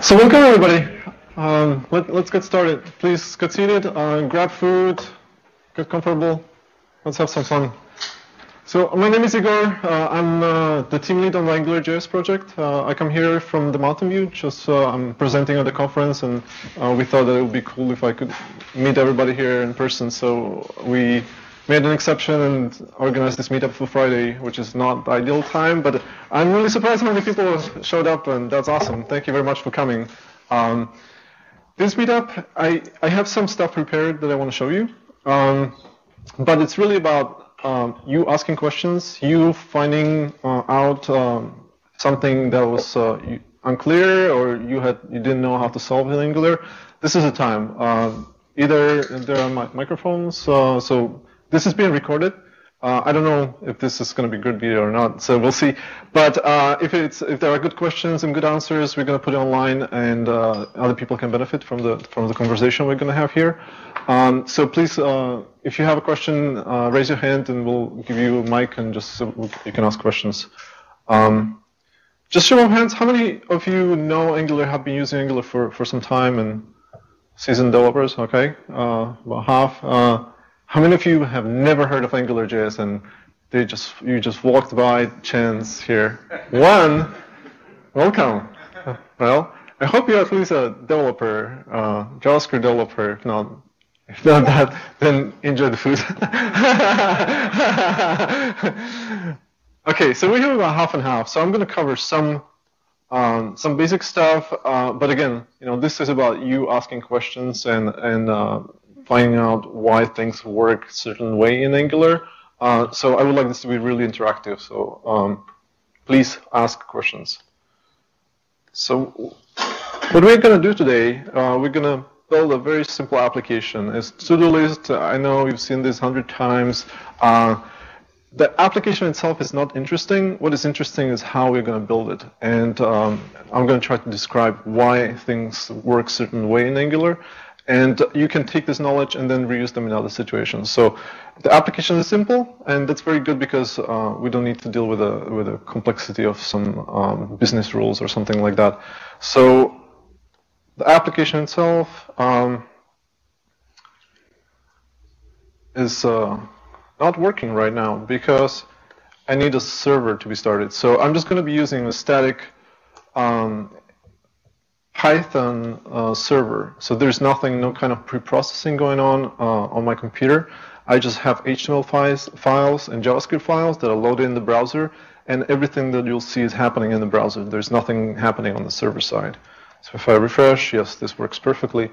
So welcome everybody. Let's get started. Please get seated, grab food, get comfortable. Let's have some fun. So my name is Igor. I'm the team lead on the AngularJS project. I come here from the Mountain View. I'm presenting at the conference, and we thought that it would be cool if I could meet everybody here in person. So we made an exception and organized this meetup for Friday, which is not the ideal time, but I'm really surprised how many people showed up, and that's awesome. Thank you very much for coming. This meetup, I have some stuff prepared that I want to show you, but it's really about you asking questions, you finding out something that was unclear or you didn't know how to solve in Angular. This is the time. Either there are microphones, so this is being recorded. I don't know if this is going to be good video or not, so we'll see. But if there are good questions and good answers, we're going to put it online, and other people can benefit from the conversation we're going to have here. So please, if you have a question, raise your hand, and we'll give you a mic, and you can ask questions. Just show of hands. How many of you know Angular, have been using Angular for some time, and seasoned developers? Okay, about half. How many of you have never heard of AngularJS and you just walked by chance here? One. Welcome. Well, I hope you're at least a developer, JavaScript developer. If not that, then enjoy the food. Okay, so we have about half and half. So I'm going to cover some basic stuff, but again, this is about you asking questions and finding out why things work a certain way in Angular. So I would like this to be really interactive. So please ask questions. So what we're going to do today, we're going to build a very simple application. It's to-do list. I know you've seen this 100 times. The application itself is not interesting. What is interesting is how we're going to build it. And I'm going to try to describe why things work a certain way in Angular. And you can take this knowledge and then reuse them in other situations. So the application is simple, and that's very good because we don't need to deal with the complexity of some business rules or something like that. So the application itself is not working right now because I need a server to be started. So I'm just going to be using a static Python server. So there's no kind of pre-processing going on my computer. I just have HTML files and JavaScript files that are loaded in the browser, and everything that you'll see is happening in the browser. There's nothing happening on the server side. So if I refresh, yes, this works perfectly.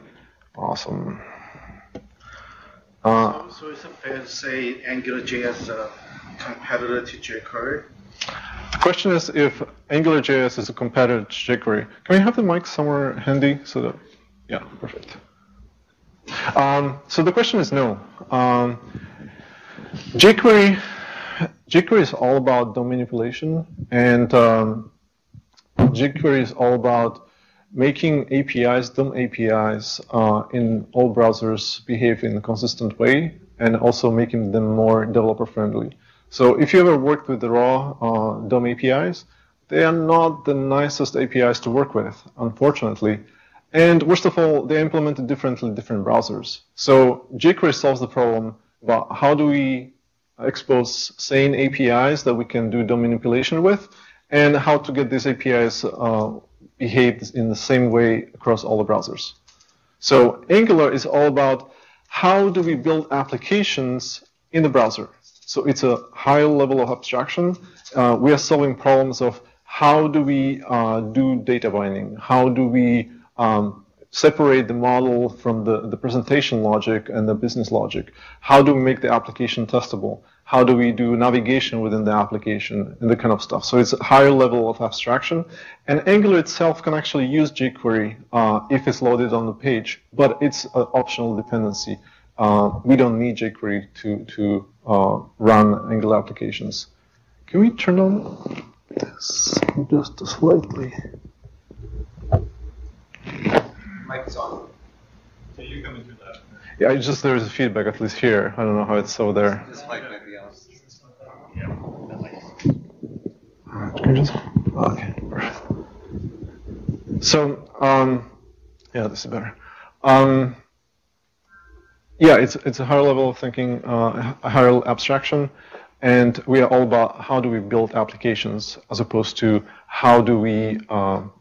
Awesome. So is it fair to say AngularJS is a competitor to jQuery? The question is if AngularJS is a competitor to jQuery. Can we have the mic somewhere handy so that, yeah, perfect. So the question is no. jQuery is all about DOM manipulation, and jQuery is all about making APIs, DOM APIs, in all browsers behave in a consistent way, and also making them more developer friendly. So if you ever worked with the raw DOM APIs, they are not the nicest APIs to work with, unfortunately. And worst of all, they're implemented differently in different browsers. So jQuery solves the problem about how do we expose sane APIs that we can do DOM manipulation with, and how to get these APIs behave in the same way across all the browsers. So Angular is all about how do we build applications in the browser. So it's a high level of abstraction. We are solving problems of how do we do data binding? How do we separate the model from the presentation logic and the business logic? How do we make the application testable? How do we do navigation within the application and that kind of stuff? So it's a higher level of abstraction. And Angular itself can actually use jQuery if it's loaded on the page, but it's an optional dependency. We don't need jQuery to run Angular applications. Can we turn on this just slightly? Mic's on. So you come into that. Yeah, there's a feedback at least here. I don't know how it's over there. This mic might be on. Can you just? Okay, perfect. So, yeah, this is better. Yeah, it's a higher level of thinking, a higher level abstraction, and we are all about how do we build applications as opposed to how do we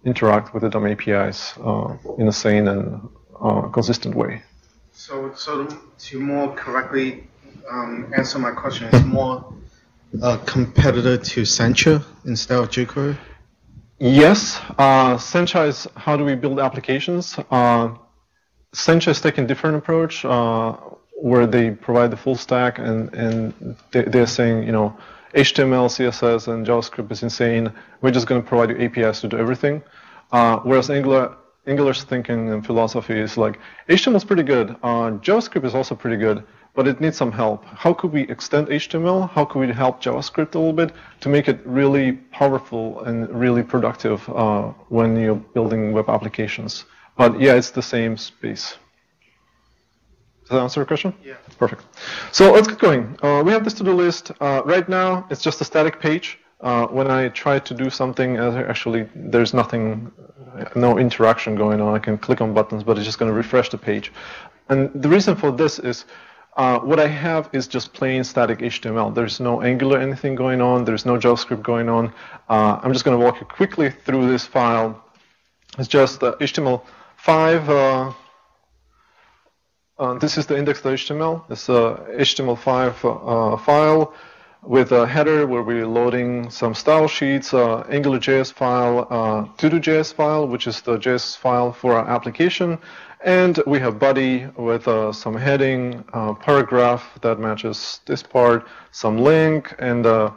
interact with the DOM APIs in a sane and consistent way. So to more correctly answer my question, it's more a competitor to Sencha instead of jQuery? Yes, Sencha is how do we build applications. Sencha is taking a different approach where they provide the full stack and they're saying, you know, HTML, CSS, and JavaScript is insane. We're just going to provide you APIs to do everything. Whereas Angular's thinking and philosophy is like, HTML is pretty good. JavaScript is also pretty good, but it needs some help. How could we extend HTML? How could we help JavaScript a little bit to make it really powerful and really productive when you're building web applications? But yeah, it's the same space. Does that answer your question? Yeah. Perfect. So let's get going. We have this to-do list. Right now, it's just a static page. When I try to do something, actually, there's nothing, no interaction going on. I can click on buttons, but it's just going to refresh the page. And the reason for this is what I have is just plain static HTML. There's no Angular anything going on. There's no JavaScript going on. I'm just going to walk you quickly through this file. It's just HTML5. This is the index.html. It's a HTML5 file with a header where we're loading some style sheets, AngularJS file, to-do.js file, which is the JS file for our application, and we have body with some heading, paragraph that matches this part, some link, and a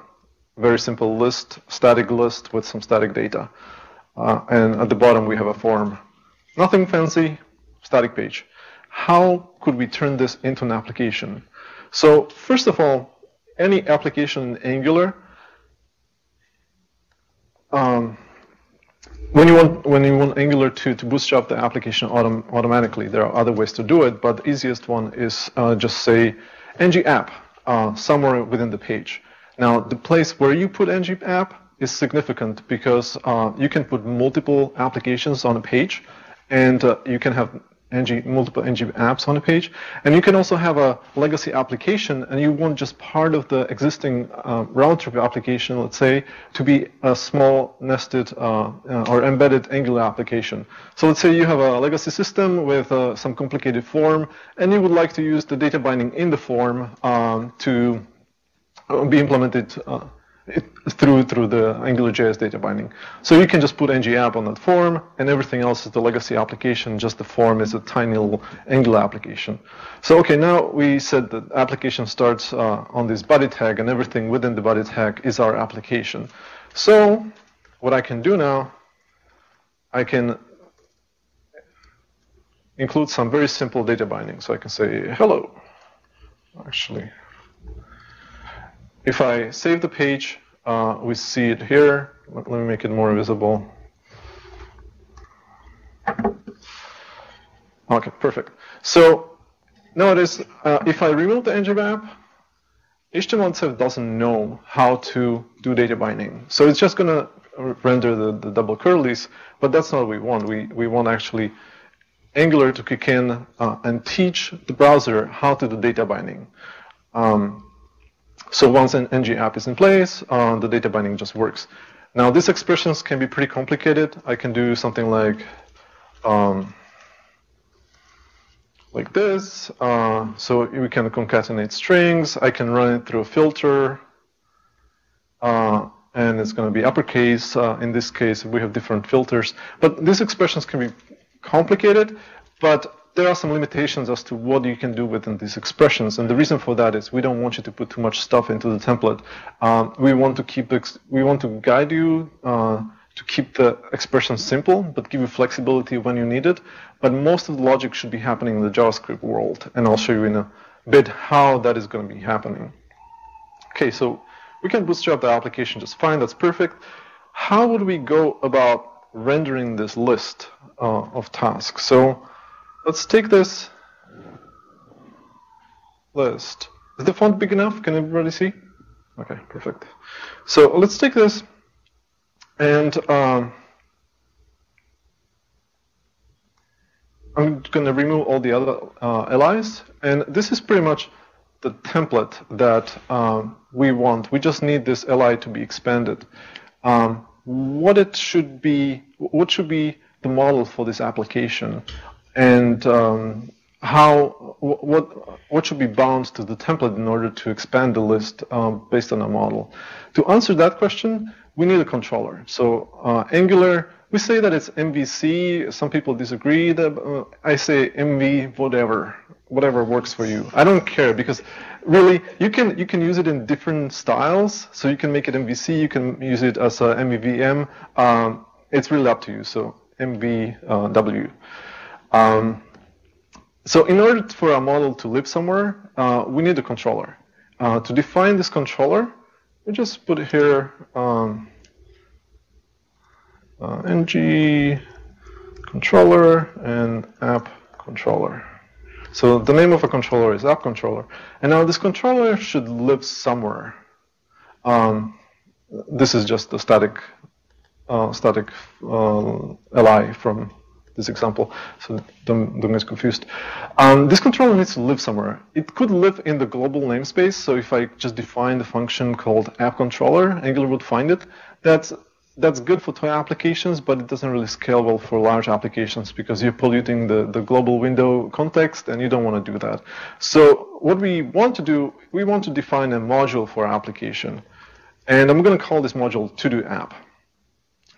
very simple list, static list with some static data. And at the bottom we have a form. Nothing fancy, static page. How could we turn this into an application? So first of all, any application in Angular, when you want Angular to bootstrap the application automatically, there are other ways to do it, but the easiest one is just say ng app somewhere within the page. Now, the place where you put ng app is significant because you can put multiple applications on a page, and you can have multiple ng apps on a page, and you can also have a legacy application, and you want just part of the existing router application, let's say, to be a small nested or embedded Angular application. So let's say you have a legacy system with some complicated form, and you would like to use the data binding in the form to be implemented through the AngularJS data binding. So you can just put ng app on that form, and everything else is the legacy application. Just the form is a tiny little Angular application. So okay, now we said that application starts on this body tag, and everything within the body tag is our application. So what I can do now, I can include some very simple data binding. So I can say hello. Actually, if I save the page, we see it here. Let me make it more visible. Okay, perfect. So notice if I remove the ng app, HTML itself doesn't know how to do data binding. So it's just going to render the double curlies, but that's not what we want. We want actually Angular to kick in and teach the browser how to do data binding. So once an ng app is in place, the data binding just works. Now, these expressions can be pretty complicated. I can do something like this. So we can concatenate strings. I can run it through a filter, and it's going to be uppercase. In this case, we have different filters. But these expressions can be complicated, but there are some limitations as to what you can do within these expressions, and the reason for that is we don't want you to put too much stuff into the template. We want to guide you to keep the expression simple, but give you flexibility when you need it. But most of the logic should be happening in the JavaScript world, and I'll show you in a bit how that is going to be happening. Okay, so we can bootstrap the application just fine. That's perfect. How would we go about rendering this list of tasks? So let's take this list. Is the font big enough? Can everybody see? Okay, perfect. So let's take this and I'm going to remove all the other LIs, and this is pretty much the template that we want. We just need this LI to be expanded. What should be the model for this application, and what should be bound to the template in order to expand the list based on a model? To answer that question, we need a controller. So Angular, we say that it's MVC. Some people disagree. I say MV whatever works for you. I don't care, because really you can use it in different styles. So you can make it MVC. You can use it as a MVVM. It's really up to you. So MVW. So in order for a model to live somewhere, we need a controller. To define this controller, we just put here ng controller and app controller. So the name of a controller is app controller. And now this controller should live somewhere. This is just the static LI from this example, so don't get confused. This controller needs to live somewhere. It could live in the global namespace, so if I just define the function called app controller, Angular would find it. That's good for toy applications, but it doesn't really scale well for large applications because you're polluting the global window context, and you don't want to do that. So what we want to do, we want to define a module for our application. And I'm going to call this module to-do-app.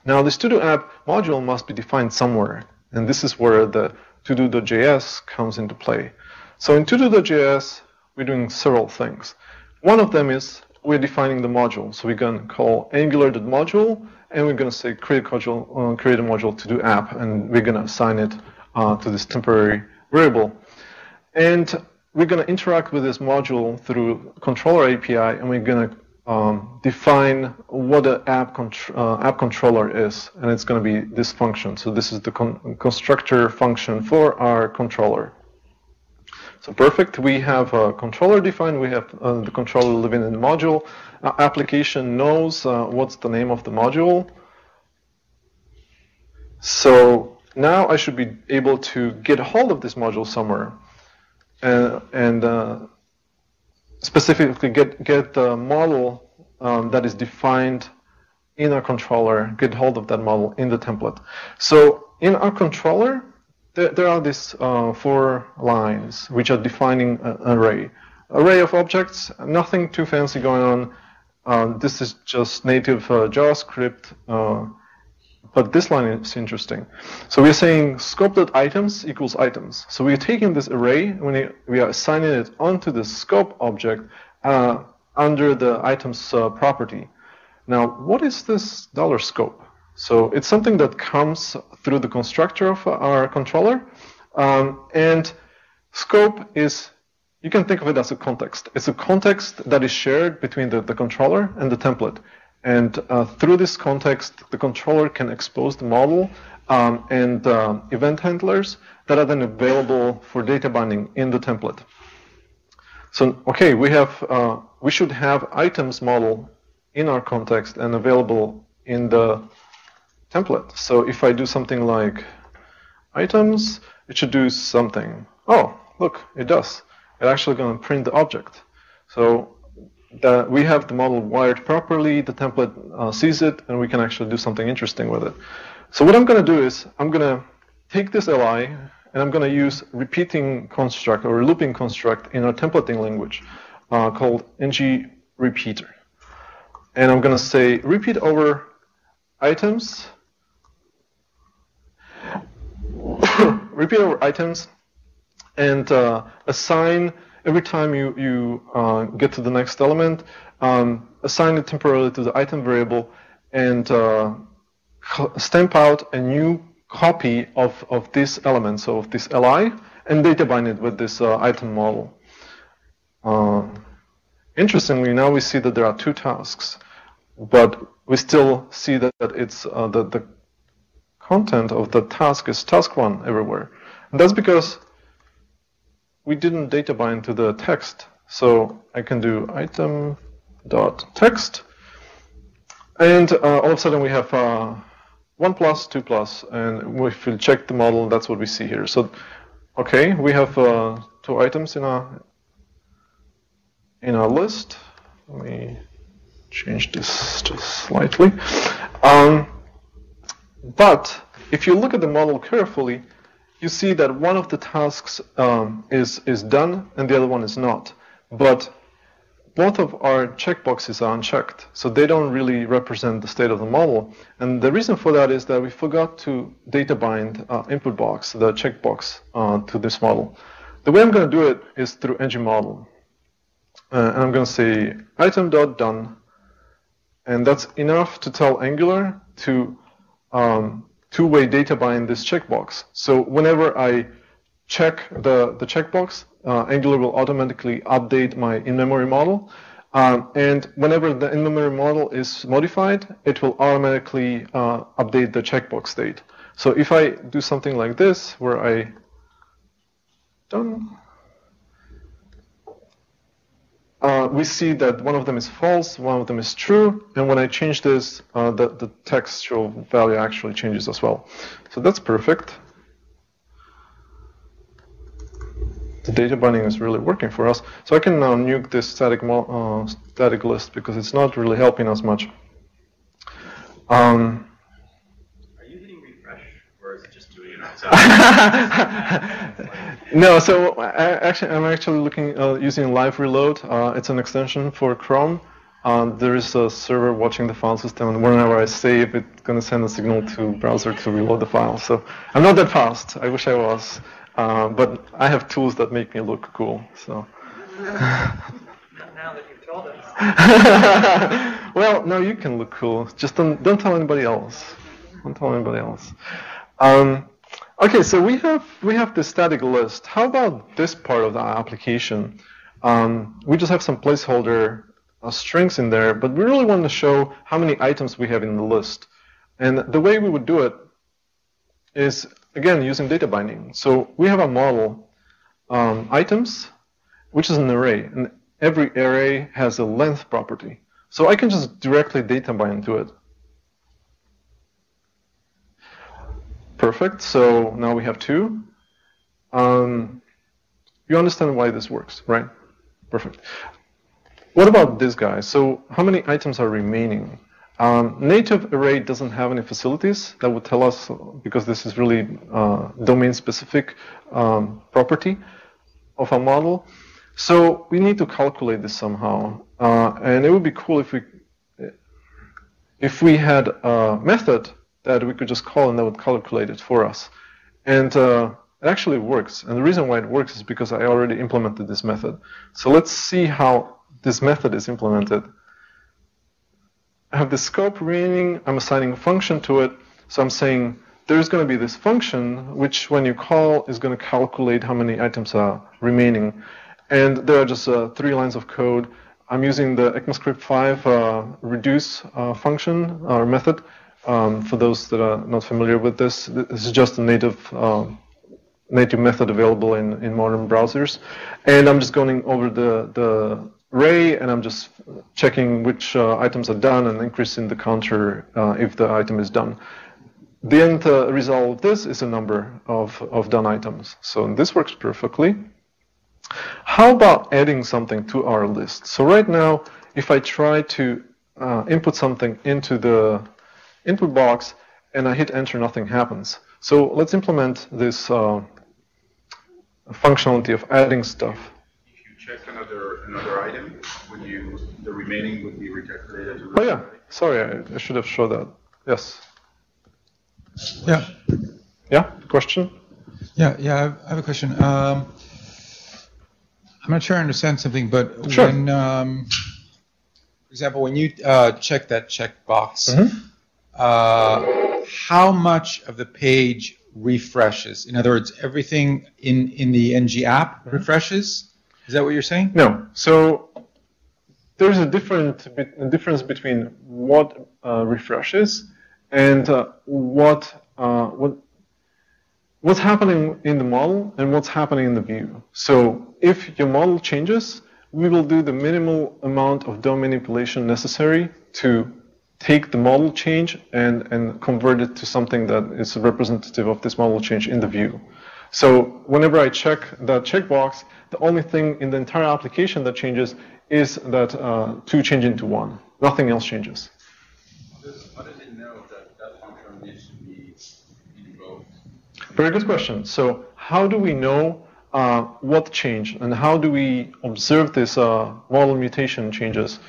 Now, this to-do-app module must be defined somewhere. And this is where the to-do.js comes into play. So in to-do.js, we're doing several things. One of them is we're defining the module. So we're going to call angular.module, and we're going to say create a module to-do-app, and we're going to assign it to this temporary variable. And we're going to interact with this module through controller API, and we're going to define what the app controller is, and it's going to be this function. So this is the constructor function for our controller. So perfect. We have a controller defined. We have the controller living in the module. Application knows what's the name of the module. So now I should be able to get hold of this module somewhere, and specifically get the model that is defined in our controller, get hold of that model in the template. So in our controller, there are these 4 lines which are defining an array of objects. Nothing too fancy going on. This is just native JavaScript, but this line is interesting. So we're saying scope.items equals items. So we're taking this array and we are assigning it onto the scope object under the items property. Now, what is this $scope? So it's something that comes through the constructor of our controller. And scope is, you can think of it as a context. It's a context that is shared between the controller and the template. And through this context, the controller can expose the model and event handlers that are then available for data binding in the template. So, okay, we should have items model in our context and available in the template. So if I do something like items, it should do something. Oh, look, it does. It's actually going to print the object. So we have the model wired properly, the template sees it, and we can actually do something interesting with it. So what I'm going to do is I'm going to take this LI, and I'm going to use repeating construct or looping construct in our templating language called ng repeater. And I'm going to say repeat over items, repeat over items, and assign every time you get to the next element, assign it temporarily to the item variable, and stamp out a new copy of this element, so of this LI, and data bind it with this item model. Interestingly, now we see that there are 2 tasks, but we still see that it's the content of the task is task1 everywhere. And that's because we didn't data bind to the text. So I can do item.text, and all of a sudden we have 1 plus, 2 plus, and if we check the model, that's what we see here. So, okay, we have 2 items in our list. Let me change this just slightly. But if you look at the model carefully, you see that one of the tasks is done and the other one is not. But both of our checkboxes are unchecked, so they don't really represent the state of the model. And the reason for that is that we forgot to data bind input box, the checkbox, to this model. The way I'm going to do it is through ngModel. And I'm going to say item.done, and that's enough to tell Angular to two-way data bind this checkbox. So whenever I check the checkbox, Angular will automatically update my in-memory model. And whenever the in-memory model is modified, it will automatically update the checkbox state. So if I do something like this, where I done, we see that one of them is false, one of them is true, and when I change this, the textual value actually changes as well. So that's perfect. The data binding is really working for us. So I can now nuke this static list because it's not really helping us much. Are you hitting refresh, or is it just doing it outside? No, so I'm actually looking using live reload. It's an extension for Chrome. There is a server watching the file system, and whenever I save, it's going to send a signal to browser to reload the file. So I'm not that fast. I wish I was. But I have tools that make me look cool. So. Now that you've told us. Well, no, you can look cool. Just don't tell anybody else. Don't tell anybody else. Okay, so we have this static list. How about this part of the application? We just have some placeholder strings in there, but we really want to show how many items we have in the list. And the way we would do it is, again, using data binding. So we have a model, items, which is an array. And every array has a length property. So I can just directly data bind to it. Perfect. So now we have 2. You understand why this works, right? Perfect. What about this guy? So how many items are remaining? Native array doesn't have any facilities. That would tell us, because this is really domain-specific property of a model. So we need to calculate this somehow. And it would be cool if we had a method that we could just call and that would calculate it for us. And it actually works. And the reason why it works is because I already implemented this method. So let's see how this method is implemented. I have the scope remaining. I'm assigning a function to it. So I'm saying there's going to be this function, which when you call is going to calculate how many items are remaining. And there are just 3 lines of code. I'm using the ECMAScript 5 reduce function or method. For those that are not familiar with this, this is just a native method available in modern browsers. And I'm just going over the array, and I'm just checking which items are done and increasing the counter if the item is done. The end result of this is a number of done items. So this works perfectly. How about adding something to our list? So right now, if I try to input something into the input box and I hit enter, nothing happens. So let's implement this functionality of adding stuff. If you check another item, the remaining would be recalculated to Oh yeah, sorry, I should have showed that. Yes. Yeah. Yeah, question? Yeah, I have a question. I'm not sure I understand something, but sure. When, for example, when you check that checkbox, how much of the page refreshes? In other words, everything in the NG app refreshes? Is that what you're saying? No. So there's a difference between what refreshes and what's happening in the model and what's happening in the view. So if your model changes, we will do the minimal amount of DOM manipulation necessary to take the model change and convert it to something that is representative of this model change in the view. So whenever I check that checkbox, the only thing in the entire application that changes is that 2 change into 1. Nothing else changes. How does it know that that function needs to be invoked? Very good question. So how do we know what changed, and how do we observe this model mutation changes?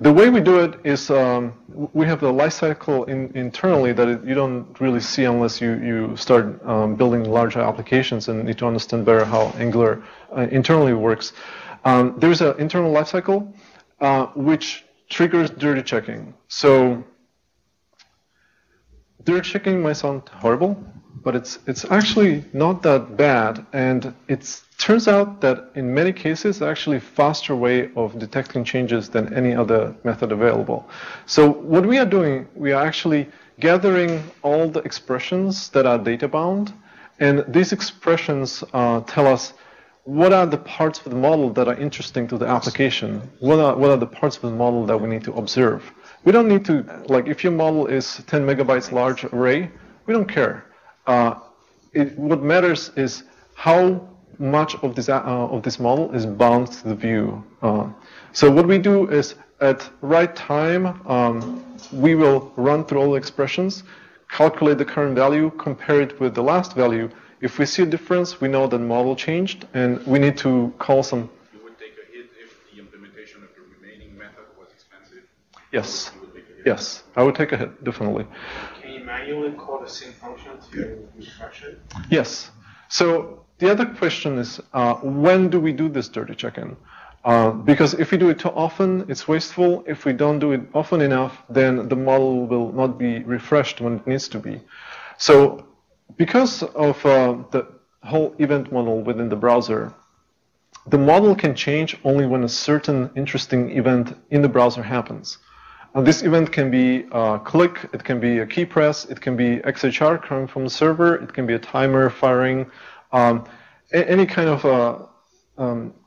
The way we do it is we have the lifecycle internally that you don't really see unless you start building larger applications and need to understand better how Angular internally works. There's an internal lifecycle which triggers dirty checking. So dirty checking might sound horrible, but it's actually not that bad, and it turns out that in many cases it's actually a faster way of detecting changes than any other method available. So what we are doing, we are actually gathering all the expressions that are data bound, and these expressions tell us what are the parts of the model that are interesting to the application. What are the parts of the model that we need to observe? We don't need to, like, if your model is 10 megabytes large array, we don't care. What matters is how much of this model is bound to the view. So what we do is at right time, we will run through all the expressions, calculate the current value, compare it with the last value. If we see a difference, we know that model changed, and we need to call some. You would take a hit if the implementation of the remaining method was expensive. Yes. Yes, I would take a hit, definitely. Can you manually call the same function to refresh it? Yes. So the other question is, when do we do this dirty check-in? Because if we do it too often, it's wasteful. If we don't do it often enough, then the model will not be refreshed when it needs to be. So because of the whole event model within the browser, the model can change only when a certain interesting event in the browser happens. This event can be a click, it can be a key press, it can be XHR coming from the server, it can be a timer firing, any kind of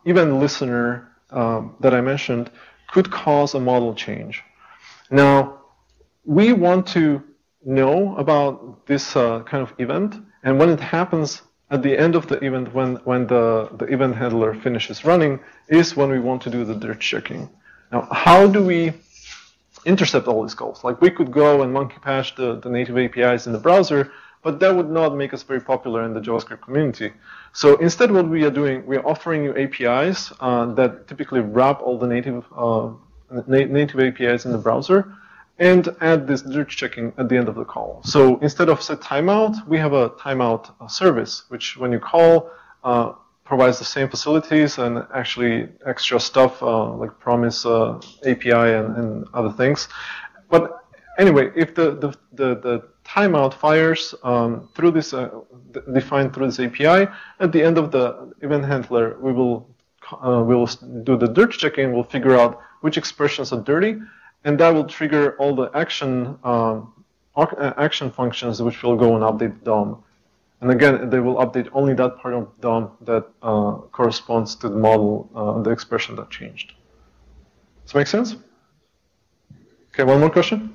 event listener that I mentioned could cause a model change. Now, we want to know about this kind of event, and when it happens at the end of the event, when the event handler finishes running, is when we want to do the dirt checking. Now, how do we intercept all these calls? Like, we could go and monkey patch the native APIs in the browser, but that would not make us very popular in the JavaScript community. So instead, what we are doing, we are offering you APIs that typically wrap all the native APIs in the browser and add this dirt checking at the end of the call. So instead of set timeout, we have a timeout service, which when you call, provides the same facilities and actually extra stuff like promise API and other things. But anyway, if the timeout fires through this defined through this API, at the end of the event handler, we will do the dirt checking. We'll figure out which expressions are dirty, and that will trigger all the action functions which will go and update the DOM. And again, they will update only that part of DOM that corresponds to the model, the expression that changed. Does that make sense? Okay, one more question?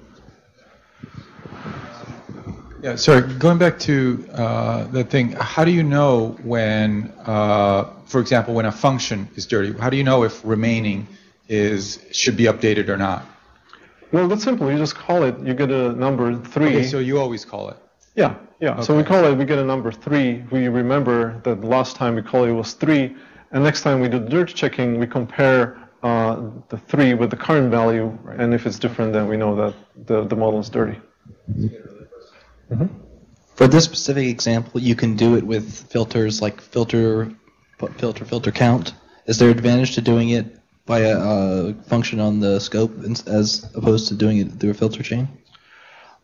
Yeah, sorry, going back to the thing, how do you know when, for example, when a function is dirty? How do you know if remaining should be updated or not? Well, that's simple. You just call it. You get a number 3. Okay, so you always call it. Yeah. Okay. So we call it, we get a number 3. We remember that the last time we called it was 3, and next time we do dirt checking, we compare the 3 with the current value, and if it's different, then we know that the model is dirty. Mm-hmm. For this specific example, you can do it with filters like filter count. Is there advantage to doing it by a function on the scope as opposed to doing it through a filter chain?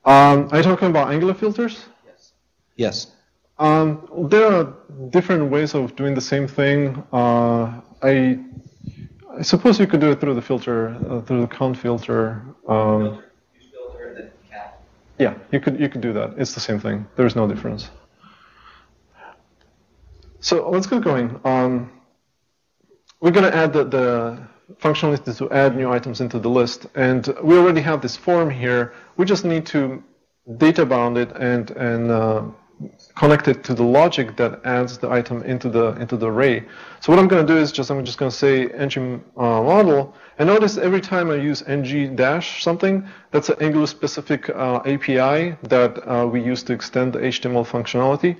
Are you talking about Angular filters? Yes. There are different ways of doing the same thing. I suppose you could do it through the filter, through the count filter. Use filter and then count. Yeah, you could do that. It's the same thing. There's no difference. So let's get going. We're going to add the functionality to add new items into the list. And we already have this form here. We just need to data bound it and connect it to the logic that adds the item into the array. So what I'm going to do is I'm just going to say ng model, and notice every time I use ng dash something, that's an Angular specific API that we use to extend the HTML functionality.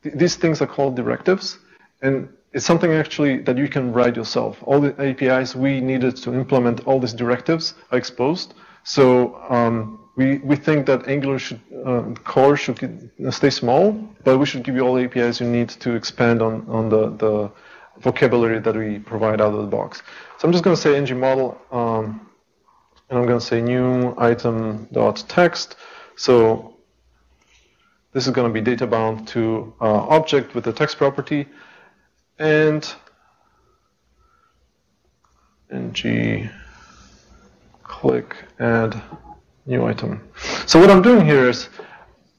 These things are called directives, and it's something actually that you can write yourself. All the APIs we needed to implement all these directives are exposed. So we think that Angular core should stay small, but we should give you all the APIs you need to expand on the vocabulary that we provide out of the box. So I'm just going to say ng model, and I'm going to say new item.text. So this is going to be data bound to object with the text property, and ng click add new item. So what I'm doing here is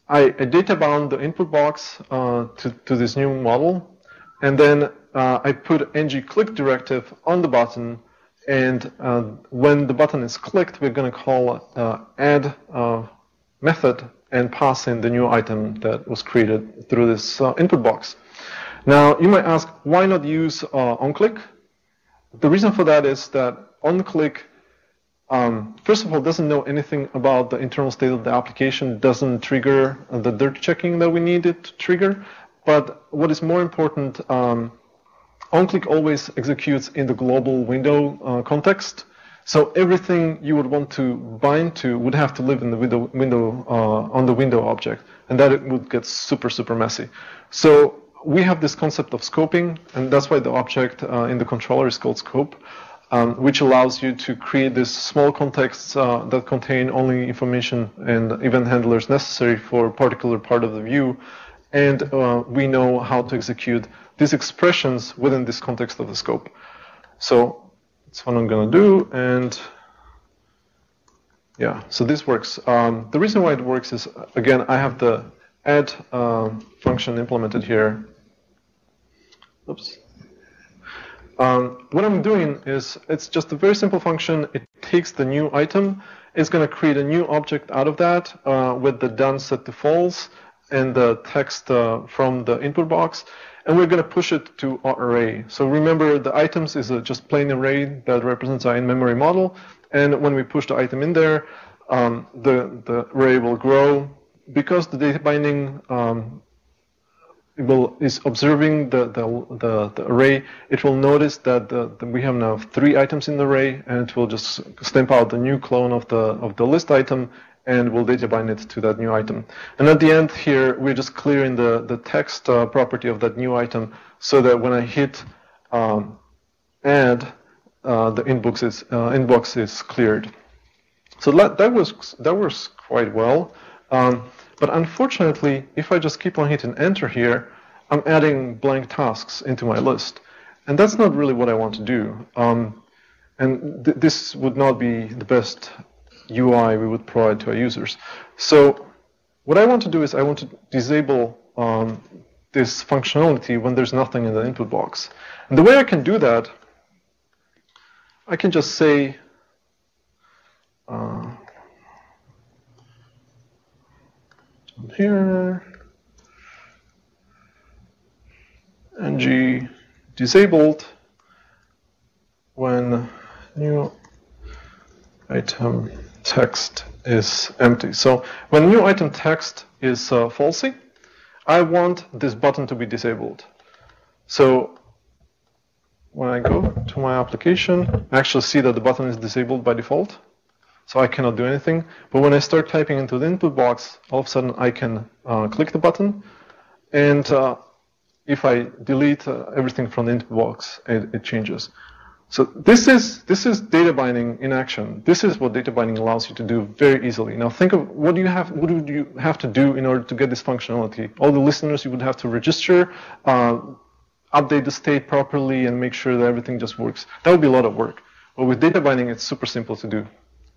I data bound the input box to this new model, and then I put ng click directive on the button, and when the button is clicked, we're going to call add method and pass in the new item that was created through this input box. Now you might ask, why not use onClick? The reason for that is that onClick, first of all, doesn't know anything about the internal state of the application, doesn't trigger the dirt checking that we need it to trigger. But what is more important, onClick always executes in the global window context. So everything you would want to bind to would have to live in the window on the window object, and that it would get super, super messy. So we have this concept of scoping, and that's why the object in the controller is called scope, which allows you to create these small contexts that contain only information and event handlers necessary for a particular part of the view. And we know how to execute these expressions within this context of the scope. So that's what I'm going to do. And yeah, so this works. The reason why it works is, again, I have the add function implemented here. Oops. What I'm doing is, it's just a very simple function. It takes the new item. It's going to create a new object out of that with the done set to false and the text from the input box. And we're going to push it to our array. So remember, the items is a just plain array that represents our in-memory model. And when we push the item in there, the array will grow. Because the data binding is observing the array, it will notice that we have now 3 items in the array, and it will just stamp out the new clone of the list item, and we'll data bind it to that new item. And at the end here, we're just clearing the text property of that new item, so that when I hit add, the inbox is cleared. So that works quite well. But unfortunately, if I just keep on hitting enter here, I'm adding blank tasks into my list. And that's not really what I want to do. And this would not be the best UI we would provide to our users. So what I want to do is I want to disable this functionality when there's nothing in the input box. And the way I can do that, I can just say here, ng disabled when new item text is empty. So when new item text is falsy, I want this button to be disabled. So when I go to my application, I actually see that the button is disabled by default. So I cannot do anything. But when I start typing into the input box, all of a sudden I can click the button. And if I delete everything from the input box, it changes. So this is data binding in action. This is what data binding allows you to do very easily. Now think of what would you have to do in order to get this functionality. All the listeners, you would have to register, update the state properly, and make sure that everything just works. That would be a lot of work. But with data binding, it's super simple to do.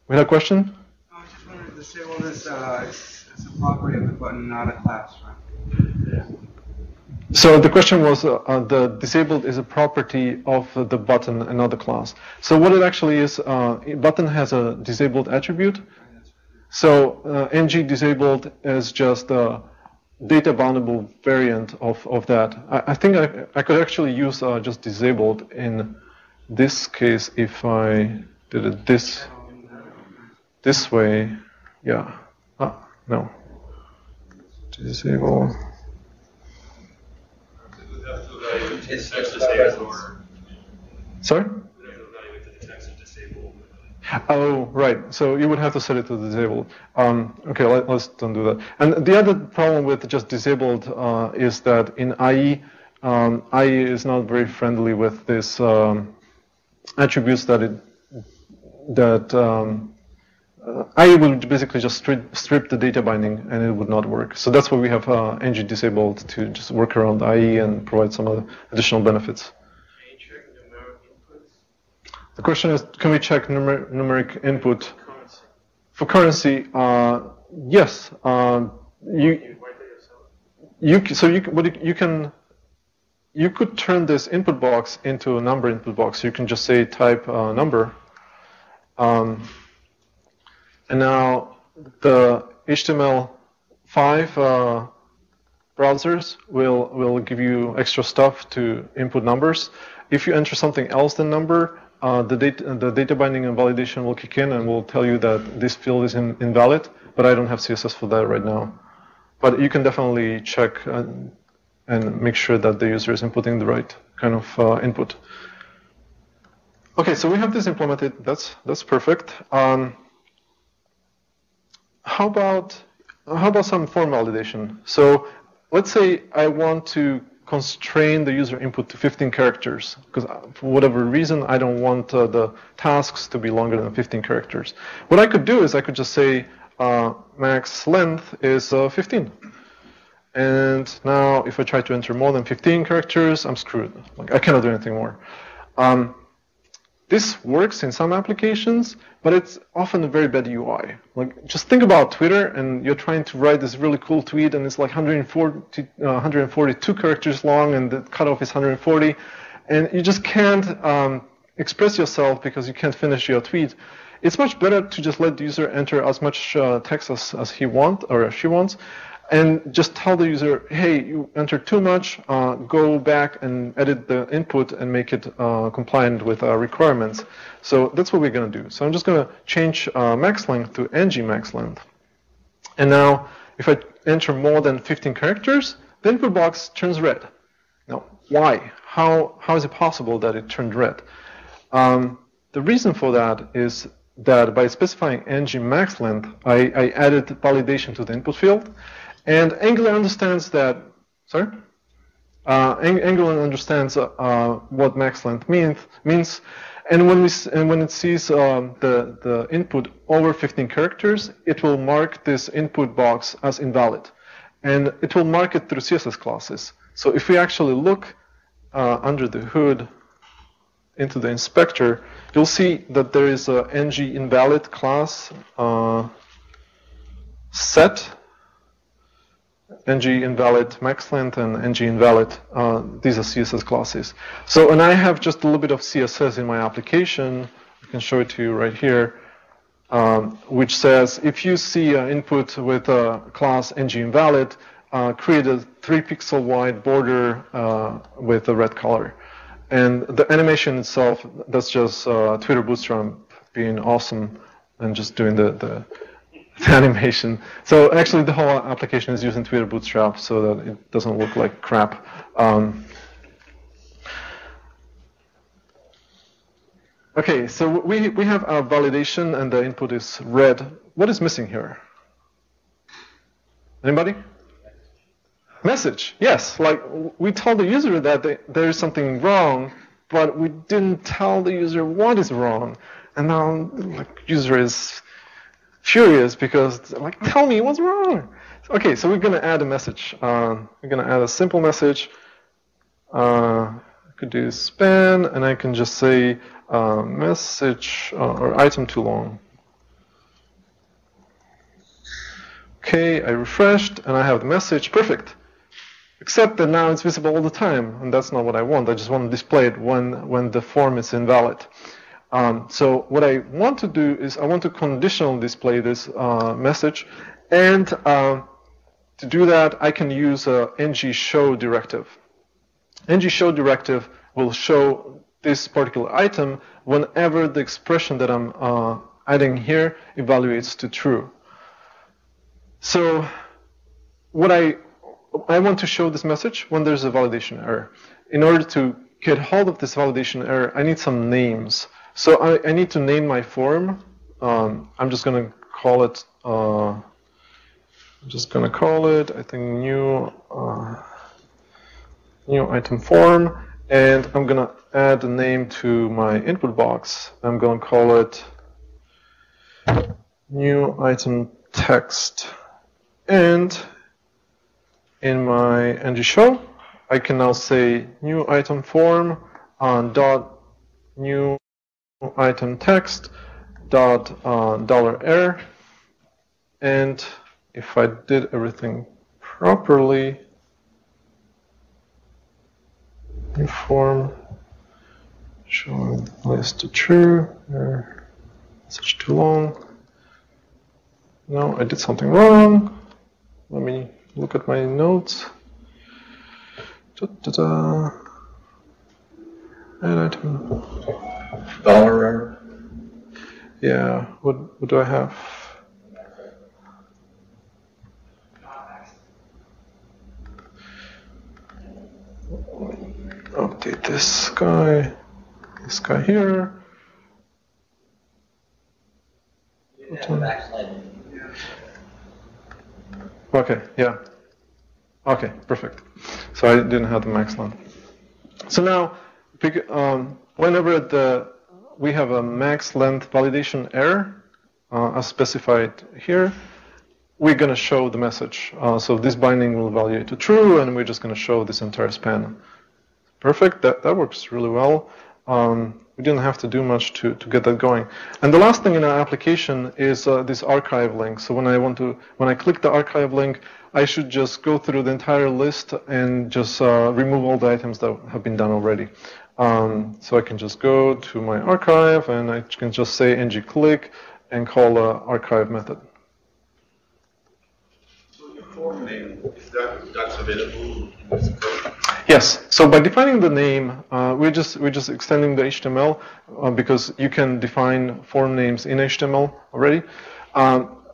We had a question? I was just wondering, disable this, it's a property of the button, not a class, right? So the question was, the disabled is a property of the button and not the class. So what it actually is, button has a disabled attribute. So ng disabled is just a data boundable variant of that. I think I could actually use just disabled in this case if I did it this way. Yeah. No. Disable. Sorry? Oh, right. So you would have to set it to disabled. Okay, let's don't do that. And the other problem with just disabled is that in IE, IE is not very friendly with this attributes that IE would basically just strip the data binding, and it would not work. So that's why we have ng disabled to just work around IE and provide some other additional benefits. The question is, can we check numeric input for currency? Yes. You could turn this input box into a number input box. You can just say type number, and now the HTML5 browsers will give you extra stuff to input numbers. If you enter something else than number, the data binding and validation will kick in and will tell you that this field is invalid, but I don't have CSS for that right now. But you can definitely check and make sure that the user is inputting the right kind of input. Okay, so we have this implemented. That's perfect. How about some form validation? So let's say I want to constrain the user input to 15 characters, because for whatever reason, I don't want the tasks to be longer than 15 characters. What I could do is I could just say max length is 15. And now if I try to enter more than 15 characters, I'm screwed. Like, I cannot do anything more. This works in some applications, but it's often a very bad UI. Like, just think about Twitter, and you're trying to write this really cool tweet, and it's like 142 characters long, and the cutoff is 140, and you just can't express yourself because you can't finish your tweet. It's much better to just let the user enter as much text as he wants or she wants, and just tell the user, hey, you entered too much, go back and edit the input and make it compliant with our requirements. So that's what we're going to do. So I'm just going to change max length to ng max length. And now, if I enter more than 15 characters, the input box turns red. Now, why? How is it possible that it turned red? The reason for that is that by specifying ng max length, I added validation to the input field. And Angular understands that, Angular understands what max length means, and when it sees the input over 15 characters, it will mark this input box as invalid, and it will mark it through CSS classes. So if we actually look under the hood into the inspector, you'll see that there is a ng invalid class set. ng invalid max length and ng invalid, these are CSS classes. So, and I have just a little bit of CSS in my application. I can show it to you right here, which says if you see an input with a class ng invalid, create a 3-pixel wide border with a red color. And the animation itself, that's just Twitter Bootstrap being awesome and just doing the animation. So actually the whole application is using Twitter Bootstrap so that it doesn't look like crap. Okay, so we have our validation and the input is red. What is missing here? Anybody? Message, yes. Like, we told the user that there is something wrong, but we didn't tell the user what is wrong. And now the user is furious because, like, tell me what's wrong. Okay, so we're going to add a message. We're going to add a simple message. I could do span, and I can just say message or item too long. Okay, I refreshed, and I have the message. Perfect. Except that now it's visible all the time, and that's not what I want. I just want to display it when the form is invalid. So what I want to do is I want to conditionally display this message, and to do that I can use a ng-show directive. ng-show directive will show this particular item whenever the expression that I'm adding here evaluates to true. So what I want to show this message when there's a validation error. In order to get hold of this validation error, I need some names. So I need to name my form. I'm just going to call it. I think new item form, and I'm going to add a name to my input box. I'm going to call it new item text, and in my ng-show, I can now say new item form dot new item text dot $error, and if I did everything properly, new form showing list to true, error message too long. No, I did something wrong. Let me look at my notes. Add item. $error. Yeah, what do I have? Update this guy here. Okay, yeah. Okay, perfect. So I didn't have the max length. So now, whenever we have a max length validation error, as specified here, we're going to show the message. So this binding will evaluate to true, and we're just going to show this entire span. Perfect. That works really well. We didn't have to do much to get that going. And the last thing in our application is this archive link. So when I click the archive link, I should just go through the entire list and just remove all the items that have been done already. So I can just go to my archive, and I can just say ng-click and call the archive method. So the form name, is that's available in this code? Yes. So by defining the name, we're just extending the HTML because you can define form names in HTML already.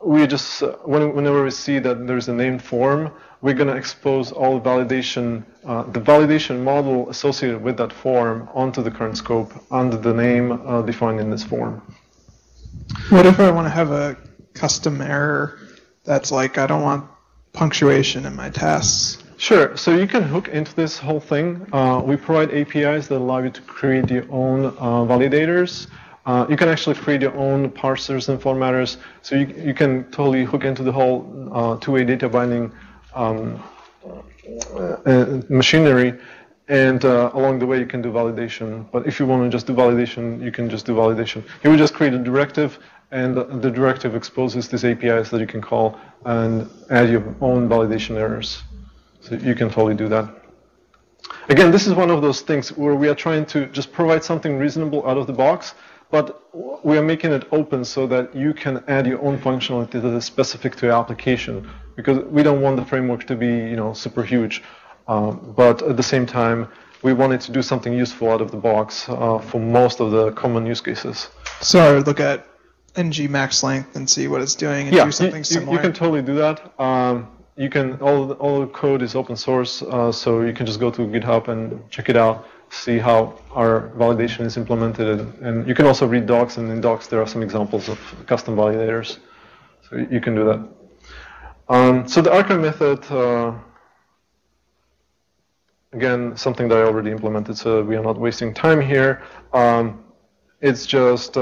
We just whenever we see that there's a named form, we're going to expose all validation, the validation model associated with that form onto the current scope under the name defined in this form. What if I want to have a custom error that's like I don't want punctuation in my tasks? Sure. So you can hook into this whole thing. We provide APIs that allow you to create your own validators. You can actually create your own parsers and formatters. So you can totally hook into the whole two-way data binding machinery. And along the way, you can do validation. But if you want to just do validation, you can just do validation. You will just create a directive, and the directive exposes these APIs that you can call and add your own validation errors. So you can totally do that. Again, this is one of those things where we are trying to just provide something reasonable out of the box, but we are making it open so that you can add your own functionality that is specific to your application, because we don't want the framework to be, super huge. But at the same time, we wanted to do something useful out of the box for most of the common use cases. So I would look at ng max length and see what it's doing and do something similar. You can totally do that. You can all the code is open source, so you can just go to GitHub and check it out, see how our validation is implemented, and you can also read docs, and in docs there are some examples of custom validators, so you can do that. So the archive method, again, something that I already implemented, so we are not wasting time here. It's just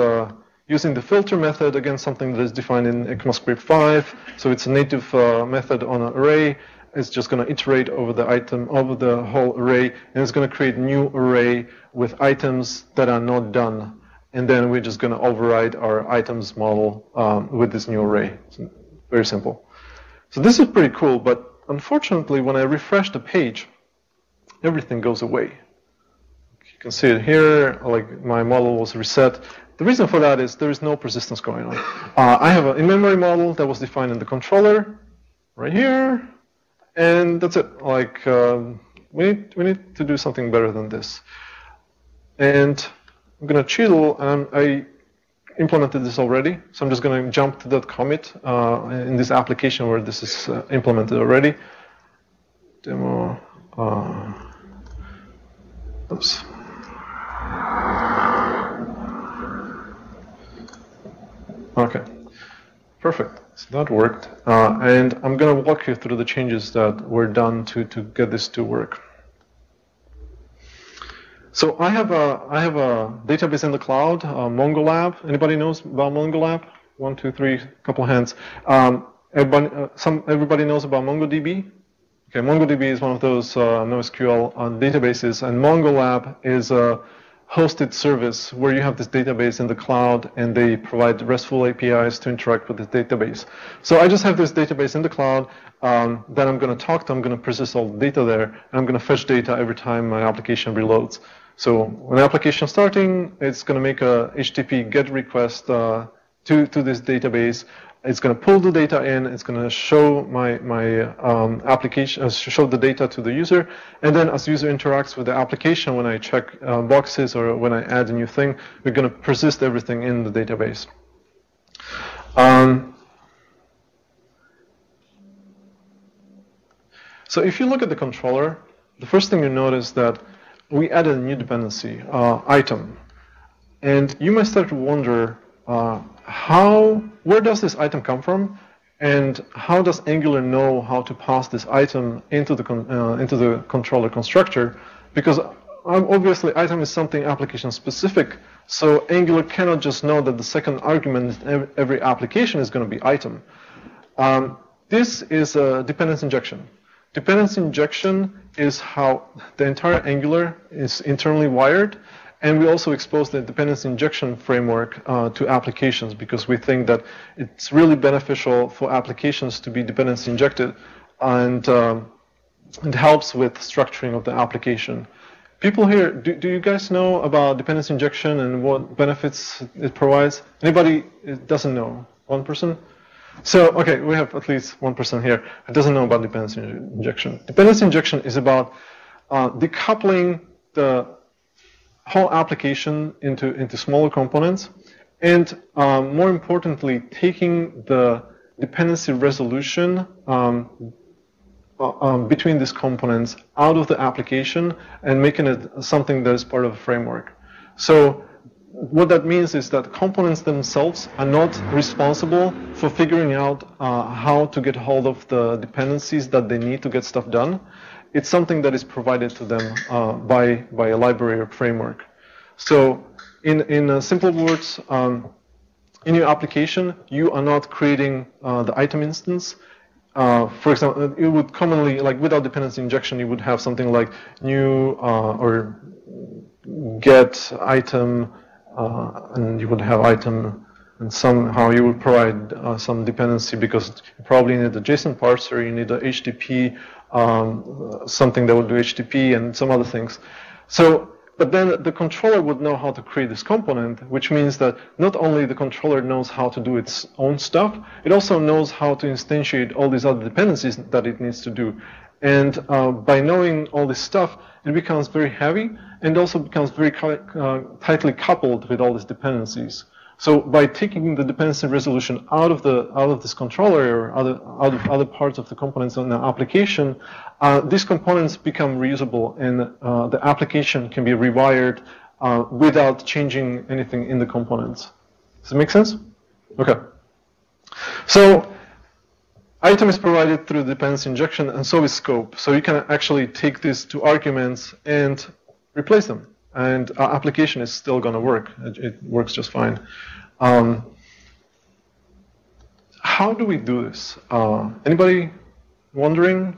using the filter method, again, something that is defined in ECMAScript 5. So it's a native method on an array. It's just going to iterate over the whole array, and it's going to create a new array with items that are not done. And then we're just going to override our items model with this new array. So very simple. So this is pretty cool, but unfortunately, when I refresh the page, everything goes away. You can see it here, like my model was reset. The reason for that is there is no persistence going on. I have an in-memory model that was defined in the controller, right here, and that's it. Like we need to do something better than this. And I'm going to cheat a little, and I implemented this already, so I'm just going to jump to that commit in this application where this is implemented already. Demo. Oops. Okay, perfect. So that worked, and I'm going to walk you through the changes that were done to get this to work. So I have a database in the cloud, MongoLab. Anybody knows about MongoLab? 1, 2, 3, couple hands. Everybody knows about MongoDB. Okay, MongoDB is one of those NoSQL databases, and MongoLab is a hosted service where you have this database in the cloud, and they provide RESTful APIs to interact with the database. So I just have this database in the cloud that I'm going to talk to. I'm going to persist all the data there, and I'm going to fetch data every time my application reloads. So when the application is starting, it's going to make a HTTP GET request to this database. It's going to pull the data in. It's going to show my application, show the data to the user, and then as the user interacts with the application, when I check boxes or when I add a new thing, we're going to persist everything in the database. So if you look at the controller, the first thing you notice that we added a new dependency, item, and you might start to wonder. Where does this item come from, and how does Angular know how to pass this item into the controller constructor? Because obviously item is something application specific, so Angular cannot just know that the second argument in every application is going to be item. This is a dependency injection. Dependency injection is how the entire Angular is internally wired. And we also expose the dependency injection framework to applications because we think that it's really beneficial for applications to be dependency injected, and it helps with structuring of the application. People here, do you guys know about dependency injection and what benefits it provides? Anybody doesn't know? One person? So, okay, we have at least one person here who doesn't know about dependency injection. Dependency injection is about decoupling the whole application into smaller components, and more importantly, taking the dependency resolution between these components out of the application and making it something that is part of a framework. So what that means is that components themselves are not responsible for figuring out how to get hold of the dependencies that they need to get stuff done. It's something that is provided to them by a library or framework. So in simple words, in your application, you are not creating the item instance. For example, you would commonly, like without dependency injection, you would have something like new or get item, and you would have item, and somehow you would provide some dependency because you probably need a JSON parser, you need a HTTP, something that would do HTTP and some other things. So, but then the controller would know how to create this component, which means that not only the controller knows how to do its own stuff, it also knows how to instantiate all these other dependencies that it needs to do. And by knowing all this stuff, it becomes very heavy and also becomes very tightly coupled with all these dependencies. So by taking the dependency resolution out of this controller or out of other parts of the components on the application, these components become reusable, and the application can be rewired without changing anything in the components. Does it make sense? Okay. So item is provided through dependency injection, and so is scope. So you can actually take these two arguments and replace them, and our application is still going to work. It works just fine. How do we do this? Anybody wondering?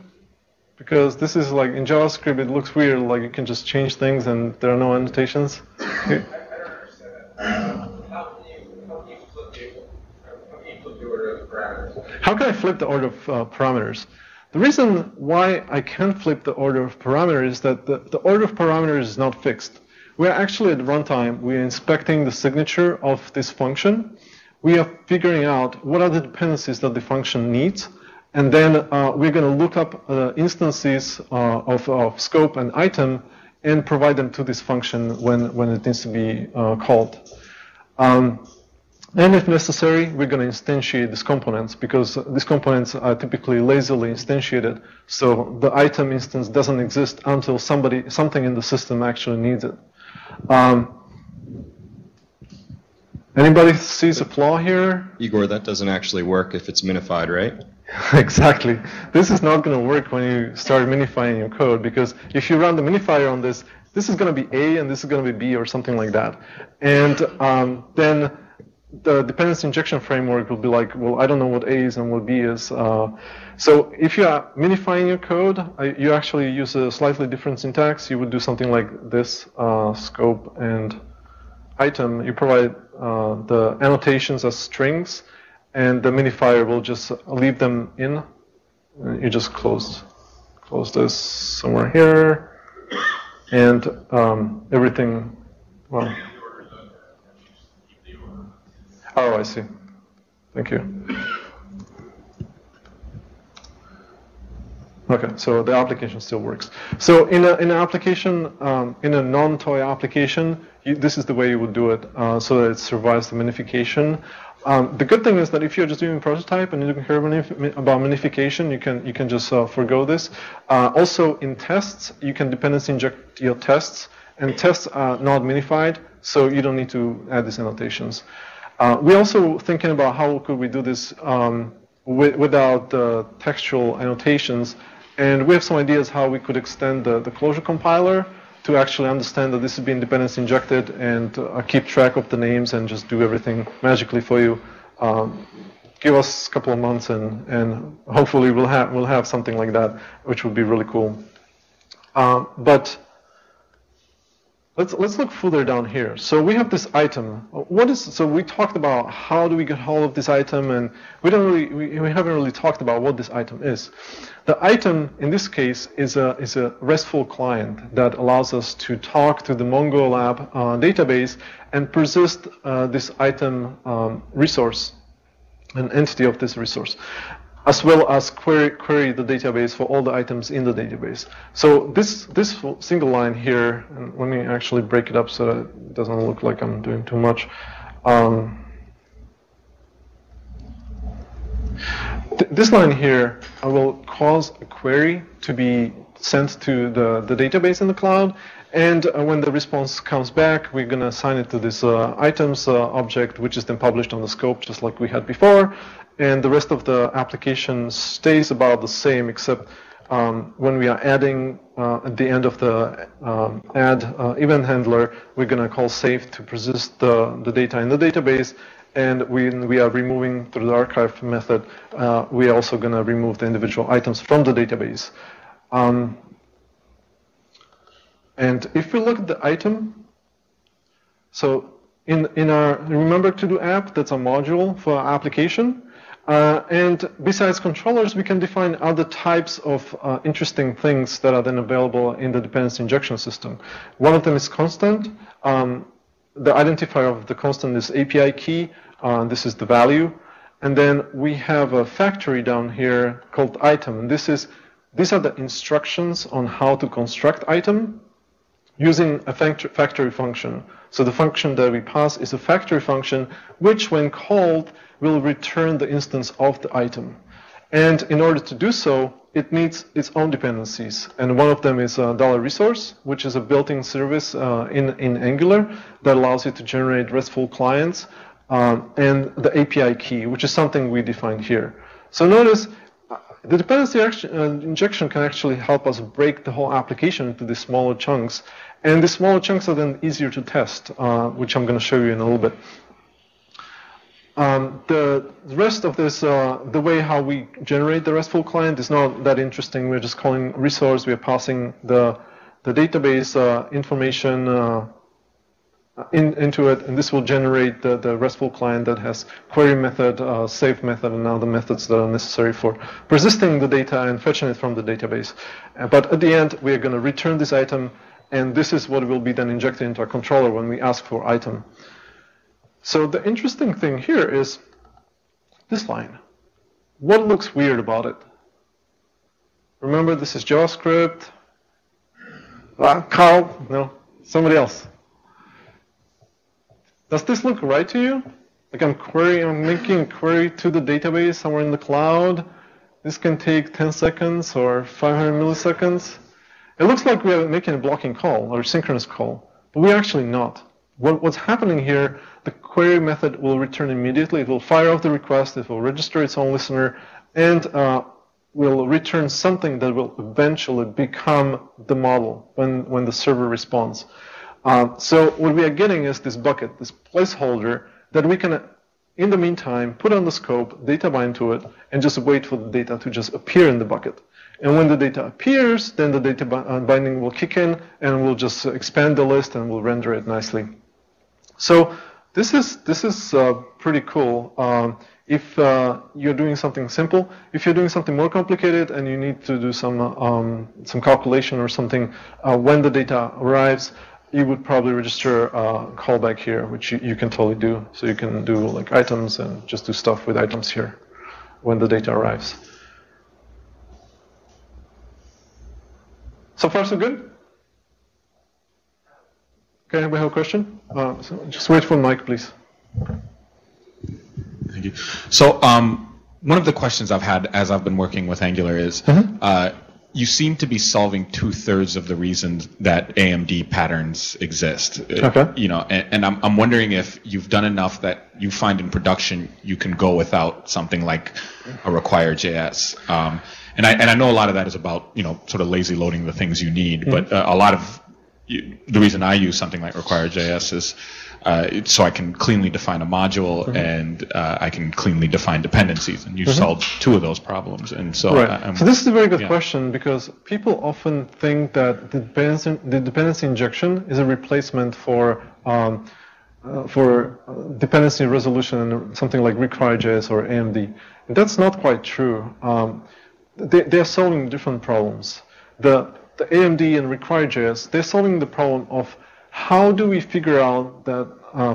Because this is like in JavaScript, it looks weird. Like you can just change things and there are no annotations. I don't understand that. How can you flip the order of parameters? How can I flip the order of parameters? The reason why I can't flip the order of parameters is that the order of parameters is not fixed. We're actually at runtime, we're inspecting the signature of this function. We are figuring out what are the dependencies that the function needs, and then we're going to look up instances of scope and item and provide them to this function when it needs to be called. And if necessary, we're going to instantiate these components, because these components are typically lazily instantiated, so the item instance doesn't exist until something in the system actually needs it. Anybody sees a flaw here? Igor, that doesn't actually work if it's minified, right? Exactly. This is not going to work when you start minifying your code, because if you run the minifier on this, this is going to be A and this is going to be B or something like that. And then the dependency injection framework will be like, well, I don't know what A is and what B is. So if you are minifying your code, you actually use a slightly different syntax. You would do something like this, scope and item. You provide the annotations as strings, and the minifier will just leave them in. You just close this somewhere here, and everything, well. Oh, I see. Thank you. Okay, so the application still works. So in an application, in a non-toy application, this is the way you would do it, so that it survives the minification. The good thing is that if you're just doing prototype and you don't care about minification, you can just forgo this. Also, in tests, you can dependency inject your tests, and tests are not minified, so you don't need to add these annotations. We're also thinking about how could we do this without the textual annotations, and we have some ideas how we could extend the closure compiler to actually understand that this is being dependency injected and keep track of the names and just do everything magically for you. Give us a couple of months and hopefully we'll have something like that, which would be really cool. But let's look further down here. So we have this item. So we talked about how do we get hold of this item, and we haven't really talked about what this item is. The item in this case is a RESTful client that allows us to talk to the MongoLab database and persist this item resource, an entity of this resource, as well as query the database for all the items in the database. So this single line here, and let me actually break it up so that it doesn't look like I'm doing too much. This line here, I will cause a query to be sent to the database in the cloud, and when the response comes back, we're going to assign it to this items object, which is then published on the scope, just like we had before. And the rest of the application stays about the same, except when we are adding at the end of the add event handler, we're going to call save to persist the data in the database. And when we are removing through the archive method, we are also going to remove the individual items from the database. And if we look at the item, so in our Remember to Do app, that's a module for our application. And besides controllers, we can define other types of interesting things that are then available in the dependency injection system. One of them is constant. The identifier of the constant is API key. This is the value. And then we have a factory down here called item. These are the instructions on how to construct item using a factory function. So the function that we pass is a factory function, which when called will return the instance of the item. And in order to do so, it needs its own dependencies. And one of them is $resource, which is a built-in service in Angular that allows you to generate RESTful clients, and the API key, which is something we defined here. So notice the dependency injection can actually help us break the whole application into these smaller chunks. And the smaller chunks are then easier to test, which I'm going to show you in a little bit. The rest of this, the way how we generate the RESTful client is not that interesting. We're just calling resource. We're passing the database information into it, and this will generate the RESTful client that has query method, save method, and other methods that are necessary for persisting the data and fetching it from the database. But at the end, we are going to return this item, and this is what will be then injected into our controller when we ask for item. So the interesting thing here is this line. What looks weird about it? Remember, this is JavaScript. Carl? No, somebody else. Does this look right to you? Like I'm making a query to the database somewhere in the cloud. This can take 10 seconds or 500 milliseconds. It looks like we are making a blocking call or a synchronous call, but we're actually not. What's happening here, the query method will return immediately. It will fire off the request, it will register its own listener, and will return something that will eventually become the model when the server responds. So what we are getting is this bucket, this placeholder that we can, in the meantime, put on the scope, data bind to it, and just wait for the data to just appear in the bucket. And when the data appears, then the data binding will kick in, and we'll just expand the list, and we'll render it nicely. So this is pretty cool. If you're doing something simple, if you're doing something more complicated, and you need to do some calculation or something when the data arrives, you would probably register a callback here, which you can totally do. So you can do like items and just do stuff with items here when the data arrives. So far, so good? Okay, we have a question? So just wait for the mic, please. Thank you. So one of the questions I've had as I've been working with Angular is, you seem to be solving 2/3 of the reasons that AMD patterns exist. Okay. You know, and I'm wondering if you've done enough that you find in production you can go without something like a writeup.js. And I know a lot of that is about, you know, sort of lazy loading the things you need, but a lot of the reason I use something like writeup.js is so I can cleanly define a module and I can cleanly define dependencies, and you solved 2 of those problems. And so, right. So this is a very good question, because people often think that the dependency injection is a replacement for dependency resolution and something like writeup.js or AMD. And that's not quite true. They're solving different problems. The AMD and writeup.js, they're solving the problem of how do we figure out that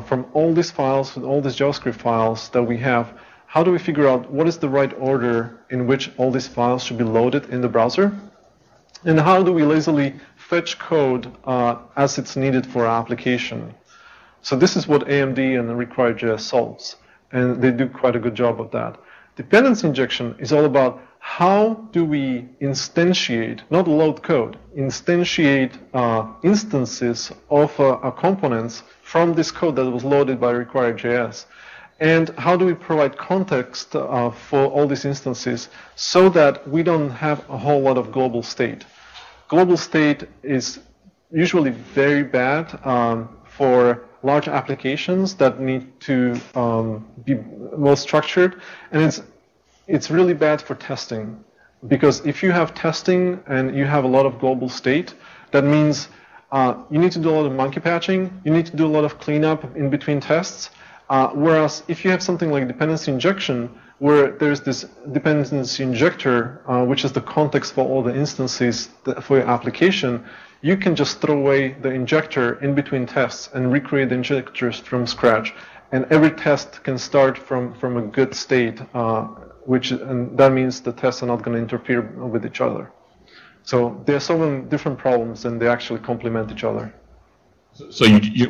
from all these files, from all these JavaScript files that we have, how do we figure out what is the right order in which all these files should be loaded in the browser? And how do we lazily fetch code as it's needed for our application? So this is what AMD and writeup.js solves, and they do quite a good job of that. Dependency injection is all about how do we instantiate, not load code, instantiate instances of our components from this code that was loaded by writeup.js. And how do we provide context for all these instances so that we don't have a whole lot of global state. Global state is usually very bad for large applications that need to be well structured, and it's really bad for testing, because if you have testing and you have a lot of global state, that means you need to do a lot of monkey patching, you need to do a lot of cleanup in between tests, whereas if you have something like dependency injection, where there's this dependency injector, which is the context for all the instances for your application, you can just throw away the injector in between tests and recreate the injectors from scratch. And every test can start from a good state, and that means the tests are not going to interfere with each other. So they're solving different problems, and they actually complement each other. So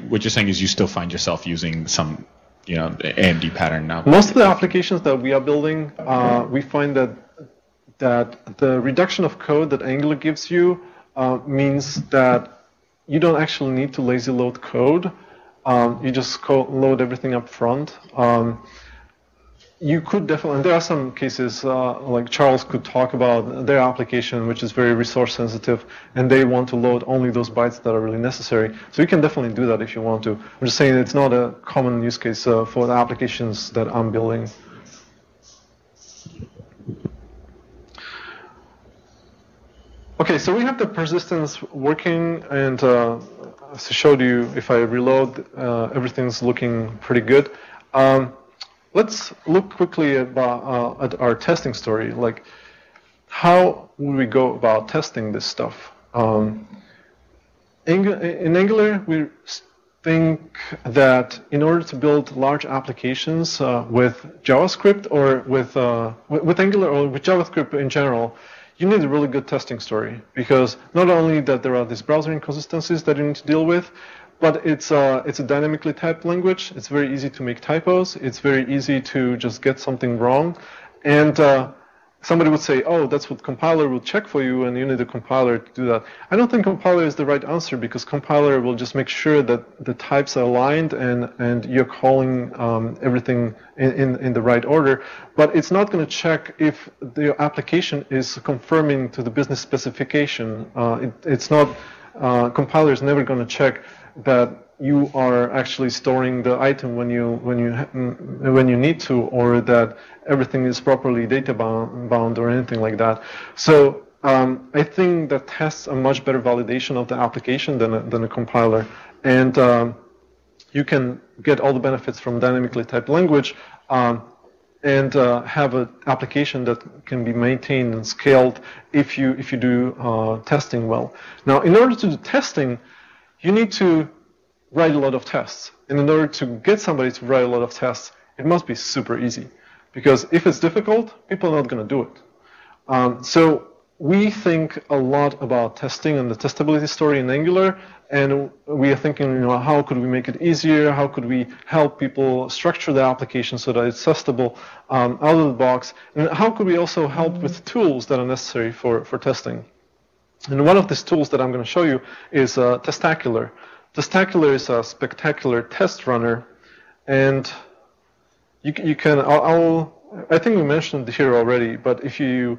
what you're saying is you still find yourself using some, you know, AMD pattern now? Most of the applications that we are building, we find that the reduction of code that Angular gives you means that you don't actually need to lazy load code. You just load everything up front. You could definitely, and there are some cases, like Charles could talk about their application, which is very resource sensitive, and they want to load only those bytes that are really necessary. So you can definitely do that if you want to. I'm just saying it's not a common use case for the applications that I'm building. Okay, so we have the persistence working, and as I showed you, if I reload, everything's looking pretty good. Let's look quickly at our testing story. Like, how would we go about testing this stuff? In Angular, we think that in order to build large applications with JavaScript or with Angular or with JavaScript in general, you need a really good testing story, because not only that there are these browser inconsistencies that you need to deal with, but it's a dynamically typed language. It's very easy to make typos. It's very easy to just get something wrong. And somebody would say, oh, that's what compiler will check for you, and you need a compiler to do that. I don't think compiler is the right answer, because compiler will just make sure that the types are aligned and you're calling everything in the right order. But it's not going to check if the application is conforming to the business specification. It's not. Compiler is never going to check that you are actually storing the item when you need to, or that everything is properly data bound or anything like that. So I think that tests a much better validation of the application than a compiler, and you can get all the benefits from dynamically typed language and have an application that can be maintained and scaled if you do testing well. Now, in order to do testing, you need to write a lot of tests. And in order to get somebody to write a lot of tests, it must be super easy. Because if it's difficult, people are not going to do it. So we think a lot about testing and the testability story in Angular, and we are thinking, how could we make it easier? How could we help people structure the application so that it's testable out of the box? And how could we also help with tools that are necessary for testing? And one of these tools that I'm going to show you is Testacular. Testacular is a spectacular test runner, and you can. I think we mentioned it here already, but if you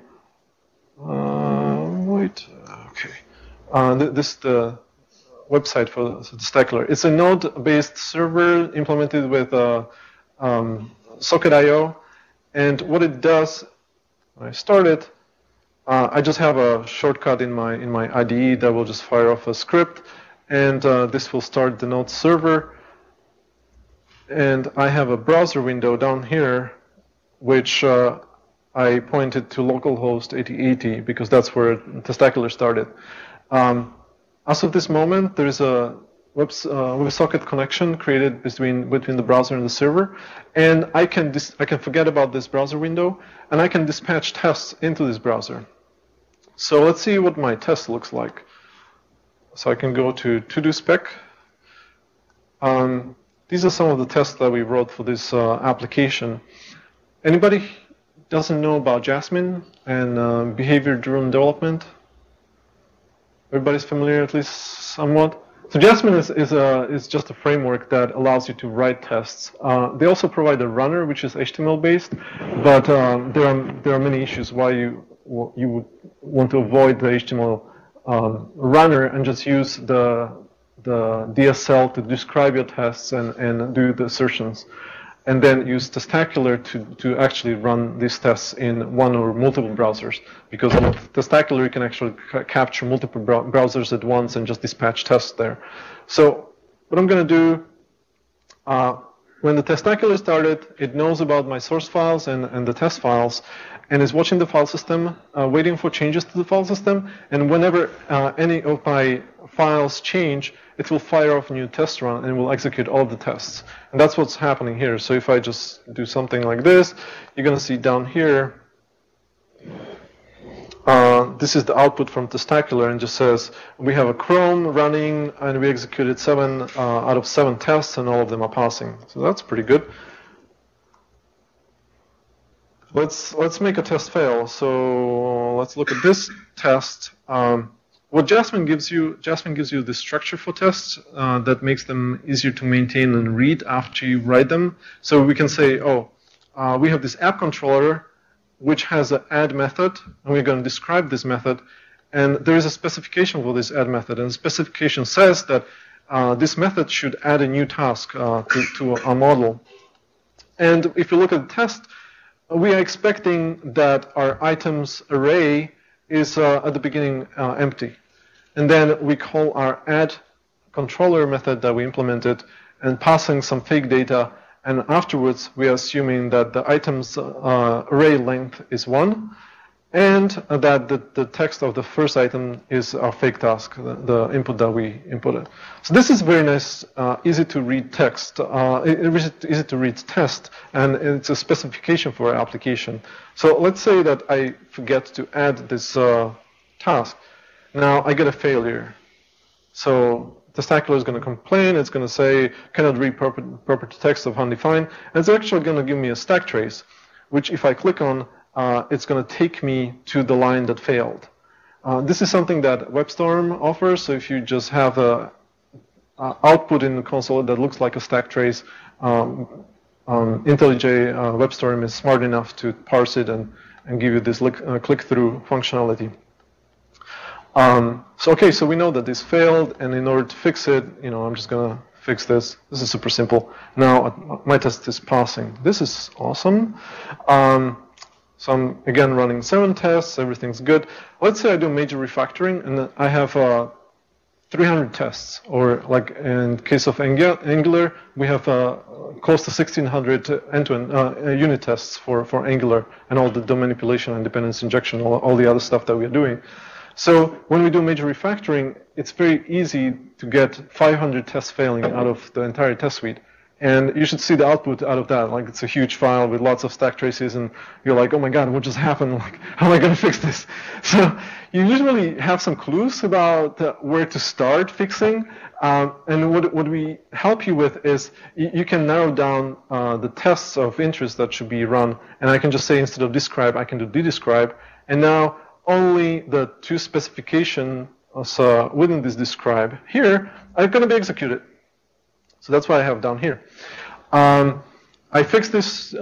wait, okay, this is the website for Testacular. It's a node-based server implemented with Socket.io, and what it does, when I start it, I just have a shortcut in my IDE that will just fire off a script. And this will start the node server. And I have a browser window down here, which I pointed to localhost 8080 because that's where Testacular started. As of this moment, there is a WebSocket connection created between the browser and the server, and I can forget about this browser window, and I can dispatch tests into this browser. So let's see what my test looks like. So I can go to spec. These are some of the tests that we wrote for this application. Anybody doesn't know about Jasmine and behavior-driven development? Everybody's familiar, at least somewhat. So Jasmine is just a framework that allows you to write tests. They also provide a runner, which is HTML-based, but there are many issues why you would want to avoid the HTML runner and just use the DSL to describe your tests and do the assertions, and then use Testacular to actually run these tests in one or multiple browsers, because with Testacular you can actually capture multiple browsers at once and just dispatch tests there. So what I'm going to do, when the Testacular started, it knows about my source files and the test files, and is watching the file system, waiting for changes to the file system, and whenever any of my files change, it will fire off a new test run and will execute all of the tests. And that's what's happening here. So if I just do something like this, you're going to see down here, this is the output from Testacular, and just says we have a Chrome running and we executed 7 out of 7 tests and all of them are passing. So that's pretty good. Let's make a test fail. So let's look at this test. What Jasmine gives you the structure for tests that makes them easier to maintain and read after you write them. So we can say, we have this app controller which has an add method, and we're going to describe this method. And there is a specification for this add method, and the specification says that this method should add a new task to our model. And if you look at the test, we are expecting that our items array is at the beginning empty. And then we call our add controller method that we implemented and passing some fake data. And afterwards, we are assuming that the item's array length is 1 and that the text of the first item is our fake task, the input that we inputted. So this is very nice, easy to read text, easy to read test, and it's a specification for our application. So let's say that I forget to add this task. Now I get a failure. So the stackler is going to complain. It's going to say, cannot read property text of undefined. And it's actually going to give me a stack trace, which if I click on, it's going to take me to the line that failed. This is something that WebStorm offers. So if you just have a output in the console that looks like a stack trace, IntelliJ WebStorm is smart enough to parse it and give you this click-through functionality. So we know that this failed, and in order to fix it, I'm just going to fix this. This is super simple. Now my test is passing. This is awesome. So I'm again running 7 tests. Everything's good. Let's say I do major refactoring, and I have 300 tests, or like in case of Angular, we have close to 1,600 end-to-end unit tests for Angular, and all the DOM manipulation and dependency injection, all the other stuff that we are doing. So when we do major refactoring, it's very easy to get 500 tests failing out of the entire test suite. And you should see the output out of that. Like, it's a huge file with lots of stack traces, and you're like, oh my God, what just happened? Like, how am I going to fix this? So you usually have some clues about where to start fixing. And what we help you with is you can narrow down the tests of interest that should be run. And I can just say, instead of describe, I can do dedescribe. And now only the 2 specifications within this describe here are going to be executed. So that's what I have down here. I fix this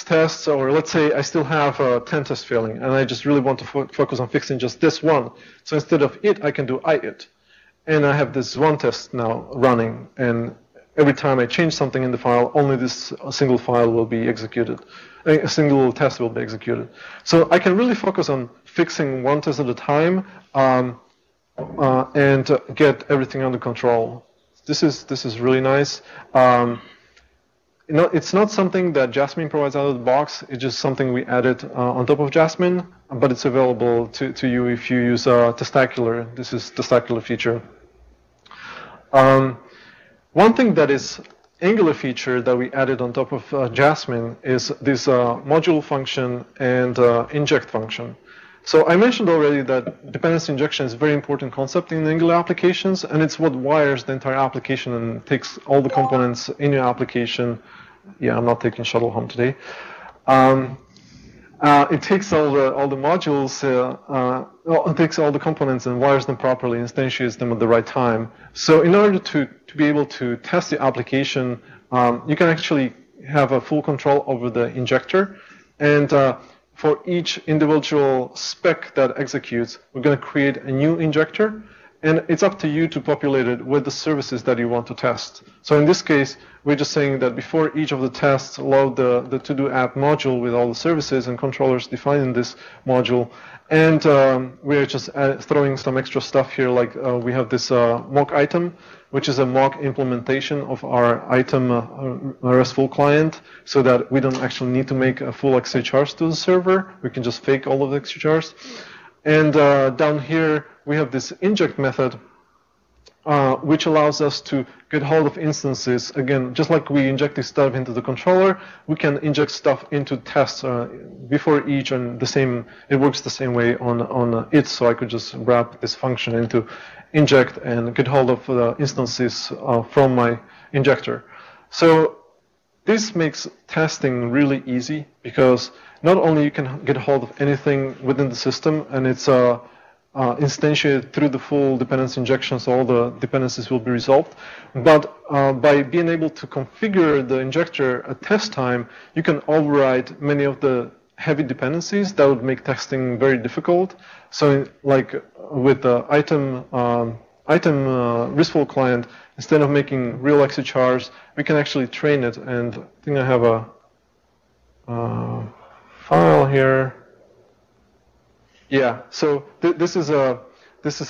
tests, or let's say I still have 10 tests failing, and I just really want to focus on fixing just this one. So instead of it, I can do it. And I have this one test now running, and every time I change something in the file, only this single file will be executed. A single test will be executed. So I can really focus on fixing one test at a time and get everything under control. This is really nice. It's not something that Jasmine provides out of the box. It's just something we added on top of Jasmine, but it's available to you if you use Testacular. This is Testacular feature. One thing that is Angular feature that we added on top of Jasmine is this module function and inject function. So I mentioned already that dependency injection is a very important concept in Angular applications, and it's what wires the entire application and takes all the components in your application. Yeah, I'm not taking shuttle home today. It takes all the modules, it takes all the components and wires them properly, instantiates them at the right time. So in order to be able to test the application, you can actually have a full control over the injector, and for each individual spec that executes, we're going to create a new injector, and it's up to you to populate it with the services that you want to test. So in this case, we're just saying that before each of the tests, load the to-do app module with all the services and controllers defined in this module. And we're just throwing some extra stuff here, like we have this mock item, which is a mock implementation of our item RESTful client, so that we don't actually need to make a full XHRs to the server. We can just fake all of the XHRs. And down here, we have this inject method, which allows us to get hold of instances. Again, just like we inject this stuff into the controller, we can inject stuff into tests before each, and it works the same way on it. So I could just wrap this function into inject and get hold of the instances from my injector. So this makes testing really easy, because not only you can get hold of anything within the system, and it's instantiated through the full dependency injection, so all the dependencies will be resolved. But by being able to configure the injector at test time, you can override many of the heavy dependencies that would make testing very difficult. So like with the item RESTful client, instead of making real XHRs, we can actually train it. And I think I have a file here. Yeah. So this is a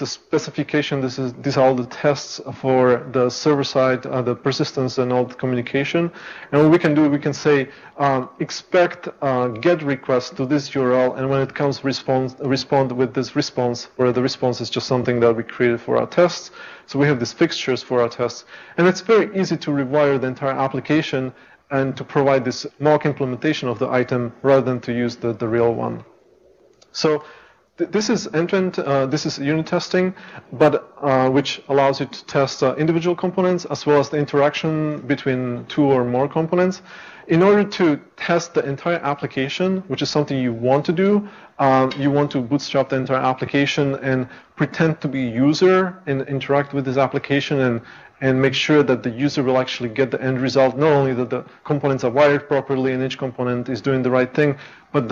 specification. These are all the tests for the server side, the persistence and all the communication. And what we can do, we can say expect GET request to this URL, and when it comes, respond with this response, where the response is just something that we created for our tests. So we have these fixtures for our tests, and it's very easy to rewire the entire application and to provide this mock implementation of the item rather than to use the real one. So this is end-to-end, this is unit testing, but which allows you to test individual components as well as the interaction between two or more components. In order to test the entire application, which is something you want to do, you want to bootstrap the entire application and pretend to be a user and interact with this application and make sure that the user will actually get the end result, not only that the components are wired properly and each component is doing the right thing, but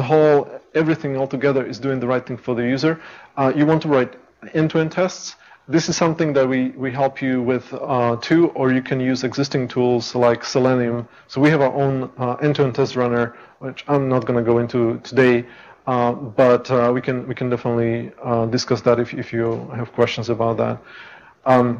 everything altogether is doing the right thing for the user. You want to write end-to-end tests. This is something that we help you with too, or you can use existing tools like Selenium. So we have our own end-to-end test runner, which I'm not going to go into today, but we can definitely discuss that if you have questions about that.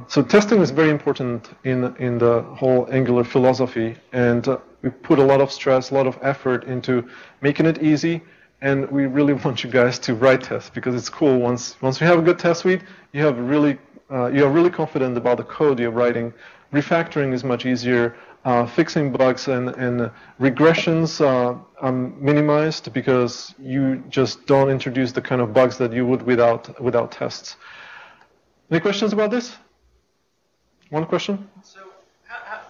So testing is very important in the whole Angular philosophy, and we put a lot of stress, a lot of effort into making it easy, and we really want you guys to write tests because it's cool. Once we have a good test suite, you are really confident about the code you're writing. Refactoring is much easier. Fixing bugs and regressions are minimized because you just don't introduce the kind of bugs that you would without tests. Any questions about this? One question? So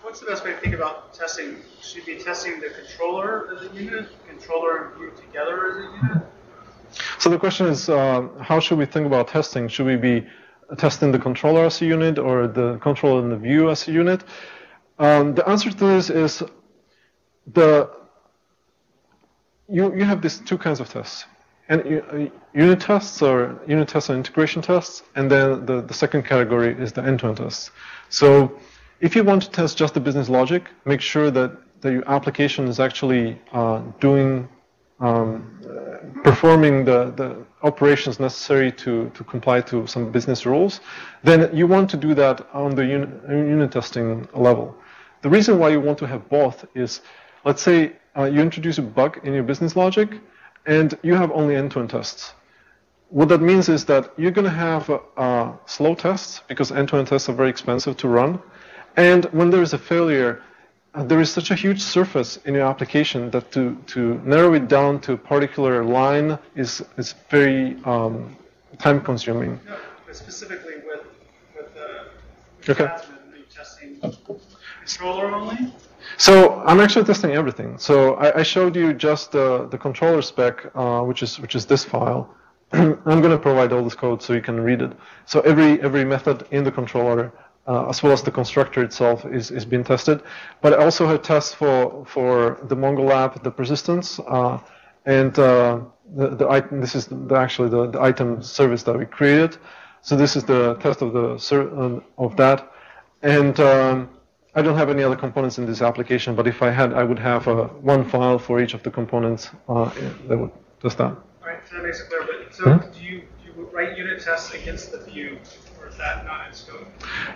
what's the best way to think about testing? Should we be testing the controller as a unit, controller and view together as a unit? So the question is, how should we think about testing? Should we be testing the controller as a unit or the controller and the view as a unit? The answer to this is you have these two kinds of tests. And unit tests or unit tests and integration tests, and then the second category is the end-to-end tests. So if you want to test just the business logic, make sure that your application is actually performing the operations necessary to comply to some business rules, then you want to do that on the unit testing level. The reason why you want to have both is, let's say you introduce a bug in your business logic, and you have only end-to-end tests. What that means is that you're going to have slow tests because end-to-end tests are very expensive to run. And when there is a failure, there is such a huge surface in your application that to narrow it down to a particular line is very time-consuming. No, but specifically with Okay. attachment, are you testing controller only? So I'm actually testing everything. So I showed you just the controller spec, which is this file. I'm going to provide all this code so you can read it. So every method in the controller, as well as the constructor itself, is being tested. But I also have tests for the Mongo app, the persistence, and the item. This is actually the item service that we created. So this is the test of that, and I don't have any other components in this application, but if I had, I would have one file for each of the components that would test that. All right, so that makes it clear. But so do you write unit tests against the view, or is that not in scope?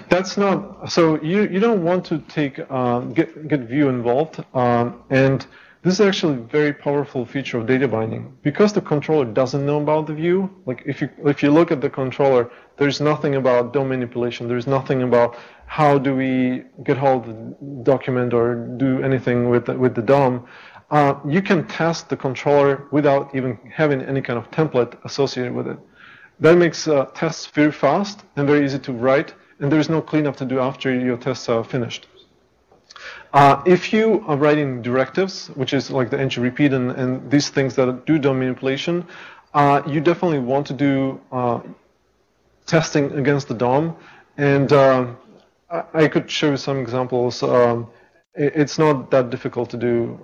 That's not. So you don't want to take get view involved, and this is actually a very powerful feature of data binding because the controller doesn't know about the view. Like if you look at the controller, there's nothing about DOM manipulation. There's nothing about how do we get hold of the document or do anything with the DOM. You can test the controller without even having any kind of template associated with it. That makes tests very fast and very easy to write, and there is no cleanup to do after your tests are finished. If you are writing directives, which is like the entry repeat and these things that do DOM manipulation, you definitely want to do testing against the DOM. And I could show you some examples. It's not that difficult to do.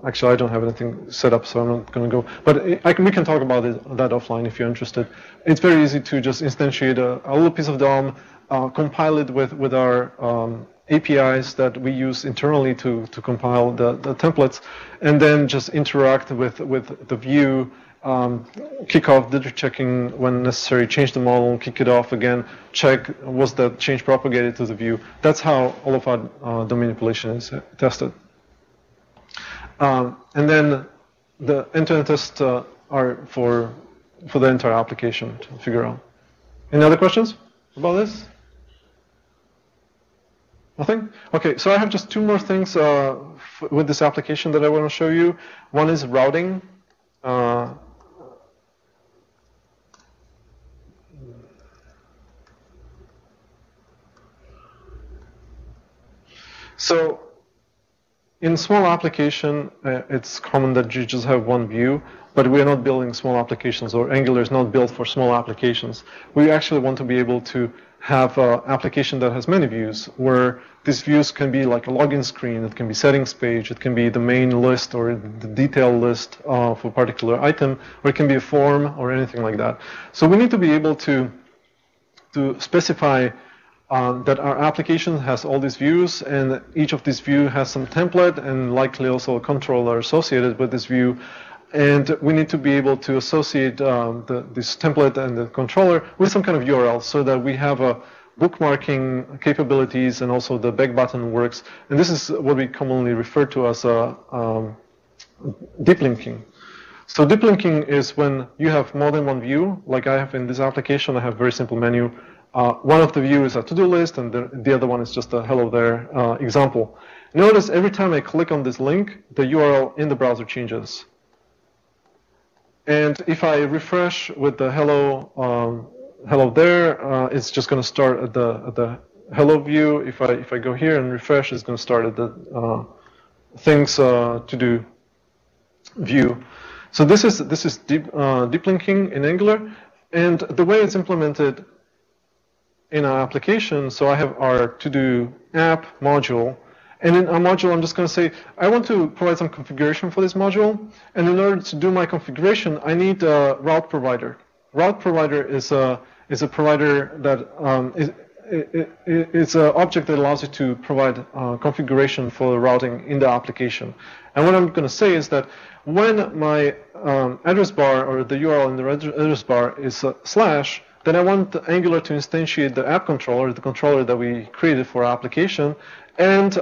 Actually, I don't have anything set up, so I'm not going to go. But we can talk about that offline if you're interested. It's very easy to just instantiate a little piece of DOM, compile it with our APIs that we use internally to compile the templates, and then just interact with the view kick off data checking when necessary, change the model, kick it off again, check was that change propagated to the view. That's how all of our domain manipulation is tested. And then the end-to-end tests are for the entire application to figure out. Any other questions about this? Nothing? Okay, so I have just two more things with this application that I want to show you. One is routing. So in small application, it's common that you just have one view, but we are not building small applications, or Angular is not built for small applications. We actually want to be able to have an application that has many views, where these views can be like a login screen, it can be settings page, it can be the main list or the detail list of a particular item, or it can be a form or anything like that. So we need to be able to specify that our application has all these views, and each of these views has some template and likely also a controller associated with this view. And we need to be able to associate this template and the controller with some kind of URL so that we have a bookmarking capabilities and also the back button works. And this is what we commonly refer to as deep linking. So deep linking is when you have more than one view, like I have in this application. I have a very simple menu. One of the views is a to-do list, and the other one is just a hello there example. Notice every time I click on this link, the URL in the browser changes. And if I refresh with the hello there, it's just going to start at the hello view. If I go here and refresh, it's going to start at the things to do view. So this is deep linking in Angular, and the way it's implemented in our application. So I have our to-do app module. And in our module, I'm just going to say, I want to provide some configuration for this module. And in order to do my configuration, I need a route provider. Route provider is a provider that it's an object that allows you to provide configuration for the routing in the application. And what I'm going to say is that when my address bar or the URL in the address bar is /, then I want Angular to instantiate the app controller, the controller that we created for our application, and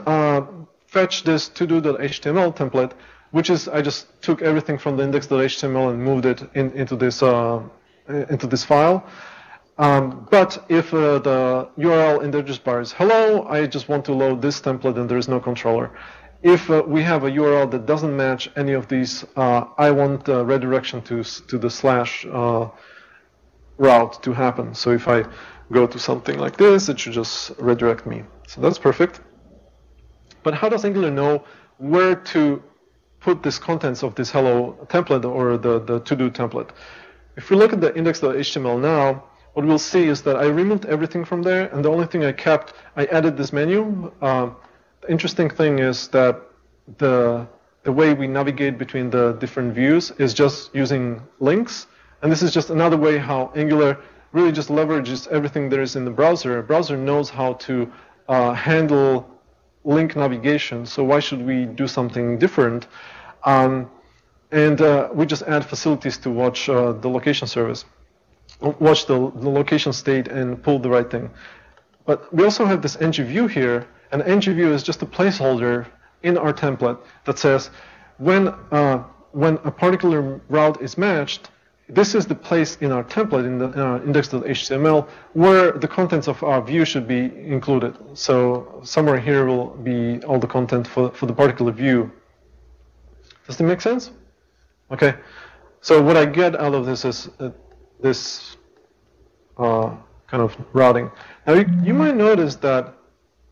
fetch this to-do.html template, which is I just took everything from the index.html and moved it into this file. But if the URL in the address bar is hello, I just want to load this template and there is no controller. If we have a URL that doesn't match any of these, I want the redirection to the / route to happen. So if I go to something like this, it should just redirect me. So that's perfect. But how does Angular know where to put this contents of this hello template or the to-do template? If we look at the index.html now, what we'll see is that I removed everything from there, and the only thing I kept, I added this menu. The interesting thing is that the way we navigate between the different views is just using links. And this is just another way how Angular really just leverages everything there is in the browser. A browser knows how to handle link navigation, so why should we do something different? And we just add facilities to watch the location service, watch the location state and pull the right thing. But we also have this ngView here, and ngView is just a placeholder in our template that says when a particular route is matched, this is the place in our template, in our index.html, where the contents of our view should be included. So somewhere here will be all the content for the particular view. Does that make sense? Okay. So what I get out of this is this kind of routing. Now you might notice that.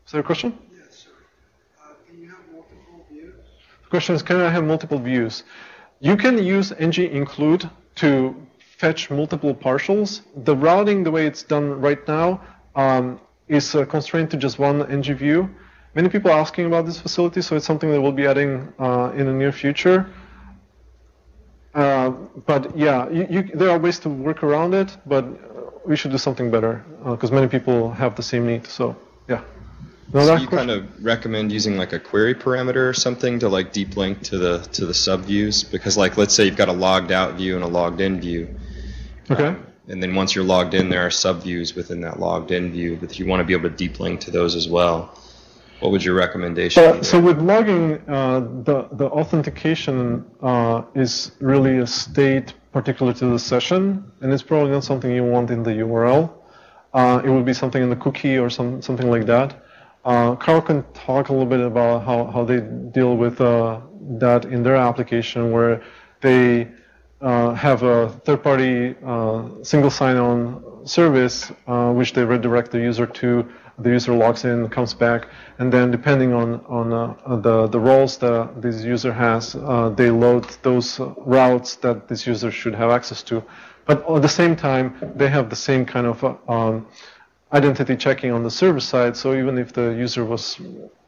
Is there a question? Yes, sir. Can you have multiple views? The question is, can I have multiple views? You can use ng-include to fetch multiple partials. The routing, the way it's done right now, is constrained to just one ngView. Many people are asking about this facility, so it's something that we'll be adding in the near future. But yeah, there are ways to work around it, but we should do something better because many people have the same need. So yeah. So you kind of recommend using like a query parameter or something to like deep link to the sub views, because like let's say you've got a logged out view and a logged in view. Okay. And then once you're logged in, there are sub views within that logged in view, but you want to be able to deep link to those as well. What would your recommendation be? So with logging, the authentication is really a state particular to the session, and it's probably not something you want in the URL. It would be something in the cookie or something like that. Carl can talk a little bit about how they deal with that in their application, where they have a third-party single sign-on service which they redirect the user to. The user logs in, comes back, and then depending on the roles that this user has, they load those routes that this user should have access to. But at the same time, they have the same kind of identity checking on the server side. So even if the user was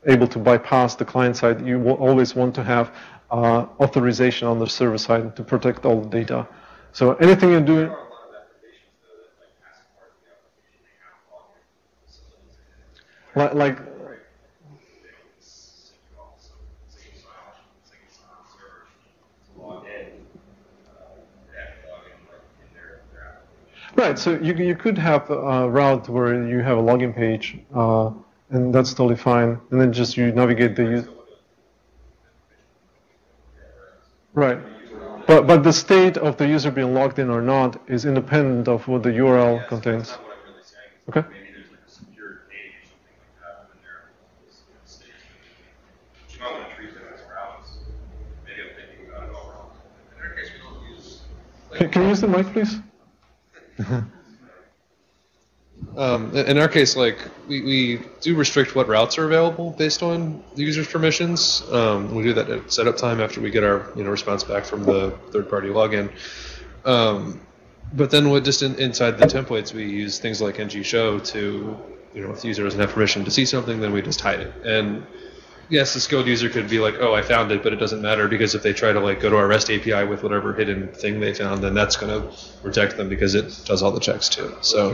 able to bypass the client side, you will always want to have authorization on the server side to protect all the data. So anything you do. Like right, so you could have a route where you have a login page, and that's totally fine, and then just you navigate the user. Right, but the state of the user being logged in or not is independent of what the URL contains. Okay. Can you use the mic, please? In our case, like we do restrict what routes are available based on the user's permissions. We do that at setup time after we get our response back from the third-party login. But then with just inside the templates, we use things like ng-show to, if the user doesn't have permission to see something, then we just hide it. And yes, the skilled user could be like, oh, I found it, but it doesn't matter, because if they try to like go to our REST API with whatever hidden thing they found, then that's going to protect them because it does all the checks too. So,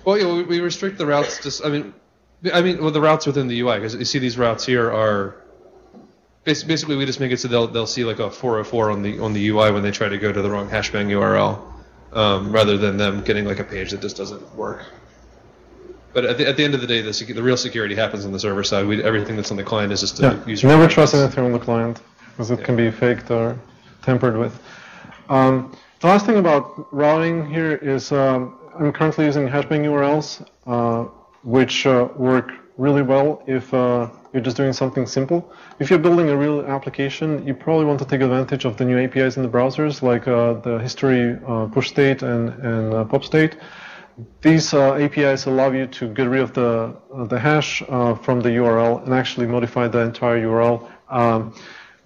well, we restrict the routes. Well, the routes within the UI, because you see these routes here are basically we just make it so they'll see like a 404 on the UI when they try to go to the wrong hashbang URL, rather than them getting like a page that just doesn't work. But at the end of the day, the real security happens on the server side. Everything that's on the client is just a user. Never trust anything on the client, because it can be faked or tampered with. The last thing about routing here is I'm currently using hashbang URLs, which work really well if you're just doing something simple. If you're building a real application, you probably want to take advantage of the new APIs in the browsers, like the history push state and pop state. These APIs allow you to get rid of the hash from the URL and actually modify the entire URL.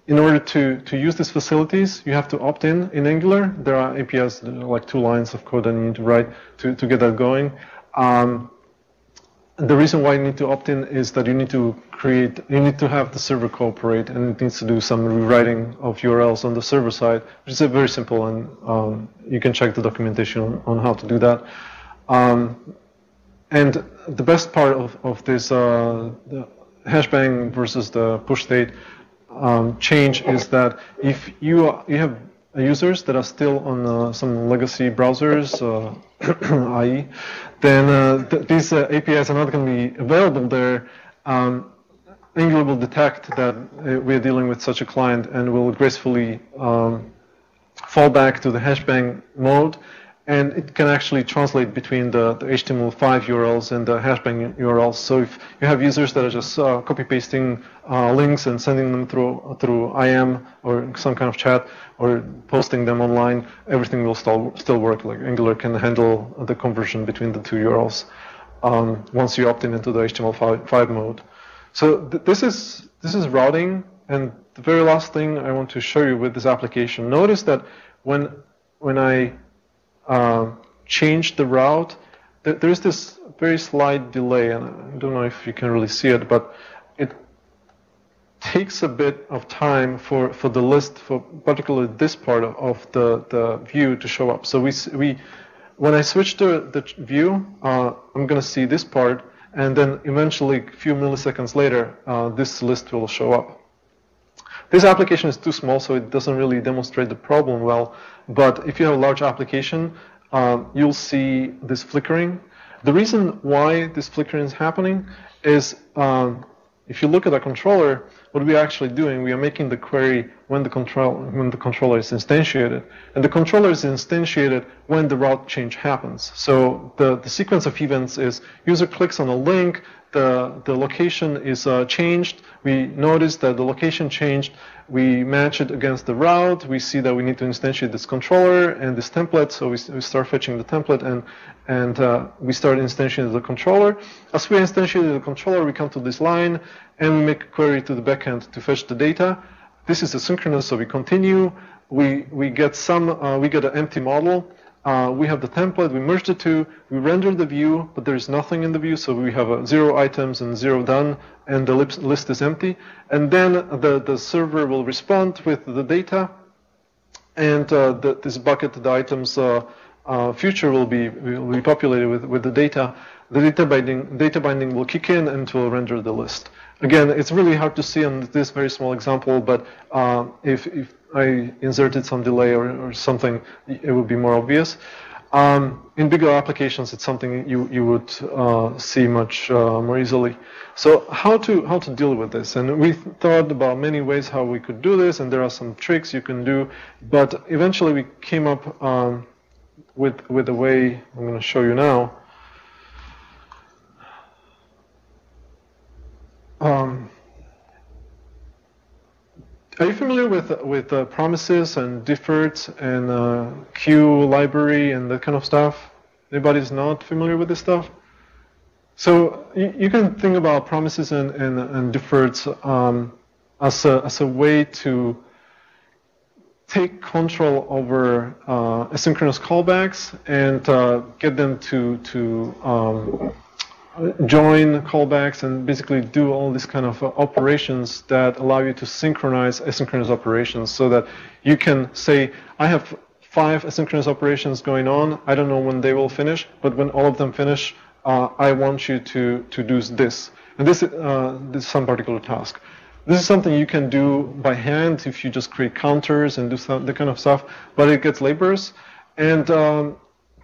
In order to use these facilities, you have to opt in Angular. There are APIs, like 2 lines of code that you need to write to get that going. The reason why you need to opt in is that you need to have the server cooperate, and it needs to do some rewriting of URLs on the server side, which is very simple, and you can check the documentation on how to do that. And the best part of this the hashbang versus the push state change is that if you have users that are still on some legacy browsers, IE, then these APIs are not going to be available there. Angular will detect that we're dealing with such a client and will gracefully fall back to the hashbang mode. And it can actually translate between the HTML5 URLs and the hashbang URLs. So if you have users that are just copy-pasting links and sending them through IM or some kind of chat or posting them online, everything will still work. Like Angular can handle the conversion between the 2 URLs once you opt in into the HTML5 mode. So this is routing. And the very last thing I want to show you with this application, notice that when I change the route, there's this very slight delay, and I don't know if you can really see it, but it takes a bit of time for the list, for particularly this part of the view to show up. So when I switch to the view, I'm going to see this part, and then eventually, a few milliseconds later, this list will show up. This application is too small, so it doesn't really demonstrate the problem well. But if you have a large application, you'll see this flickering. The reason why this flickering is happening is if you look at the controller, what we're actually doing, we are making the query when the controller is instantiated. And the controller is instantiated when the route change happens. So the sequence of events is user clicks on a link, the location is changed, we notice that the location changed, we match it against the route, we see that we need to instantiate this controller and this template, so we start fetching the template and we start instantiating the controller. As we instantiate the controller, we come to this line and we make a query to the backend to fetch the data. This is asynchronous, so we continue. We get an empty model. We have the template, we merge the two, we render the view, but there is nothing in the view, so we have 0 items and 0 done, and the list is empty. And then the server will respond with the data, and this bucket, the items future will be populated with the data. The data binding will kick in and will render the list. Again, it's really hard to see on this very small example, but if I inserted some delay or something, it would be more obvious. In bigger applications, it's something you would see much more easily. So how to deal with this? And we thought about many ways how we could do this, and there are some tricks you can do. But eventually, we came up with a way I'm going to show you now. Are you familiar with promises and deferreds and queue library and that kind of stuff? Anybody's not familiar with this stuff? So you can think about promises and deferreds as a way to take control over asynchronous callbacks and get them to join callbacks and basically do all these kind of operations that allow you to synchronize asynchronous operations, so that you can say, I have 5 asynchronous operations going on. I don't know when they will finish, but when all of them finish, I want you to do this. And this is some particular task. This is something you can do by hand if you just create counters and do that kind of stuff, but it gets laborious. And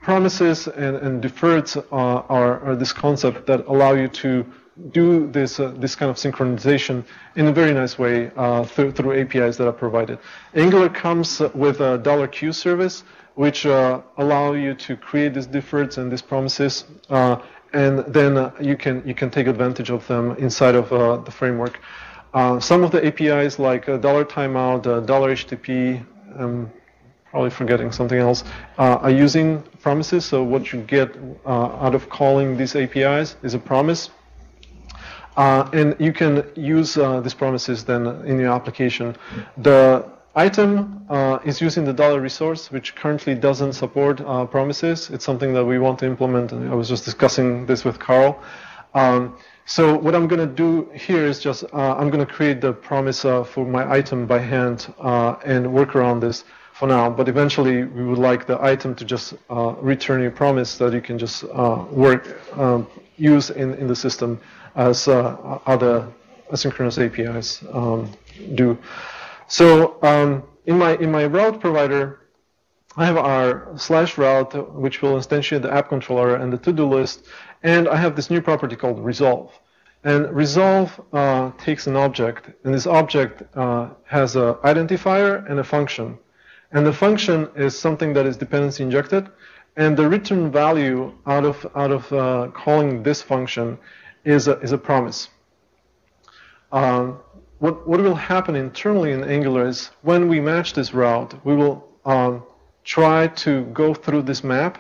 promises and deferreds are this concept that allow you to do this kind of synchronization in a very nice way through APIs that are provided. Angular comes with a $Q service, which allow you to create these deferreds and these promises, and then you can take advantage of them inside of the framework. Some of the APIs like $timeout, $HTTP, probably forgetting something else, are using promises. So what you get out of calling these APIs is a promise. And you can use these promises then in your application. The item is using the $resource, which currently doesn't support promises. It's something that we want to implement. And I was just discussing this with Carl. So what I'm going to do here is just, I'm going to create the promise for my item by hand and work around this for now, but eventually we would like the item to just return a promise that you can just use in the system as other asynchronous APIs do. So in my route provider, I have our /route, which will instantiate the app controller and the to-do list, and I have this new property called resolve. And resolve takes an object, and this object has an identifier and a function. And the function is something that is dependency injected, and the return value out of calling this function is a promise. What will happen internally in Angular is when we match this route, we will try to go through this map,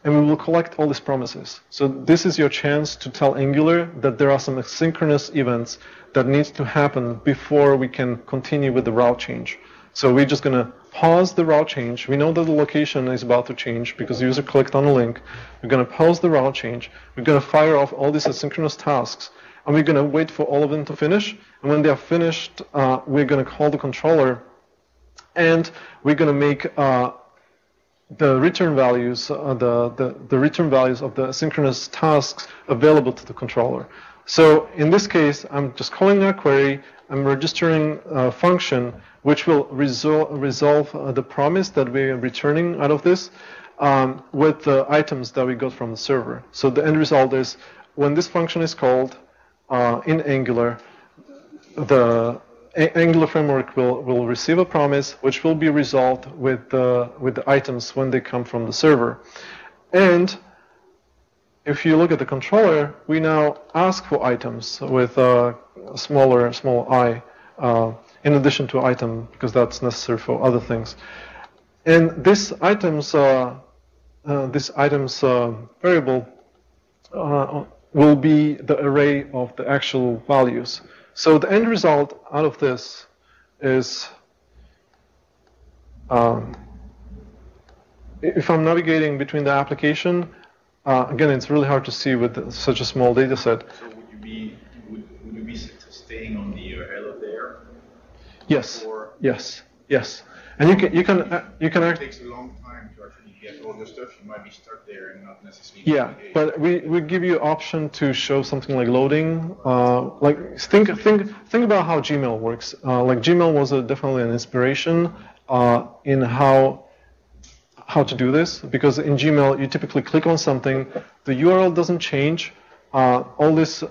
and we will collect all these promises. So this is your chance to tell Angular that there are some asynchronous events that needs to happen before we can continue with the route change. So we're just going to pause the route change. We know that the location is about to change because the user clicked on a link. We're going to pause the route change. We're going to fire off all these asynchronous tasks, and we're going to wait for all of them to finish. And when they are finished, we're going to call the controller, and we're going to make the return values, the return values of the asynchronous tasks available to the controller. So in this case, I'm just calling a query. I'm registering a function which will resolve the promise that we're returning out of this with the items that we got from the server. So the end result is when this function is called in Angular, the Angular framework will receive a promise which will be resolved with the items when they come from the server. And if you look at the controller, we now ask for items with a small I in addition to item, because that's necessary for other things. And this items variable will be the array of the actual values. So the end result out of this is, if I'm navigating between the application, again, it's really hard to see with such a small data set. So would you be staying on the hello there? Yes. Or Yes. Yes. And you can it takes a long time to actually get all the stuff. You might be stuck there and not necessarily. Yeah, but we give you option to show something like loading. Like think about how Gmail works. Like Gmail was definitely an inspiration in how to do this, because in Gmail you typically click on something, the URL doesn't change. All this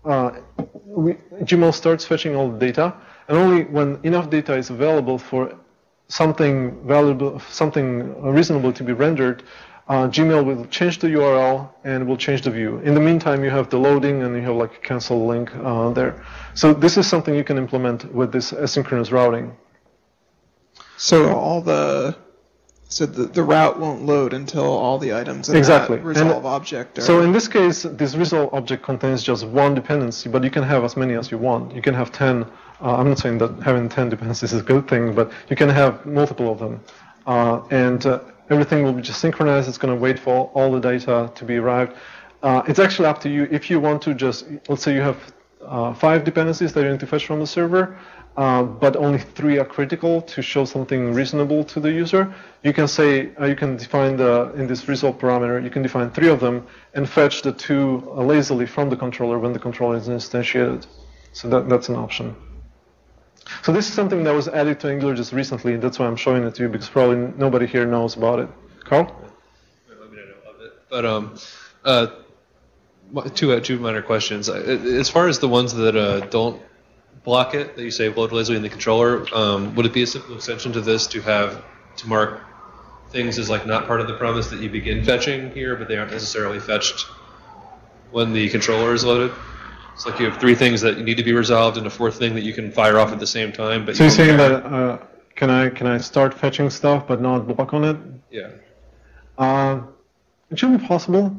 Gmail starts fetching all the data, and only when enough data is available for something valuable, something reasonable to be rendered, Gmail will change the URL and will change the view. In the meantime, you have the loading and you have like a cancel link there. So this is something you can implement with this asynchronous routing. So the route won't load until all the items in that resolve object are... So in this case, this resolve object contains just one dependency, but you can have as many as you want. You can have 10. I'm not saying that having 10 dependencies is a good thing, but you can have multiple of them. And everything will be just synchronized. It's going to wait for all the data to be arrived. It's actually up to you. If you want to just, let's say you have 5 dependencies that you need to fetch from the server, but only 3 are critical to show something reasonable to the user, you can say, you can define in this resolve parameter, you can define 3 of them and fetch the 2 lazily from the controller when the controller is instantiated. So that's an option. So this is something that was added to Angular just recently, and that's why I'm showing it to you, because probably nobody here knows about it. Carl? I mean, I know of it. But two minor questions. As far as the ones that don't block it, that you say load lazily in the controller, would it be a simple extension to this to mark things as like not part of the promise that you begin fetching here, but they aren't necessarily fetched when the controller is loaded? It's like you have 3 things that need to be resolved and a 4th thing that you can fire off at the same time. But so you're saying that can I start fetching stuff but not block on it? Yeah. It should be possible.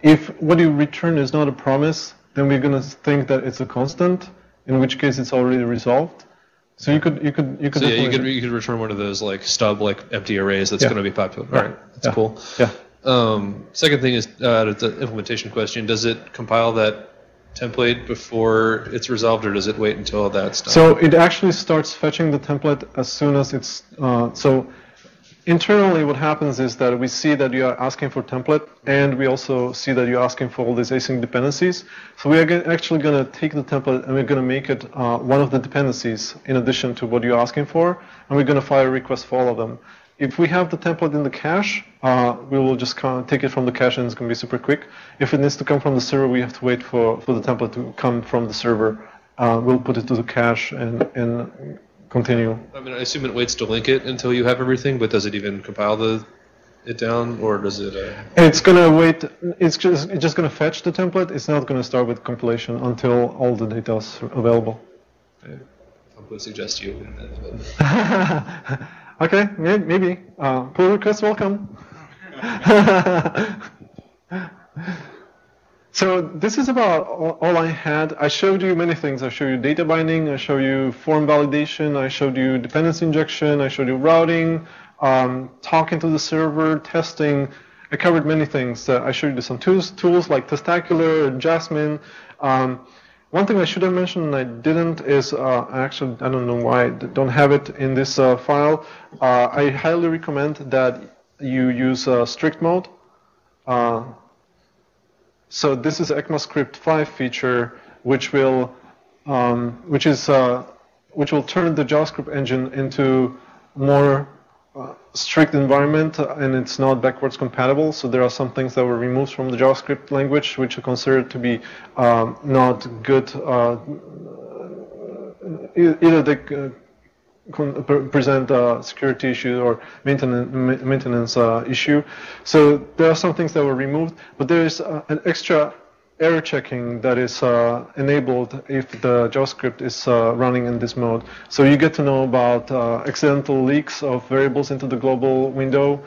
If what you return is not a promise, then we're going to think that it's a constant, in which case it's already resolved. So you could. So yeah, you could return one of those like stub like empty arrays that's going to be popular. All right, that's cool. Yeah. Second thing is the implementation question. Does it compile that template before it's resolved, or does it wait until that's done? So it actually starts fetching the template as soon as it's so. Internally, what happens is that we see that you are asking for template, and we also see that you're asking for all these async dependencies. So we are actually going to take the template and we're going to make it one of the dependencies in addition to what you're asking for, and we're going to fire a request for all of them. If we have the template in the cache, we will just take it from the cache and it's going to be super quick. If it needs to come from the server, we have to wait for the template to come from the server. We'll put it to the cache and continue. I mean, I assume it waits to link it until you have everything, but does it even compile it down, or does it? It's gonna wait. It's just gonna fetch the template. It's not gonna start with compilation until all the data is available. Okay. I would suggest you. Okay, maybe. Pull request welcome. So this is about all I had. I showed you many things. I showed you data binding. I showed you form validation. I showed you dependency injection. I showed you routing, talking to the server, testing. I covered many things. I showed you some tools like Testacular, Jasmine. One thing I should have mentioned and I didn't is actually I don't know why I don't have it in this file. I highly recommend that you use strict mode. So this is ECMAScript 5 feature, which will turn the JavaScript engine into more strict environment, and it's not backwards compatible. So there are some things that were removed from the JavaScript language, which are considered to be not good. Either they present a security issue or maintenance issue. So there are some things that were removed, but there is an extra error checking that is enabled if the JavaScript is running in this mode. So you get to know about accidental leaks of variables into the global window,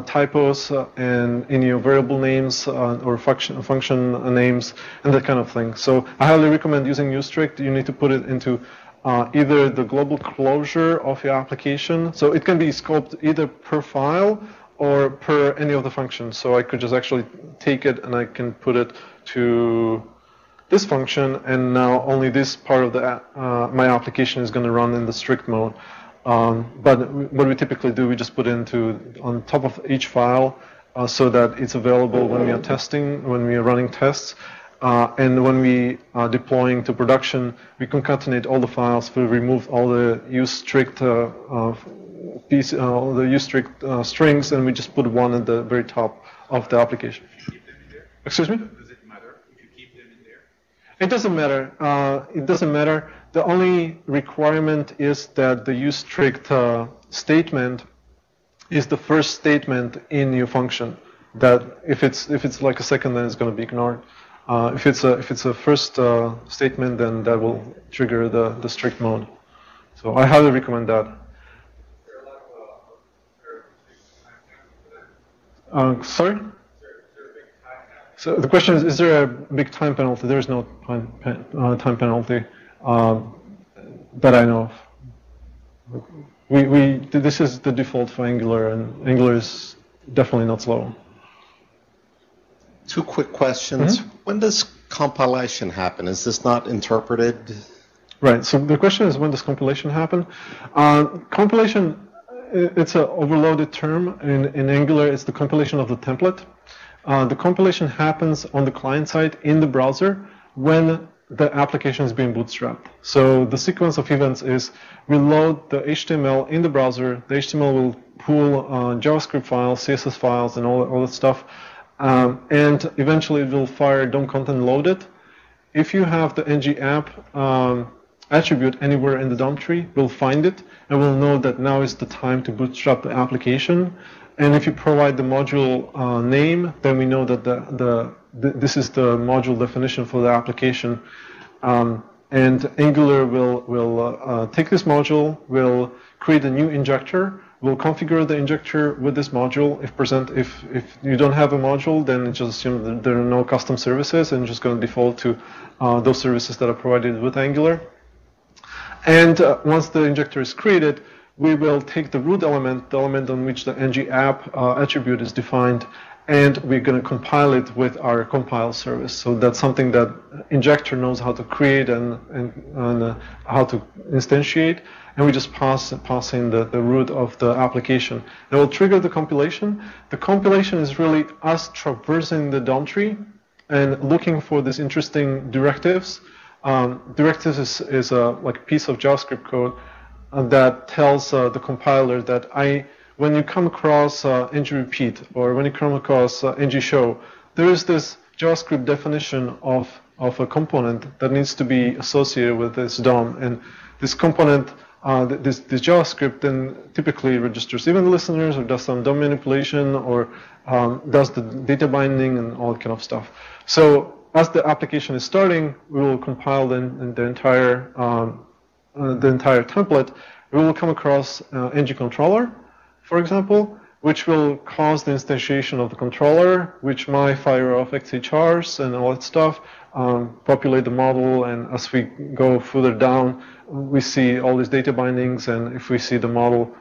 typos and in your variable names or function names, and that kind of thing. So I highly recommend using ustrict. You need to put it into either the global closure of your application. So it can be scoped either per file or per any of the functions. So I could just actually take it and I can put it to this function, and now only this part of the my application is going to run in the strict mode. But what we typically do, we just put it on top of each file so that it's available when we are testing, when we are running tests. And when we are deploying to production, we concatenate all the files. We remove all the usestrict strings, and we just put one at the very top of the application. Excuse me? Does it matter if you keep them in there? It doesn't matter. It doesn't matter. The only requirement is that the usestrict statement is the first statement in your function. That if it's like a second, then it's going to be ignored. If it's a first statement, then that will trigger the strict mode. So I highly recommend that. Sorry? So the question is there a big time penalty? There is no time penalty that I know of. This is the default for Angular, and Angular is definitely not slow. Two quick questions. When does compilation happen? Is this not interpreted? Right. So the question is, when does compilation happen? Compilation, it's an overloaded term. In Angular, it's the compilation of the template. The compilation happens on the client side in the browser when the application is being bootstrapped. So the sequence of events is we load the HTML in the browser. The HTML will pull JavaScript files, CSS files, and all that stuff. And eventually it will fire DOM content loaded. If you have the ng app attribute anywhere in the DOM tree, we'll find it and we'll know that now is the time to bootstrap the application. And if you provide the module name, then we know that this is the module definition for the application. And Angular will take this module, will create a new injector. We'll configure the injector with this module. If you don't have a module, then just assume that there are no custom services, and just going to default to those services that are provided with Angular. And once the injector is created, we will take the root element, the element on which the ng app attribute is defined, and we're going to compile it with our compile service. So that's something that injector knows how to create and how to instantiate. And we just pass in the root of the application. That will trigger the compilation. The compilation is really us traversing the DOM tree and looking for these interesting directives. Directives is a piece of JavaScript code that tells the compiler that when you come across ng repeat or when you come across ng show, there is this JavaScript definition of a component that needs to be associated with this DOM, and this component. This JavaScript then typically registers event listeners or does some DOM manipulation or does the data binding and all that kind of stuff. So as the application is starting, we will compile the entire template. We will come across ng controller, for example, which will cause the instantiation of the controller, which might fire off XHRs and all that stuff, populate the model, and as we go further down, we see all these data bindings, and if we see the model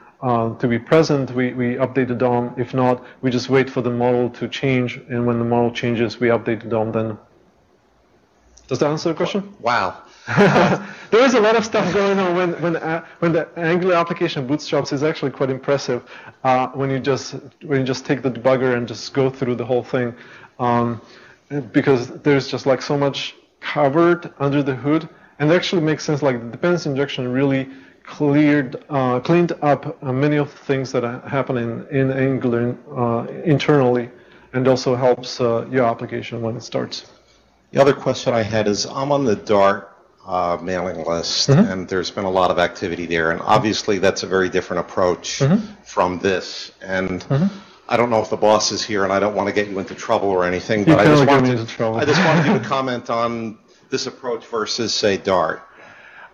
to be present, we update the DOM. If not, we just wait for the model to change, and when the model changes, we update the DOM then. Does that answer the question? Wow. There is a lot of stuff going on when the Angular application bootstraps. Is actually quite impressive when you just take the debugger and just go through the whole thing, because there's just like so much covered under the hood, and it actually makes sense. Like the dependency injection really cleaned up many of the things that happen in Angular internally, and also helps your application when it starts. The other question I had is, I'm on the Dart mailing list, and there's been a lot of activity there, and obviously that's a very different approach from this. And I don't know if the boss is here, and I don't want to get you into trouble or anything, but I just wanted you to comment on this approach versus, say, Dart.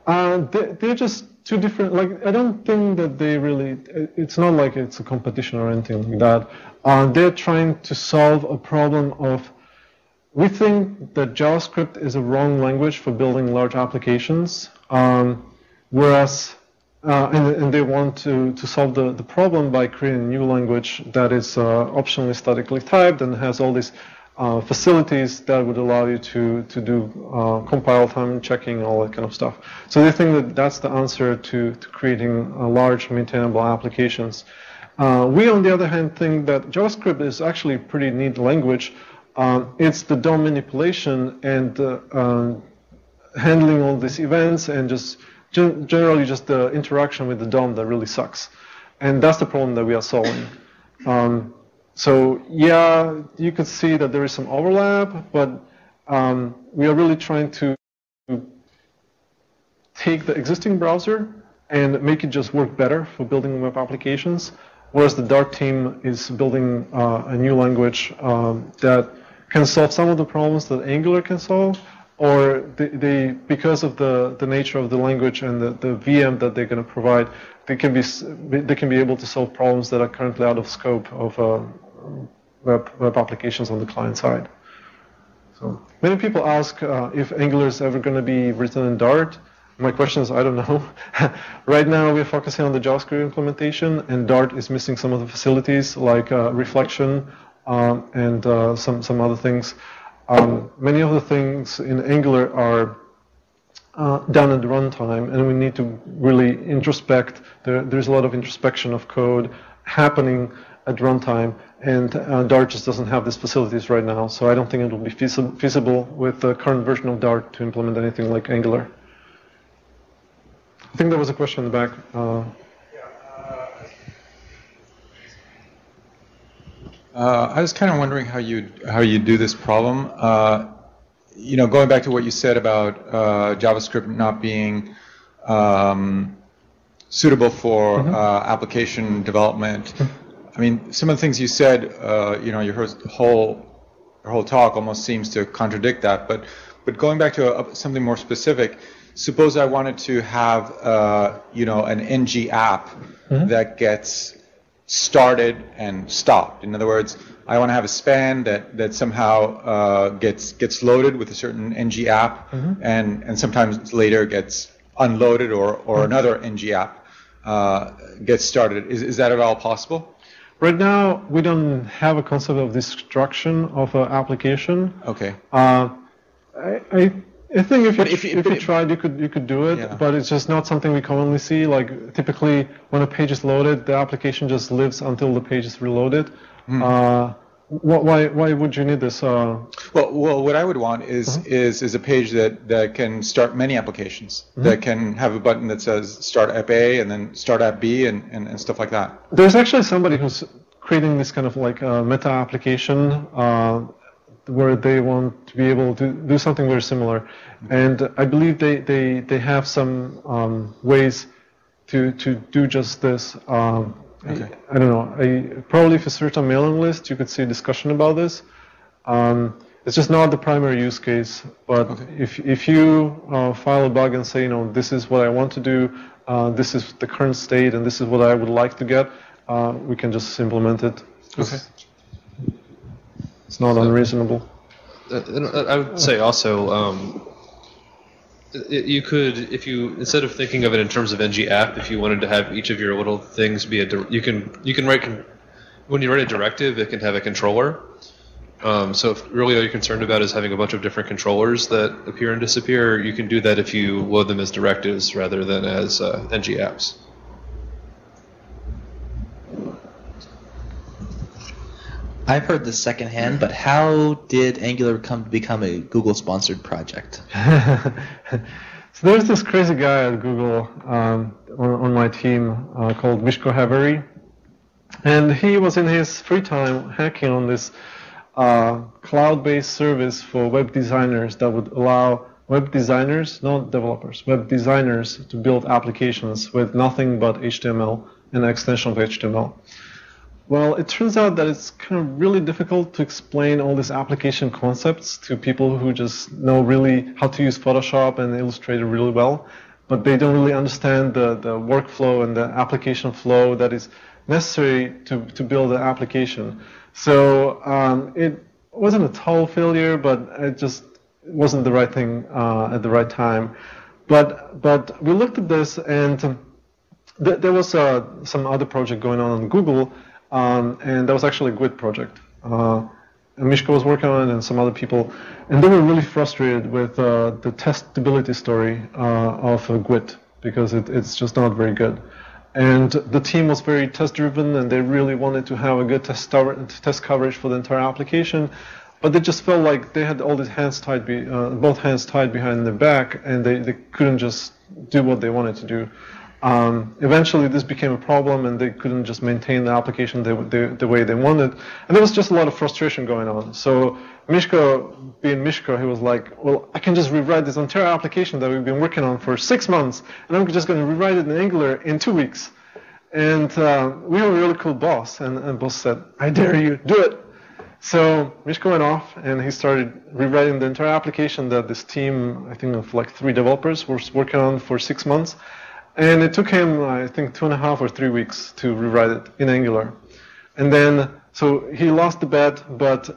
They're just two different. Like, I don't think that they really. It's not like it's a competition or anything like that. They're trying to solve a problem of. We think that JavaScript is a wrong language for building large applications, whereas, and they want to solve the problem by creating a new language that is optionally statically typed and has all these facilities that would allow you to do compile time checking, all that kind of stuff. So they think that that's the answer to creating large maintainable applications. We, on the other hand, think that JavaScript is actually a pretty neat language. It's the DOM manipulation and handling all these events and just generally just the interaction with the DOM that really sucks. And that's the problem that we are solving. So yeah, you could see that there is some overlap, but we are really trying to take the existing browser and make it just work better for building web applications, whereas the Dart team is building a new language that can solve some of the problems that Angular can solve, or they because of the nature of the language and the VM that they're going to provide, they can be able to solve problems that are currently out of scope of web applications on the client side. So many people ask if Angular is ever going to be written in Dart. My question is, I don't know. Right now we're focusing on the JavaScript implementation, and Dart is missing some of the facilities like reflection and some other things. Many of the things in Angular are done at the runtime, and we need to really introspect. There's a lot of introspection of code happening at runtime, and Dart just doesn't have these facilities right now, so I don't think it will be feasible with the current version of Dart to implement anything like Angular. I think there was a question in the back. I was kind of wondering how you do this problem. Going back to what you said about JavaScript not being suitable for application development. I mean, some of the things you said, your whole talk almost seems to contradict that. But going back to something more specific, suppose I wanted to have an NG app that gets started and stopped. In other words, I want to have a span that somehow gets loaded with a certain NG app, and sometimes later gets unloaded, or another NG app gets started. Is that at all possible? Right now, we don't have a concept of destruction of an application. Okay. I think if you tried, you could do it, but it's just not something we commonly see. Like typically, when a page is loaded, the application just lives until the page is reloaded. Why would you need this? Well, what I would want is a page that can start many applications, that can have a button that says start app A and then start app B and stuff like that. There's actually somebody who's creating this kind of like meta application where they want to be able to do something very similar, and I believe they have some ways to do just this. Okay. I don't know. Probably if you search on mailing list, you could see a discussion about this. It's just not the primary use case. But if you file a bug and say, this is what I want to do, this is the current state, and this is what I would like to get, we can just implement it. Okay. It's not unreasonable. I would say also, you could, if you, instead of thinking of it in terms of NG app, if you wanted to have each of your little things be you can write, when you write a directive, it can have a controller. So if really all you're concerned about is having a bunch of different controllers that appear and disappear, you can do that if you load them as directives rather than as ng apps. I've heard this secondhand, but how did Angular become a Google-sponsored project? So there's this crazy guy at Google on my team called Mishko Haveri, and he was in his free time hacking on this cloud-based service for web designers that would allow web designers, not developers, web designers to build applications with nothing but HTML and an extension of HTML. Well, it turns out that it's kind of really difficult to explain all these application concepts to people who just know really how to use Photoshop and Illustrator really well, but they don't really understand the workflow and the application flow that is necessary to build an application. So it wasn't a total failure, but it just wasn't the right thing at the right time. But we looked at this, and there was some other project going on Google. And that was actually a GWT project. And Mishko was working on it and some other people. And they were really frustrated with the testability story of GWT because it's just not very good. And the team was very test-driven, and they really wanted to have a good test coverage for the entire application. But they just felt like they had all these hands tied, both hands tied behind their back, and they couldn't just do what they wanted to do. Eventually, this became a problem, and they couldn't just maintain the application the way they wanted. And there was just a lot of frustration going on. So Mishko, being Mishko, he was like, well, I can just rewrite this entire application that we've been working on for 6 months, and I'm just going to rewrite it in Angular in 2 weeks. And we have a really cool boss, and boss said, I dare you, do it. So Mishko went off, and he started rewriting the entire application that this team, I think of like 3 developers, was working on for 6 months. And it took him, I think, 2.5 or 3 weeks to rewrite it in Angular. And then, so he lost the bet, but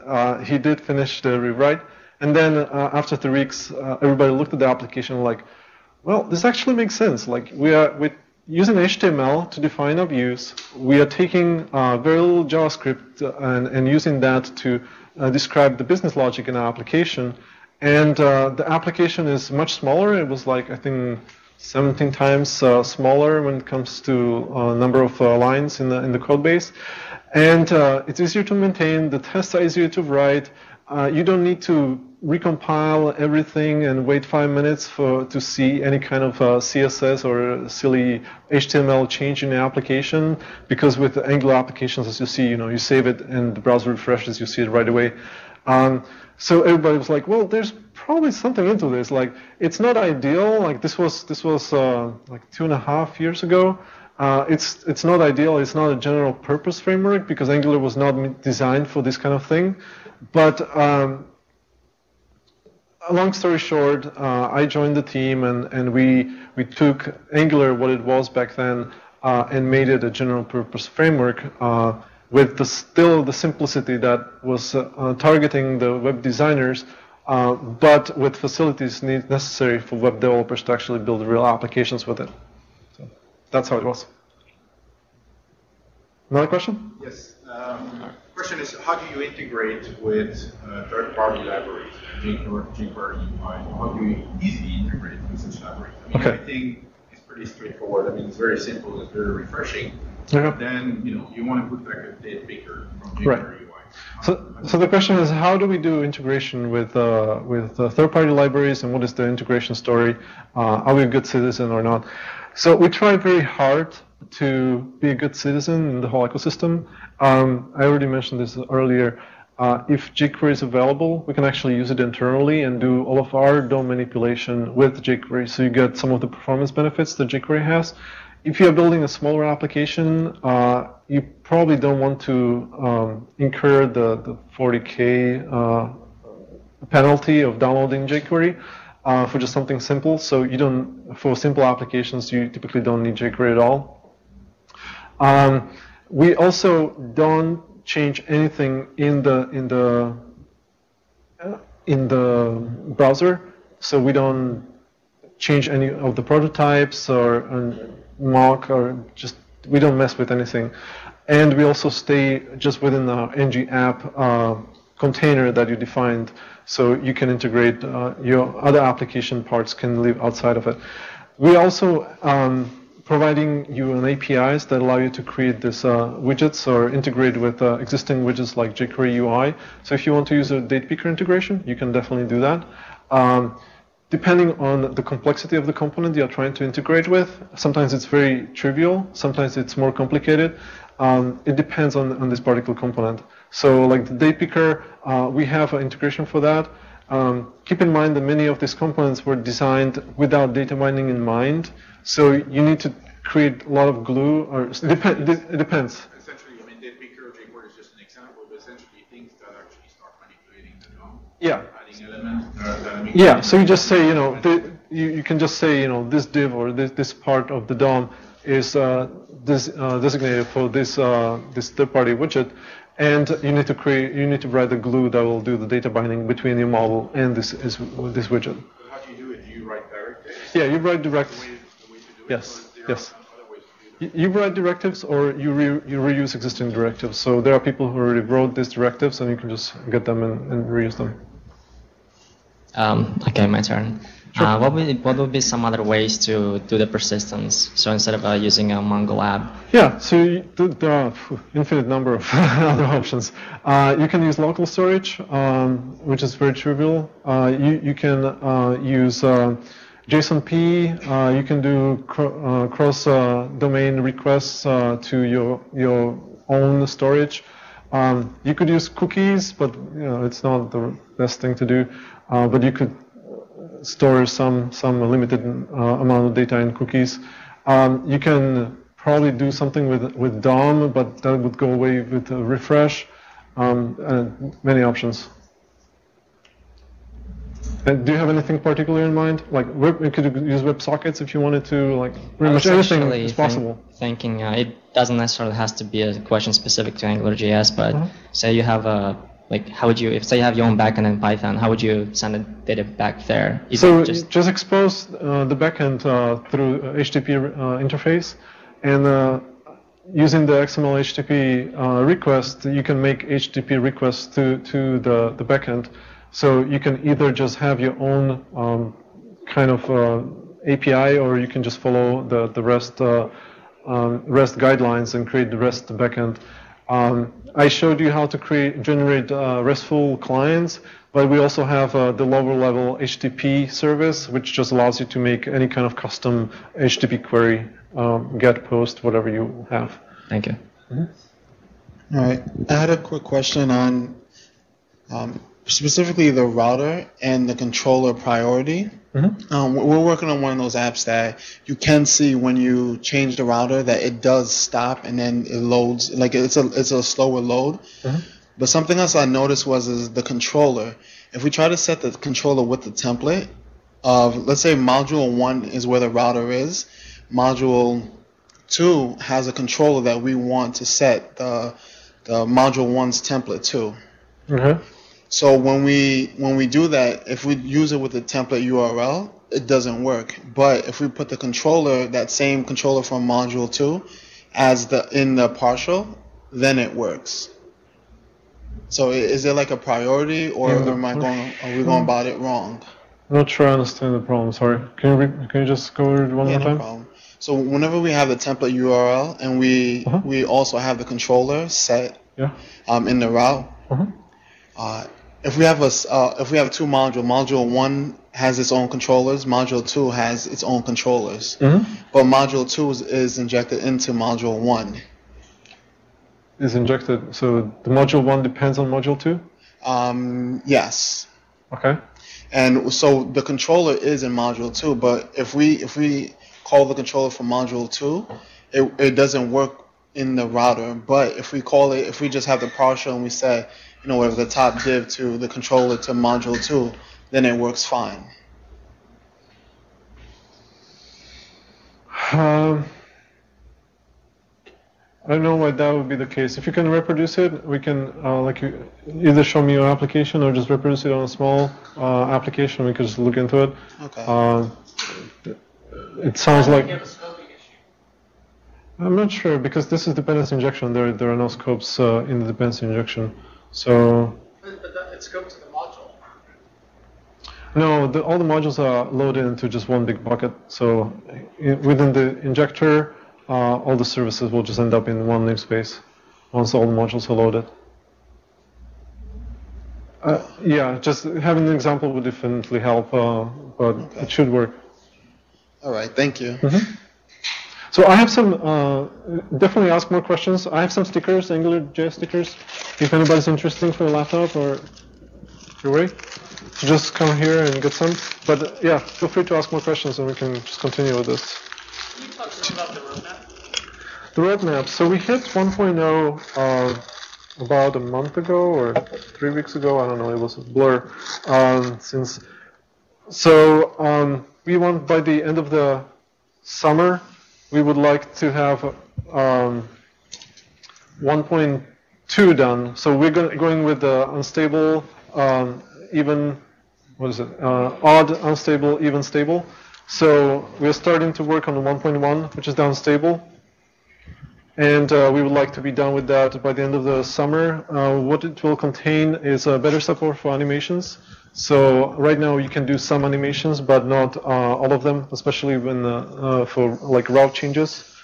he did finish the rewrite. And then after 3 weeks, everybody looked at the application like, well, this actually makes sense. Like, we're using HTML to define our views. We are taking very little JavaScript and using that to describe the business logic in our application. And the application is much smaller. It was like, I think, 17 times smaller when it comes to number of lines in the code base. And it's easier to maintain. The tests are easier to write. You don't need to recompile everything and wait 5 minutes to see any kind of CSS or silly HTML change in the application. Because with the Angular applications, as you see, you save it and the browser refreshes, you see it right away. So everybody was like, well, there's probably something into this. Like, it's not ideal. Like, this was like 2.5 years ago. It's not ideal. It's not a general purpose framework because Angular was not designed for this kind of thing. But long story short, I joined the team, and we took Angular, what it was back then, and made it a general purpose framework. With still the simplicity that was targeting the web designers, but with facilities necessary for web developers to actually build real applications with it. So that's how it was. Another question? Yes. Question is, how do you integrate with third-party libraries, jQuery, UI? How do you easily integrate with such libraries? I think it's pretty straightforward. I mean, it's very simple. It's very refreshing. Yeah. Then you want to put like a data picker from jQuery right. UI. So the question is, how do we do integration with third-party libraries, and what is the integration story? Are we a good citizen or not? So we try very hard to be a good citizen in the whole ecosystem. I already mentioned this earlier. If jQuery is available, we can actually use it internally and do all of our DOM manipulation with jQuery, so you get some of the performance benefits that jQuery has. If you're building a smaller application, you probably don't want to incur the 40K penalty of downloading jQuery for just something simple. So for simple applications, you typically don't need jQuery at all. We also don't change anything in the browser, so we don't change any of the prototypes or mock, or we don't mess with anything. And we also stay just within the ng app container that you defined, so you can integrate your other application parts can live outside of it. We also providing you an APIs that allow you to create this widgets or integrate with existing widgets like jQuery UI. So if you want to use a date picker integration, you can definitely do that. Depending on the complexity of the component you're trying to integrate with, sometimes it's very trivial, sometimes it's more complicated. It depends on this particular component. So like the date picker, we have an integration for that. Keep in mind that many of these components were designed without data binding in mind. So you need to create a lot of glue, or it depends. Essentially, I mean, date picker or jQuery is just an example, but essentially things that actually start manipulating the DOM. Yeah. Adding elements. Yeah. So you just say, you can just say, this div or this part of the DOM is designated for this third-party widget, and you need to write the glue that will do the data binding between your model and this widget. How do you do it? Do you write directives? Yeah, you write directives. Yes, yes. You write directives, or you reuse existing directives. So there are people who already wrote these directives, and you can just get them and reuse them. Okay, my turn. Sure. What would be some other ways to do the persistence? So instead of using a Mongo app. Yeah, so there are infinite number of other options. You can use local storage, which is very trivial. You can use JSONP. You can do cross-domain requests to your own storage. You could use cookies, but it's not the best thing to do. But you could store some limited amount of data in cookies. You can probably do something with DOM, but that would go away with refresh. And many options. And do you have anything particular in mind? Like you could use WebSockets if you wanted to. Like pretty much anything is possible. Thinking it doesn't necessarily has to be a question specific to AngularJS, but say you have how would you, if say you have your own backend in Python, how would you send the data back there? So just expose the backend through HTTP interface, and using the XML HTTP request, you can make HTTP requests to the backend. So you can either just have your own kind of API, or you can just follow the REST guidelines and create the REST backend. I showed you how to generate RESTful clients, but we also have the lower level HTTP service, which just allows you to make any kind of custom HTTP query, get, post, whatever you have. Thank you. All right. I had a quick question on specifically the router and the controller priority. We're working on one of those apps that you can see when you change the router that it does stop and then it loads, like it's a slower load. But something else I noticed was the controller. If we try to set the controller with the template of, let's say module 1 is where the router is, module 2 has a controller that we want to set the module 1's template to. So when we do that, if we use it with the template URL, it doesn't work. But if we put the controller, that same controller from module 2, as in the partial, then it works. So is there like a priority, or are we going about it wrong? I'm not sure I understand the problem. Sorry. Can you just go over it one more time? Problem. So whenever we have the template URL and we also have the controller set in the route. If we have two modules, module 1 has its own controllers, module 2 has its own controllers, but module 2 is injected into module 1. Is injected, so the module 1 depends on module 2? Yes. Okay. And so the controller is in module 2, but if we call the controller from module 2, it doesn't work in the router. But if we just have the partial and we say, whatever the top div to the controller to module 2, then it works fine. I don't know why that would be the case. If you can reproduce it, we can either show me your application or just reproduce it on a small application. We could just look into it. Okay. It sounds like. I'm not sure, because this is dependency injection. There are no scopes in the dependency injection. So. But that scope to the module? No, all the modules are loaded into just one big bucket. So within the injector, all the services will just end up in one namespace once all the modules are loaded. Yeah, just having an example would definitely help, but it should work. All right, thank you. Mm-hmm. So I have some, definitely ask more questions. I have some stickers, AngularJS stickers, if anybody's interested for a laptop or your way. So just come here and get some. But yeah, feel free to ask more questions and we can just continue with this. Can you talk some about the roadmap? The roadmap. So we hit 1.0 about a month ago or 3 weeks ago. I don't know. It was a blur. We want by the end of the summer, we would like to have 1.2 done. So we're going with the unstable, even, what is it? Odd, unstable, even stable. So we're starting to work on the 1.1, which is the unstable. And we would like to be done with that by the end of the summer. What it will contain is better support for animations. So right now you can do some animations, but not all of them, especially when for like route changes.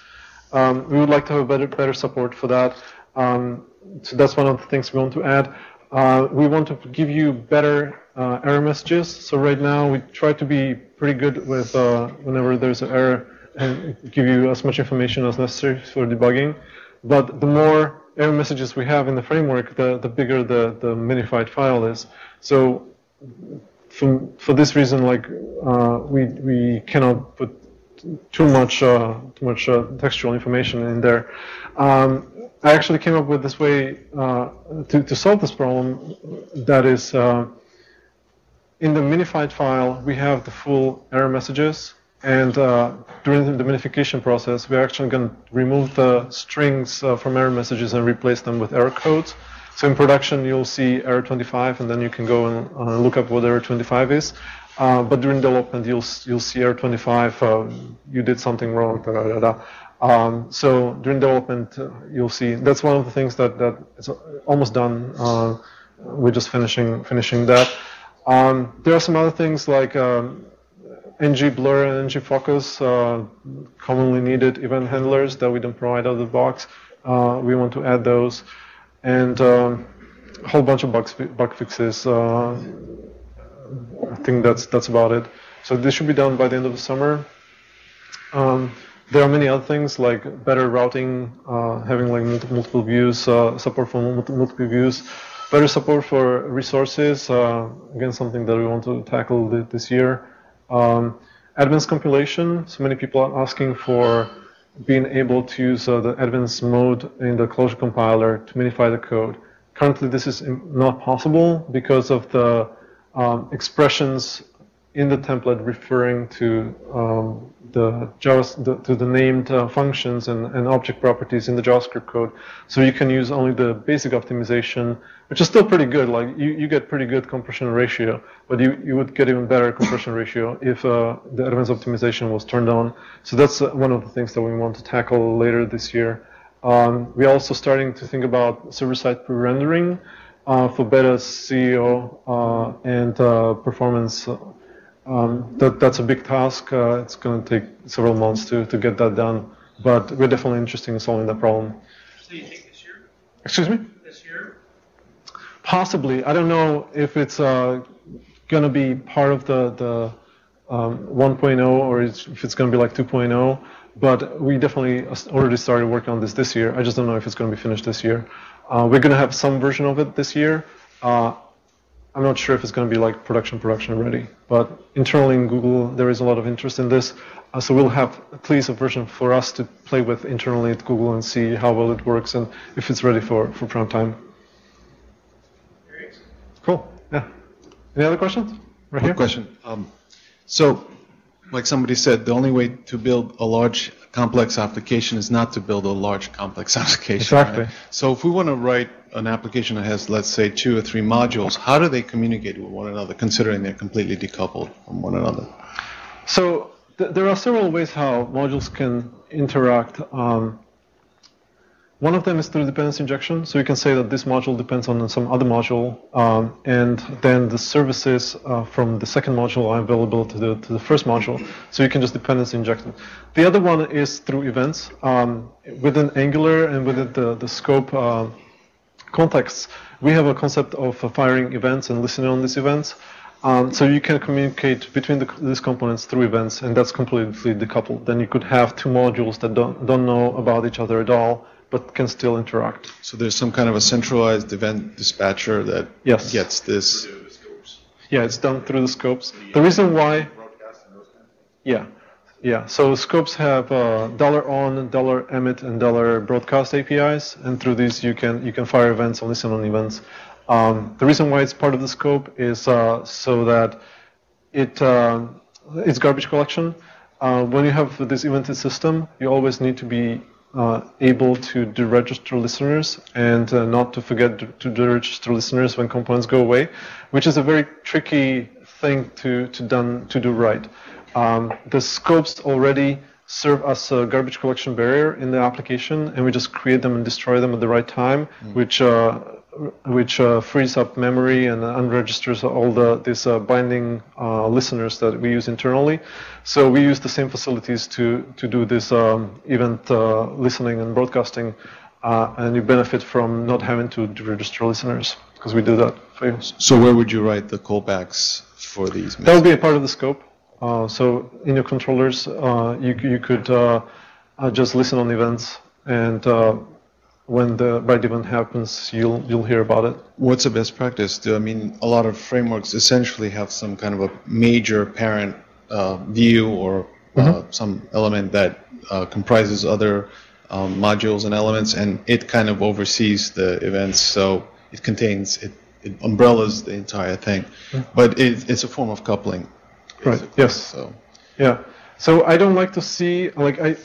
We would like to have better support for that. So that's one of the things we want to add. We want to give you better error messages. So right now we try to be pretty good with whenever there's an error and give you as much information as necessary for debugging. But the more error messages we have in the framework, the bigger the minified file is. So for this reason, like we cannot put too much textual information in there. I actually came up with this way to solve this problem. That is, in the minified file, we have the full error messages, and during the minification process, we're actually going to remove the strings from error messages and replace them with error codes. So in production, you'll see error 25, and then you can go and look up what error 25 is. But during development, you'll see error 25. You did something wrong. Da, da, da, da. So during development, you'll see that's one of the things that is almost done. We're just finishing that. There are some other things like ng blur and ng focus, commonly needed event handlers that we don't provide out of the box. We want to add those. And a whole bunch of bug fixes. I think that's about it. So this should be done by the end of the summer. There are many other things like better routing, having like multiple views, support for multiple views, better support for resources. Again, something that we want to tackle this year. Advanced compilation. So many people are asking for being able to use the advanced mode in the closure compiler to minify the code. Currently, this is not possible because of the expressions in the template referring to the named functions and object properties in the JavaScript code. So you can use only the basic optimization, which is still pretty good. Like you get pretty good compression ratio, but you would get even better compression ratio if the advanced optimization was turned on. So that's one of the things that we want to tackle later this year. We're also starting to think about server-side pre-rendering for better CEO and performance. That's a big task. It's going to take several months to get that done, but we're definitely interested in solving that problem. So you think this year? Excuse me? This year? Possibly. I don't know if it's going to be part of the 1.0 or if it's going to be like 2.0, but we definitely already started working on this year. I just don't know if it's going to be finished this year. We're going to have some version of it this year. I'm not sure if it's going to be like production ready, but internally in Google there is a lot of interest in this, so we'll have at least a version for us to play with internally at Google and see how well it works and if it's ready for prime time. Cool. Yeah. Any other questions? Right here. Question. So, like somebody said, the only way to build a large complex application is not to build a large complex application. Exactly. Right? So if we want to write an application that has, let's say, 2 or 3 modules, how do they communicate with one another, considering they're completely decoupled from one another? So there are several ways how modules can interact. One of them is through dependency injection, so you can say that this module depends on some other module, and then the services from the second module are available to the first module, so you can just dependency inject it. The other one is through events. Within Angular and within the scope contexts, we have a concept of firing events and listening on these events. So you can communicate between these components through events, and that's completely decoupled. Then you could have two modules that don't know about each other at all, but can still interact. So there's some kind of a centralized event dispatcher that gets this. Yeah, it's done through the scopes. The reason why, so scopes have $on, $emit, and $broadcast APIs, and through these you can fire events and listen on events. The reason why it's part of the scope is so that it's garbage collection. When you have this evented system, you always need to be able to deregister listeners and not to forget to deregister listeners when components go away, which is a very tricky thing to do right. The scopes already serve as a garbage collection barrier in the application, and we just create them and destroy them at the right time, which frees up memory and unregisters all these binding listeners that we use internally. So we use the same facilities to do this event listening and broadcasting, and you benefit from not having to register listeners because we do that for you. So where would you write the callbacks for these? That would be a part of the scope. So in your controllers, you could just listen on events, and when the write event happens, you'll hear about it. What's the best practice? A lot of frameworks essentially have some kind of a major parent view or some element that comprises other modules and elements, and it kind of oversees the events. So it contains, it umbrellas the entire thing, but it's a form of coupling. Right. Yes. So I don't like to see,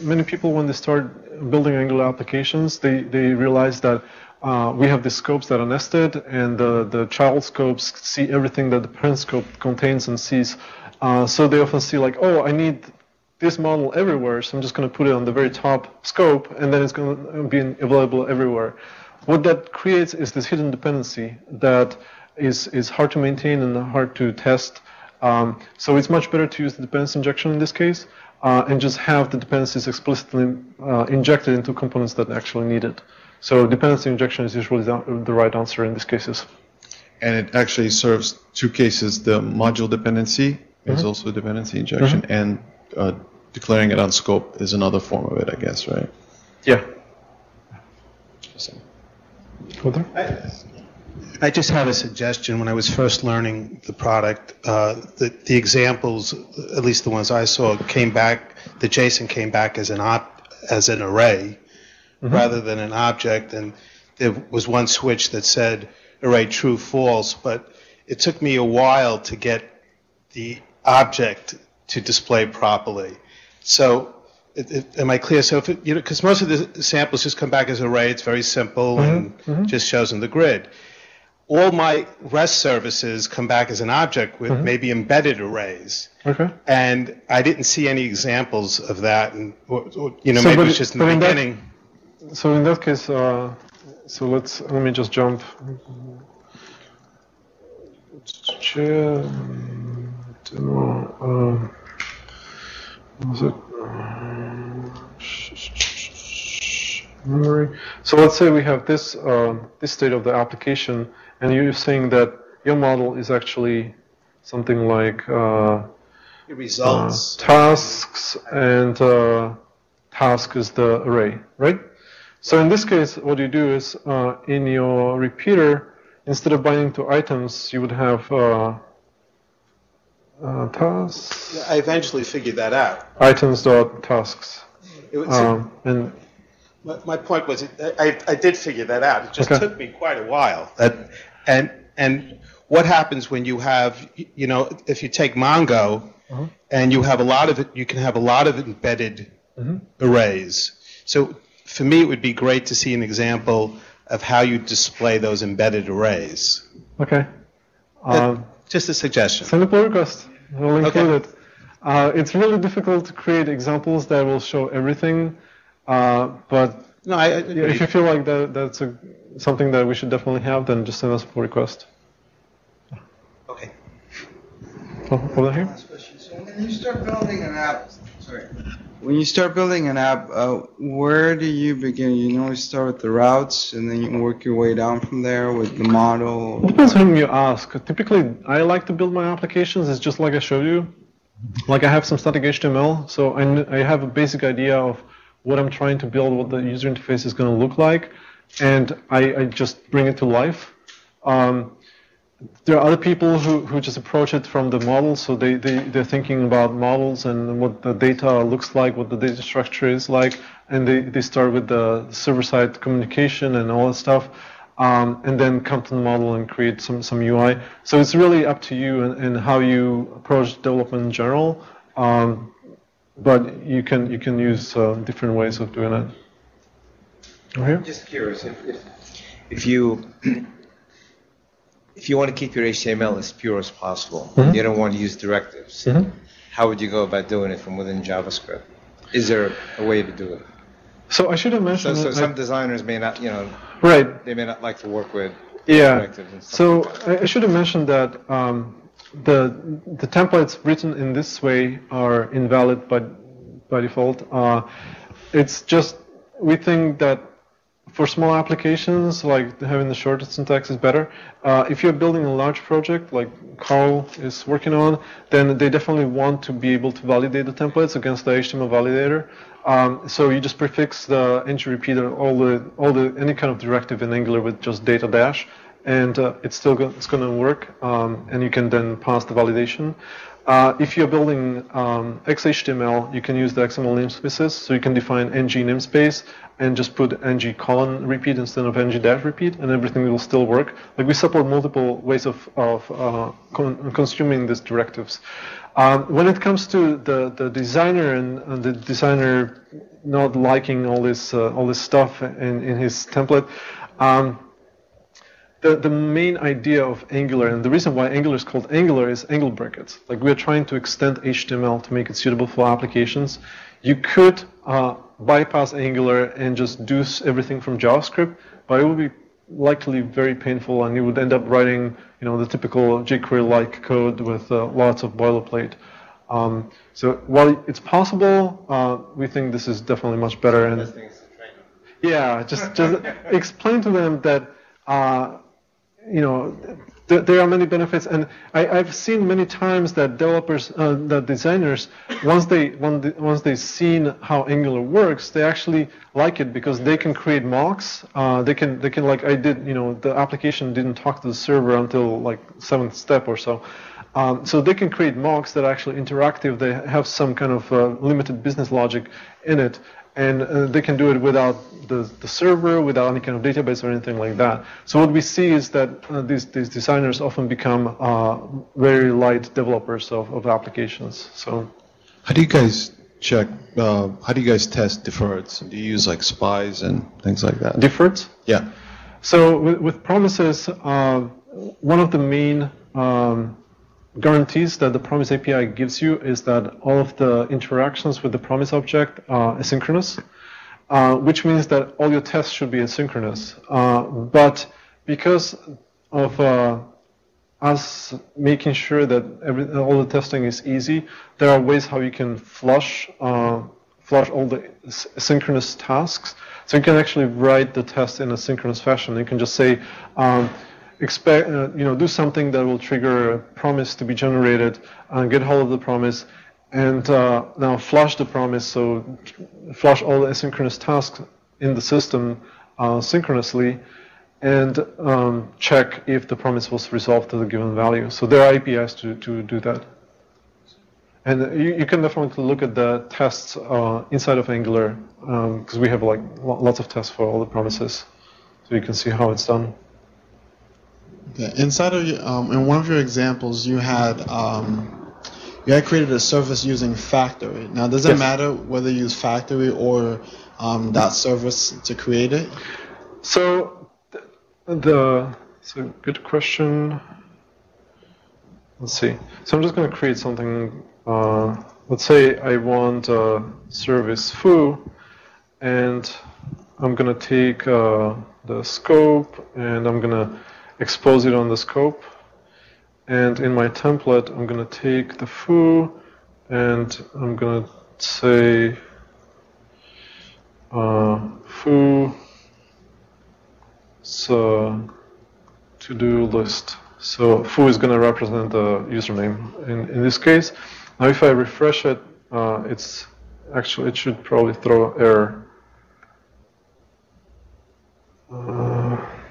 many people when they start building Angular applications, they realize that we have the scopes that are nested, and the child scopes see everything that the parent scope contains and sees. So they often see oh, I need this model everywhere, so I'm just going to put it on the very top scope, and then it's going to be available everywhere. What that creates is this hidden dependency that is hard to maintain and hard to test. So it's much better to use the dependency injection in this case, and just have the dependencies explicitly injected into components that actually need it. So dependency injection is usually the right answer in these cases. And it actually serves two cases. The module dependency is also dependency injection, and declaring it on scope is another form of it, I guess, right? Yeah. I just have a suggestion. When I was first learning the product, the examples, at least the ones I saw, came back. The JSON came back as an array rather than an object, and there was one switch that said array true false. But it took me a while to get the object to display properly. So, am I clear? So, because most of the samples just come back as array, it's very simple and just shows in the grid. All my REST services come back as an object with maybe embedded arrays. And I didn't see any examples of that. And maybe it's just in the beginning. So in that case, let me just jump. Memory. So let's say we have this state of the application, and you're saying that your model is actually something like results, tasks, and task is the array, right? So in this case, what you do is in your repeater, instead of binding to items, you would have tasks. Yeah, I eventually figured that out. Items.tasks. And my point was, I did figure that out. It just took me quite a while. And what happens when you have, if you take Mongo and you have a lot of it, you can have a lot of embedded arrays. So for me, it would be great to see an example of how you display those embedded arrays. Okay. Just a suggestion. Send a pull request. We'll include it. It's really difficult to create examples that will show everything. But No, if you feel like that's something that we should definitely have, then just send us a pull request. Okay. Over here. So when you start building an app, when you start building an app, where do you begin? You normally start with the routes, and then you work your way down from there with the model. It depends on whom you ask. Typically, I like to build my applications. It's just like I showed you. Like I have some static HTML, so I have a basic idea of what I'm trying to build, what the user interface is going to look like, and I just bring it to life. There are other people who just approach it from the model, so they're thinking about models and what the data looks like, what the data structure is like, and they start with the server-side communication and all that stuff, and then come to the model and create some UI. So it's really up to you and how you approach development in general, but you can use different ways of doing it. Okay? I'm just curious, if you want to keep your HTML as pure as possible, you don't want to use directives, how would you go about doing it from within JavaScript? Is there a way to do it? So I should have mentioned. So some designers may not, right. They may not like to work with directives and stuff. So like that. I should have mentioned that the templates written in this way are invalid by default. It's just we think that for small applications, like having the shortest syntax is better. If you're building a large project, like Carl is working on, then they definitely want to be able to validate the templates against the HTML validator. So you just prefix the ng repeater, all the any kind of directive in Angular with just data dash, and it's going to work, and you can then pass the validation. If you're building XHTML, you can use the XML namespaces, so you can define ng namespace and just put ng colon repeat instead of ng dash repeat, and everything will still work. Like we support multiple ways of consuming these directives. When it comes to the designer and the designer not liking all this stuff in his template, the main idea of Angular, and the reason why Angular is called Angular, is angle brackets. Like we're trying to extend HTML to make it suitable for applications. You could bypass Angular and just do everything from JavaScript, but it would be likely very painful, and you would end up writing, the typical jQuery-like code with lots of boilerplate. So while it's possible, we think this is definitely much better. And yeah, just explain to them that. There are many benefits, and I've seen many times that developers, that designers, once they've seen how Angular works, they actually like it because they can create mocks. They can like I did. The application didn't talk to the server until like 7th step or so. So they can create mocks that are actually interactive. They have some kind of limited business logic in it. And they can do it without the server, without any kind of database or anything like that. So what we see is that these designers often become very light developers of applications. So, how do you guys check? How do you guys test deferreds? Do you use like spies and things like that? Deferreds? Yeah. So with promises, one of the main guarantees that the promise API gives you is that all of the interactions with the promise object are asynchronous, which means that all your tests should be asynchronous. But because of us making sure that all the testing is easy, there are ways how you can flush all the asynchronous tasks. So you can actually write the test in a synchronous fashion. You can just say, do something that will trigger a promise to be generated, get hold of the promise, and now flush the promise. So flush all the asynchronous tasks in the system synchronously, and check if the promise was resolved to the given value. So there are APIs to do that. And you can definitely look at the tests inside of Angular, because we have like lots of tests for all the promises, so you can see how it's done. Okay. Inside of in one of your examples, you had created a service using factory. Now, does it matter whether you use factory or that service to create it? So it's a good question. Let's see. So I'm just going to create something. Let's say I want a service foo, and I'm going to take the scope and I'm going to expose it on the scope. And in my template, I'm going to take the foo and I'm going to say foo to-do list. So foo is going to represent the username in this case. Now if I refresh it, it should probably throw error.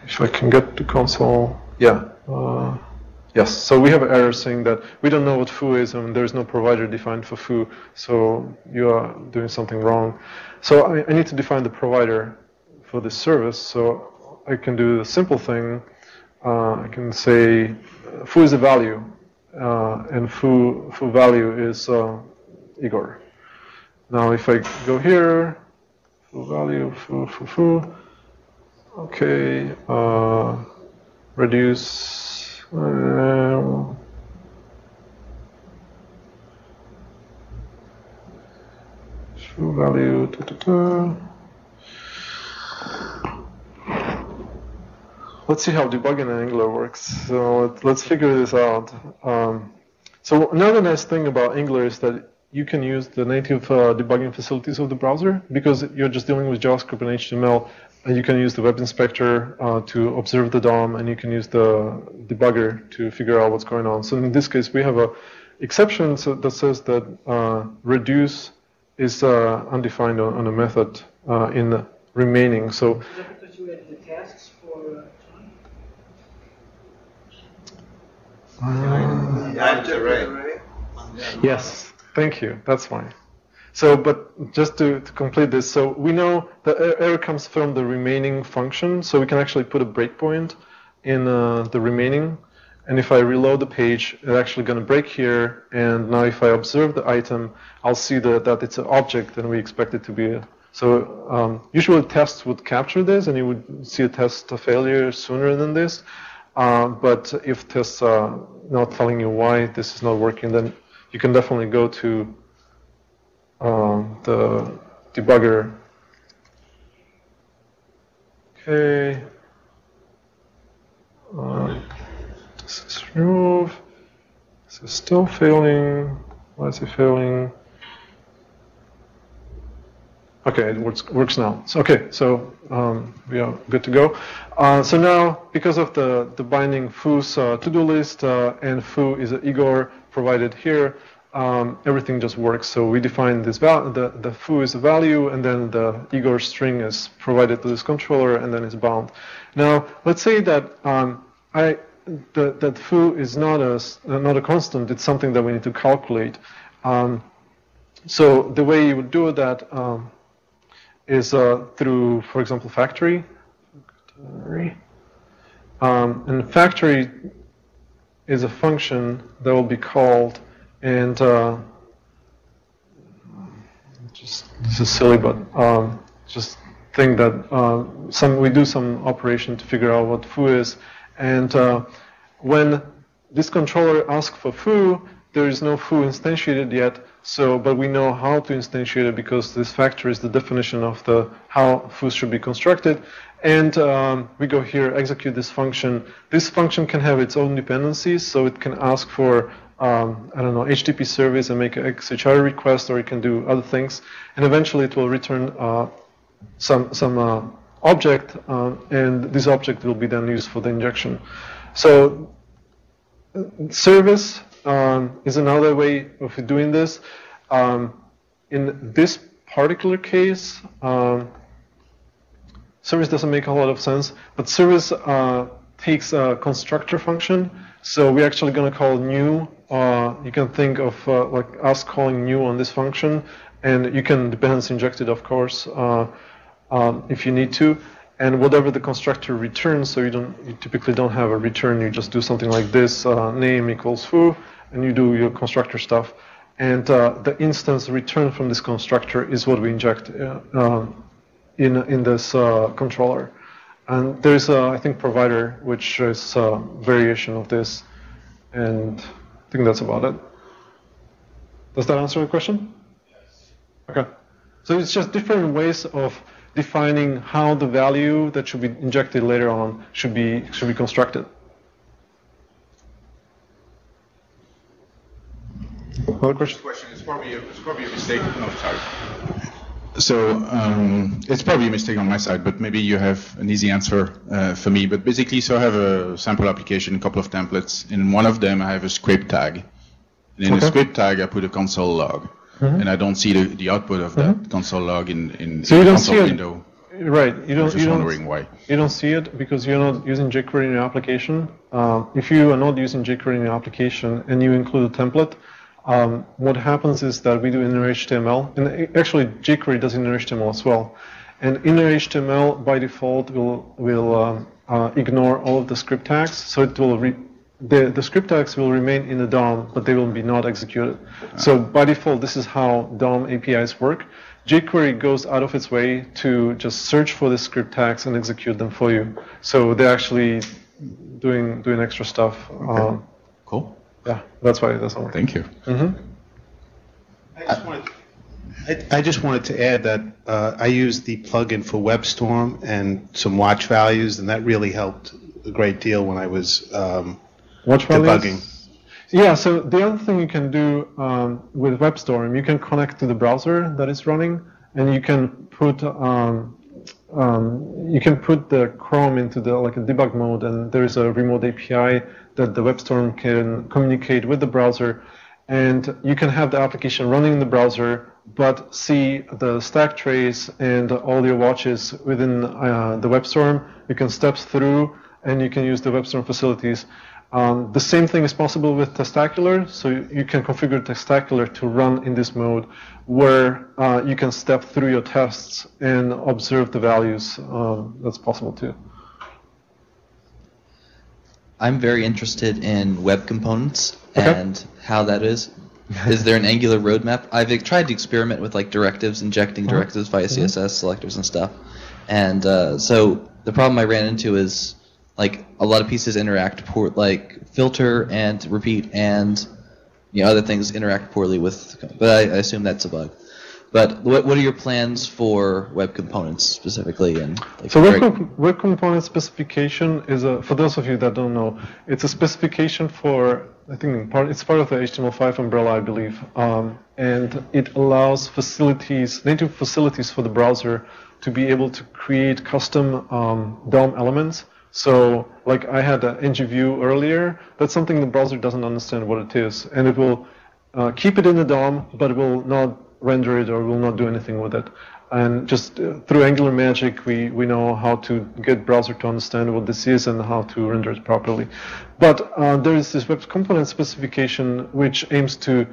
If I can get to console, yeah. Yes, so we have an error saying that we don't know what foo is and there's no provider defined for foo, so you are doing something wrong. So I need to define the provider for this service, so I can do the simple thing. I can say foo is a value, and foo value is Igor. Now if I go here, foo value, foo, okay, reduce. Foo value. Let's see how debugging in Angular works. So let's figure this out. So another nice thing about Angular is that you can use the native debugging facilities of the browser because you're just dealing with JavaScript and HTML, and you can use the web inspector to observe the DOM, and you can use the debugger to figure out what's going on. So in this case, we have an exception that says that reduce is undefined on a method in the remaining. So. Is that because you added the tasks for Yes, thank you. That's fine. So, but just to complete this, so we know the error comes from the remaining function, so we can actually put a breakpoint in the remaining. And if I reload the page, it's actually going to break here. And now if I observe the item, I'll see that it's an object and we expect it to be. So usually tests would capture this and you would see a test failure sooner than this. But if tests are not telling you why this is not working, then you can definitely go to the debugger. Okay. This is remove. This is still failing. Why is it failing? Okay, it works now. So, okay, so we are good to go. So now, because of the binding foo's to-do list and foo is an Igor provided here, everything just works. So we define this the foo is a value, and then the Igor string is provided to this controller, and then it's bound. Now, let's say that that foo is not a constant. It's something that we need to calculate. So the way you would do that is through, for example, factory. And factory is a function that will be called, and this is silly, but just think that we do some operation to figure out what foo is, and when this controller asks for foo, there is no foo instantiated yet. So, but we know how to instantiate it because this factor is the definition of how foo should be constructed. And we go here, execute this function. This function can have its own dependencies, so it can ask for I don't know, HTTP service and make an XHR request, or it can do other things. And eventually, it will return some object, and this object will be then used for the injection. So, service is another way of doing this. In this particular case, service doesn't make a lot of sense, but service takes a constructor function. So we're actually going to call new. You can think of like us calling new on this function, and you can dependency inject it, of course, if you need to. And whatever the constructor returns, so you typically don't have a return. You just do something like this: name equals foo, and you do your constructor stuff. And the instance returned from this constructor is what we inject in this controller. And there's I think provider, which is a variation of this, and I think that's about it. Does that answer the question? Yes. Okay. So it's just different ways of defining how the value that should be injected later on should be constructed. Another question? It's probably a mistake. No, sorry. So it's probably a mistake on my side, but maybe you have an easy answer for me. But basically, so I have a sample application, a couple of templates. In one of them, I have a script tag. And in the script tag, I put a console log. And I don't see the output of that console log in so the you don't console see it. window. Right. I was just wondering why. You don't see it because you're not using jQuery in your application. If you are not using jQuery in your application and you include a template, what happens is that we do inner HTML, and actually jQuery does inner HTML as well. And inner HTML by default will ignore all of the script tags, so it will the script tags will remain in the DOM, but they will be not executed. So by default, this is how DOM APIs work. jQuery goes out of its way to just search for the script tags and execute them for you. So they're actually doing extra stuff. Okay. Cool. Yeah, that's why it doesn't work. Thank you. I just wanted to add that I used the plugin for WebStorm and some watch values, and that really helped a great deal when I was debugging. Yeah, so the other thing you can do with WebStorm, you can connect to the browser that is running, and you can put the Chrome into the like a debug mode, and there is a remote API that the WebStorm can communicate with the browser, and you can have the application running in the browser, but see the stack trace and all your watches within the WebStorm. You can step through, and you can use the WebStorm facilities. The same thing is possible with Testacular, so you can configure Testacular to run in this mode where you can step through your tests and observe the values. That's possible too. I'm very interested in web components and how that is. Is there an Angular roadmap? I've tried to experiment with like directives, injecting directives via CSS selectors and stuff. And so the problem I ran into is like a lot of pieces interact poor, like filter and repeat and other things interact poorly with. But I assume that's a bug. But what are your plans for web components specifically? And like, so web component specification is for those of you that don't know, it's a specification for, I think it's part of the HTML5 umbrella, I believe, and it allows native facilities for the browser to be able to create custom DOM elements. So, like I had an ngView earlier, that's something the browser doesn't understand what it is, and it will keep it in the DOM, but it will not render it or will not do anything with it. And just through Angular magic, we know how to get browser to understand what this is and how to render it properly. But there is this web component specification which aims to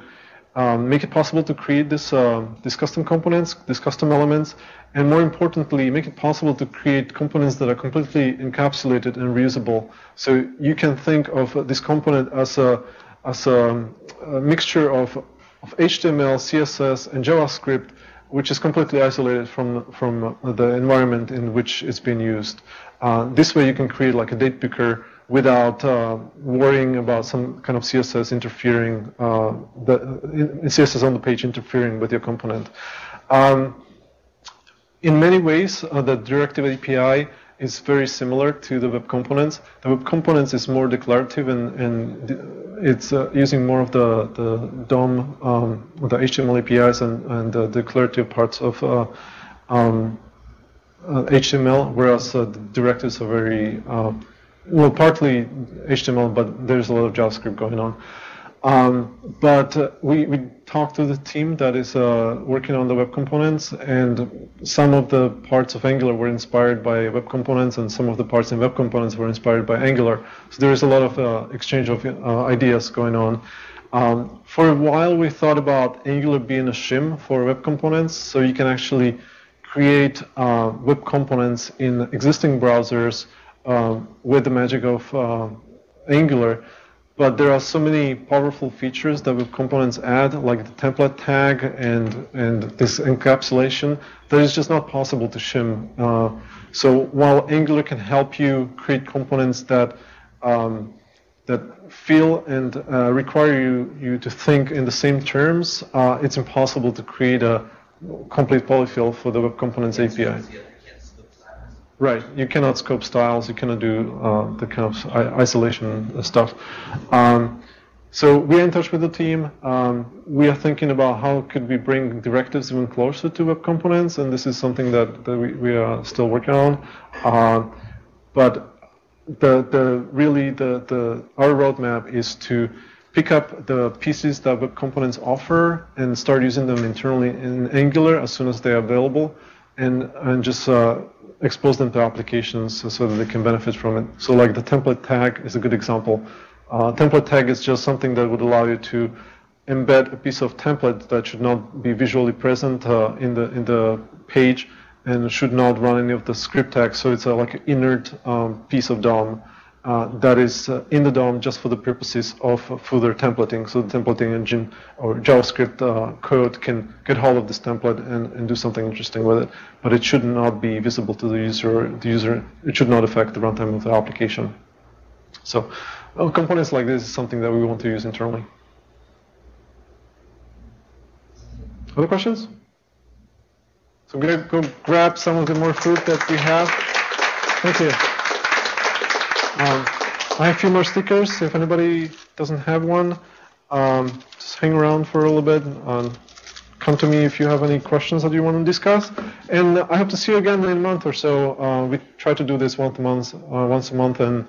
make it possible to create this custom components, these custom elements, and more importantly, make it possible to create components that are completely encapsulated and reusable. So you can think of this component as a mixture of HTML, CSS, and JavaScript, which is completely isolated from the environment in which it's being used. This way you can create like a date picker without worrying about some kind of CSS interfering, CSS on the page interfering with your component. In many ways, the directive API is very similar to the web components. The web components is more declarative and it's using more of the DOM, the HTML APIs and the declarative parts of HTML, whereas the directives are very, partly HTML, but there's a lot of JavaScript going on. But we talked to the team that is working on the web components, and some of the parts of Angular were inspired by web components, and some of the parts in web components were inspired by Angular. So there is a lot of exchange of ideas going on. For a while, we thought about Angular being a shim for web components, so you can actually create web components in existing browsers with the magic of Angular. But there are so many powerful features that web components add, like the template tag and this encapsulation, that is just not possible to shim. So while Angular can help you create components that feel and require you to think in the same terms, it's impossible to create a complete polyfill for the web components API. Right. You cannot scope styles. You cannot do the kind of isolation stuff. So we are in touch with the team. We are thinking about how could we bring directives even closer to web components, and this is something that we are still working on. But our roadmap is to pick up the pieces that web components offer and start using them internally in Angular as soon as they are available, and just expose them to applications so that they can benefit from it. So like the template tag is a good example. Template tag is just something that would allow you to embed a piece of template that should not be visually present in the page and should not run any of the script tags. So it's like an inert piece of DOM that is in the DOM just for the purposes of further templating. So the templating engine or JavaScript code can get hold of this template and do something interesting with it. But it should not be visible to the user. It should not affect the runtime of the application. So components like this is something that we want to use internally. Other questions? So go grab some of the more food that we have. Thank you. I have a few more stickers. If anybody doesn't have one, just hang around for a little bit. Come to me if you have any questions that you want to discuss. And I hope to see you again in a month or so. We try to do this once a month, and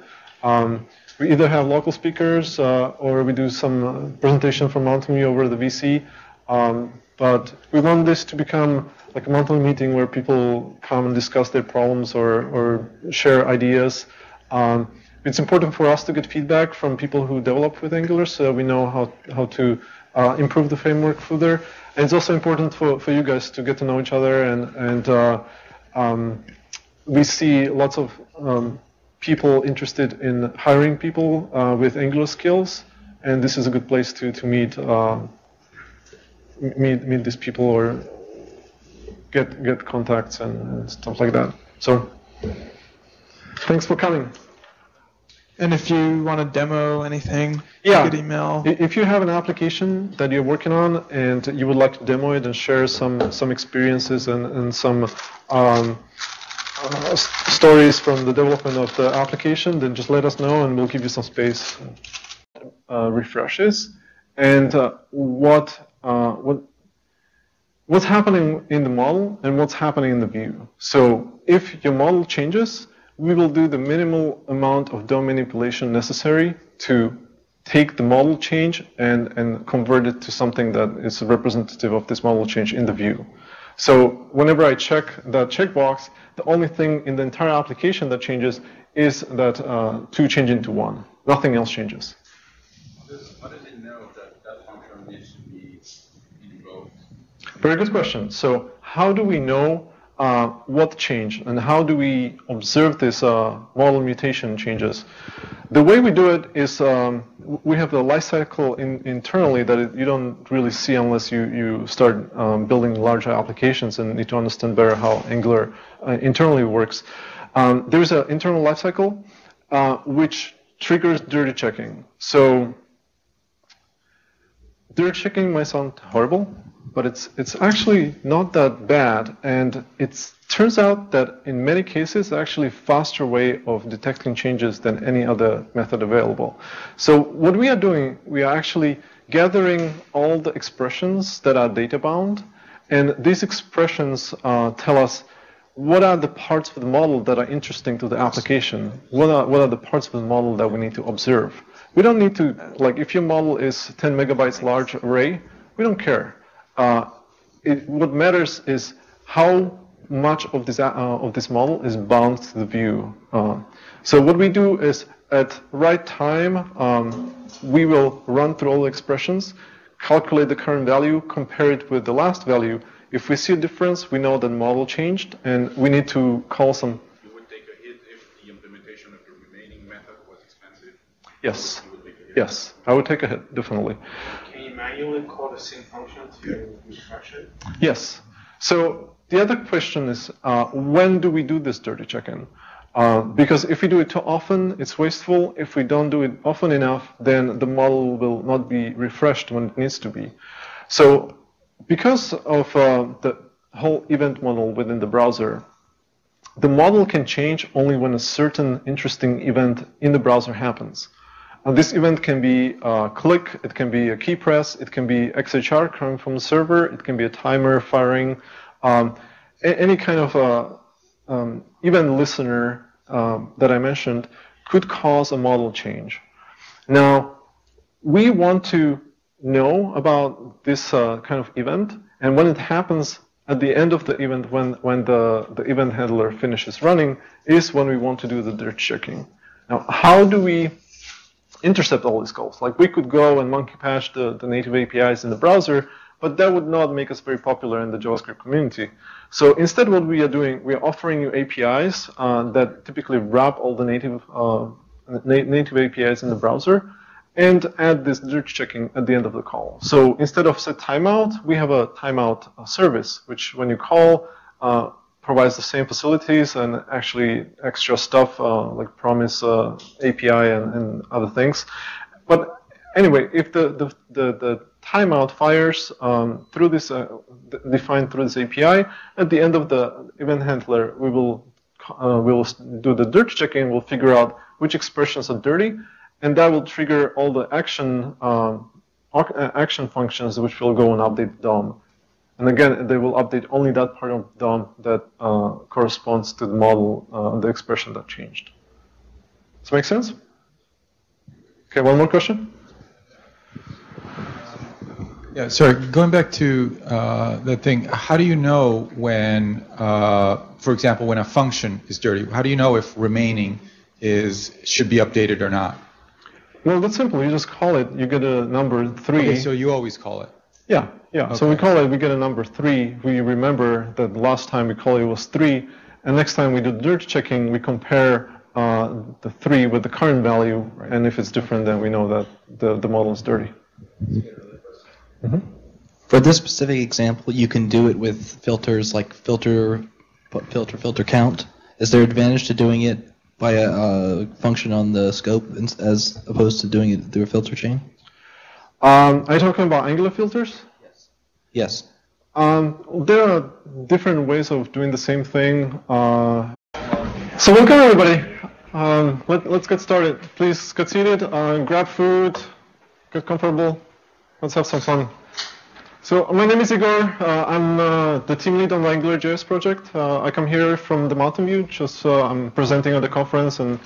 we either have local speakers or we do some presentation from Mountain View over the VC. But we want this to become like a monthly meeting where people come and discuss their problems or share ideas. It's important for us to get feedback from people who develop with Angular so we know how to improve the framework further. And it's also important for you guys to get to know each other. And we see lots of people interested in hiring people with Angular skills. And this is a good place to meet these people or get contacts and stuff like that. So thanks for coming. And if you want to demo anything, yeah, you could email. If you have an application that you're working on and you would like to demo it and share some experiences and some stories from the development of the application, then just let us know and we'll give you some space. Refreshes and what's happening in the model and what's happening in the view. So if your model changes, we will do the minimal amount of DOM manipulation necessary to take the model change and convert it to something that is representative of this model change in the view. So whenever I check that checkbox, the only thing in the entire application that changes is that 2 change into 1. Nothing else changes. How does it know that function needs to be invoked? Very good question. So how do we know what changed and how do we observe this model mutation changes? The way we do it is we have the lifecycle internally that you don't really see unless you start building larger applications and need to understand better how Angular internally works. There is an internal lifecycle which triggers dirty checking. So dirty checking might sound horrible, but it's actually not that bad, and it turns out that in many cases, actually a faster way of detecting changes than any other method available. So what we are doing, we are actually gathering all the expressions that are data bound, and these expressions tell us what are the parts of the model that are interesting to the application. What are the parts of the model that we need to observe? We don't need to, like if your model is 10 megabytes large array, we don't care. What matters is how much of this model is bound to the view. So what we do is at right time, we will run through all the expressions, calculate the current value, compare it with the last value. If we see a difference, we know that the model changed, and we need to call some. You would take a hit if the implementation of the remaining method was expensive? Yes. Yes, I would take a hit, definitely. Can you manually call the same function to refresh it? Yes. So the other question is, when do we do this dirty check-in? Because if we do it too often, it's wasteful. If we don't do it often enough, then the model will not be refreshed when it needs to be. So because of the whole event model within the browser, the model can change only when a certain interesting event in the browser happens. This event can be a click, it can be a key press, it can be XHR coming from the server, it can be a timer firing, any kind of event listener that I mentioned could cause a model change. Now, we want to know about this kind of event, and when it happens at the end of the event, when the event handler finishes running, is when we want to do the dirt checking. Now, how do we intercept all these calls? Like, we could go and monkey patch the native APIs in the browser, but that would not make us very popular in the JavaScript community. So instead, what we are doing, we are offering you APIs that typically wrap all the native APIs in the browser and add this dirt checking at the end of the call. So instead of set timeout, we have a timeout service, which when you call, provides the same facilities and actually extra stuff like promise API and other things. But anyway, if the timeout fires through this defined through this API, at the end of the event handler, we will do the dirt checking. We'll figure out which expressions are dirty, and that will trigger all the action functions which will go and update DOM. And again, they will update only that part of DOM that corresponds to the model, the expression that changed. Does that make sense? Okay, one more question? Yeah, sorry, going back to that thing, how do you know when, for example, when a function is dirty? How do you know if remaining should be updated or not? Well, that's simple. You just call it. You get a number 3. Okay, so you always call it. Yeah. Okay. So we call it, we get a number 3. We remember that the last time we called it was 3. And next time we do dirt checking, we compare the 3 with the current value. Right. And if it's different, then we know that the model is dirty. Mm-hmm. For this specific example, you can do it with filters like filter count. Is there advantage to doing it by a function on the scope as opposed to doing it through a filter chain? Are you talking about Angular filters? Yes. There are different ways of doing the same thing. So welcome everybody. Let's get started. Please get seated, grab food, get comfortable. Let's have some fun. So my name is Igor. I'm the team lead on the AngularJS project. I come here from the Mountain View. I'm presenting at the conference, and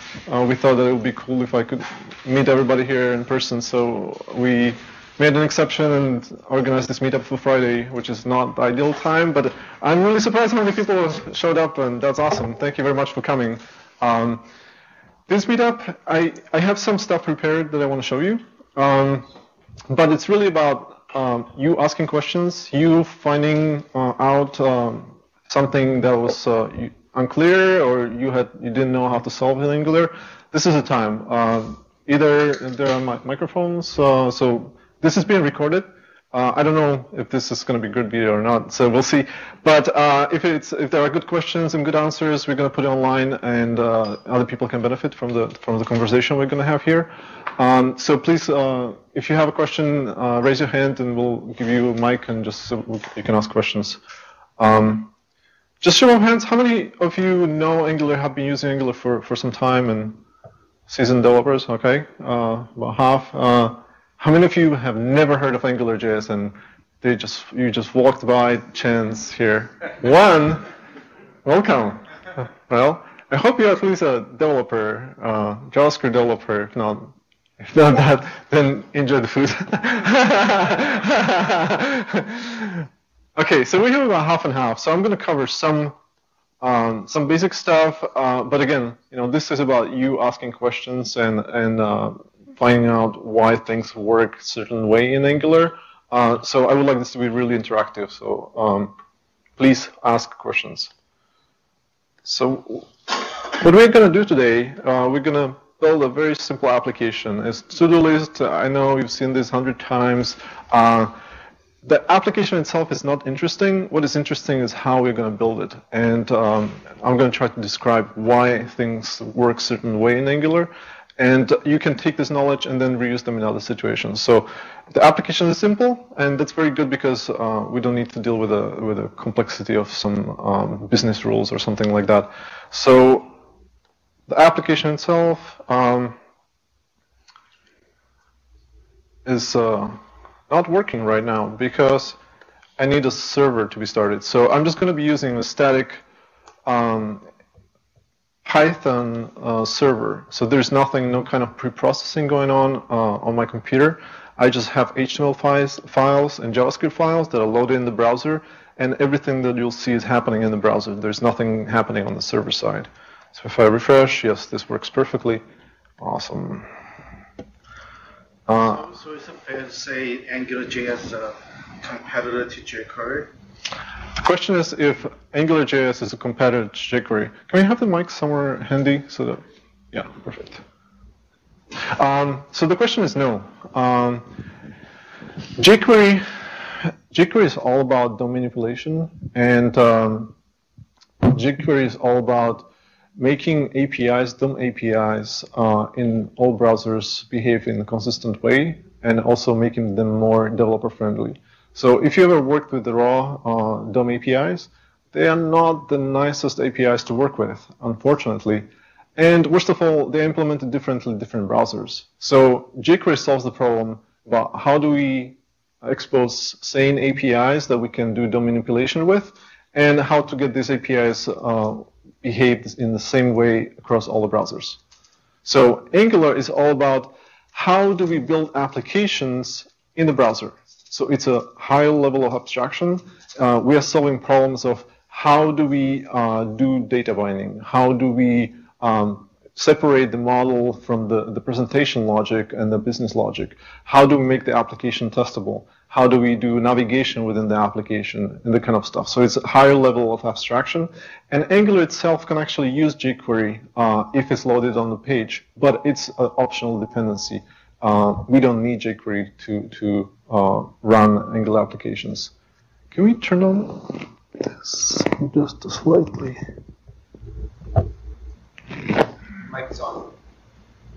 we thought that it would be cool if I could meet everybody here in person. So we made an exception and organized this meetup for Friday, which is not the ideal time, but I'm really surprised how many people showed up, and that's awesome. Thank you very much for coming. This meetup, I have some stuff prepared that I want to show you. But it's really about you asking questions, you finding out something that was unclear or you didn't know how to solve in Angular. This is the time. Either there are microphones, so this is being recorded. I don't know if this is going to be good video or not, so we'll see. But if there are good questions and good answers, we're going to put it online, and other people can benefit from the conversation we're going to have here. So please, if you have a question, raise your hand, and we'll give you a mic, and just so you can ask questions. Just show of hands. How many of you know Angular? Have been using Angular for some time and seasoned developers? Okay, about half. How many of you have never heard of AngularJS and you just walked by chance here? One. Welcome. Well, I hope you're at least a developer, JavaScript developer. If not that, then enjoy the food. Okay, so we have about half and half. So I'm going to cover some basic stuff, but again, this is about you asking questions and finding out why things work a certain way in Angular. So I would like this to be really interactive. So please ask questions. So what we're going to do today, we're going to build a very simple application. It's to-do list. I know you've seen this 100 times. The application itself is not interesting. What is interesting is how we're going to build it. And I'm going to try to describe why things work a certain way in Angular. And you can take this knowledge and then reuse them in other situations. So the application is simple, and that's very good because we don't need to deal with the complexity of some business rules or something like that. So the application itself is not working right now because I need a server to be started. So I'm just going to be using a static Python server. So there's nothing, no kind of pre-processing going on my computer. I just have HTML files and JavaScript files that are loaded in the browser, and everything that you'll see is happening in the browser. There's nothing happening on the server side. So if I refresh, yes, this works perfectly. Awesome. So is it fair to say AngularJS is a competitor to jQuery? The question is if AngularJS is a competitor to jQuery. Can we have the mic somewhere handy so that, yeah, perfect. So the question is no. jQuery is all about DOM manipulation, and jQuery is all about making APIs, DOM APIs, in all browsers behave in a consistent way, and also making them more developer-friendly. So if you ever worked with the raw DOM APIs, they are not the nicest APIs to work with, unfortunately. And worst of all, they're implemented differently in different browsers. So jQuery solves the problem about how do we expose sane APIs that we can do DOM manipulation with, and how to get these APIs behave in the same way across all the browsers. So Angular is all about how do we build applications in the browser. So it's a high level of abstraction. We are solving problems of how do we do data binding? How do we separate the model from the presentation logic and the business logic? How do we make the application testable? How do we do navigation within the application and that kind of stuff? So it's a higher level of abstraction. And Angular itself can actually use jQuery if it's loaded on the page, but it's an optional dependency. We don't need jQuery to run Angular applications. Can we turn on this just slightly? Mic is on.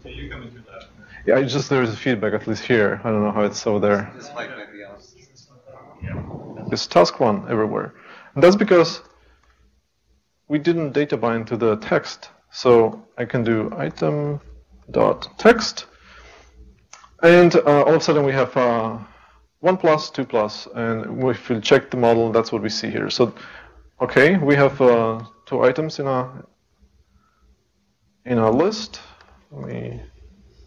So you come into that. Yeah, it's just there's a feedback, at least here. I don't know how it's over there. This mic might be on. It's task one everywhere. And that's because we didn't data bind to the text. So I can do item.text. And all of a sudden we have 1 plus, 2 plus. And if we check the model, that's what we see here. So, okay, we have 2 items in our list. Let me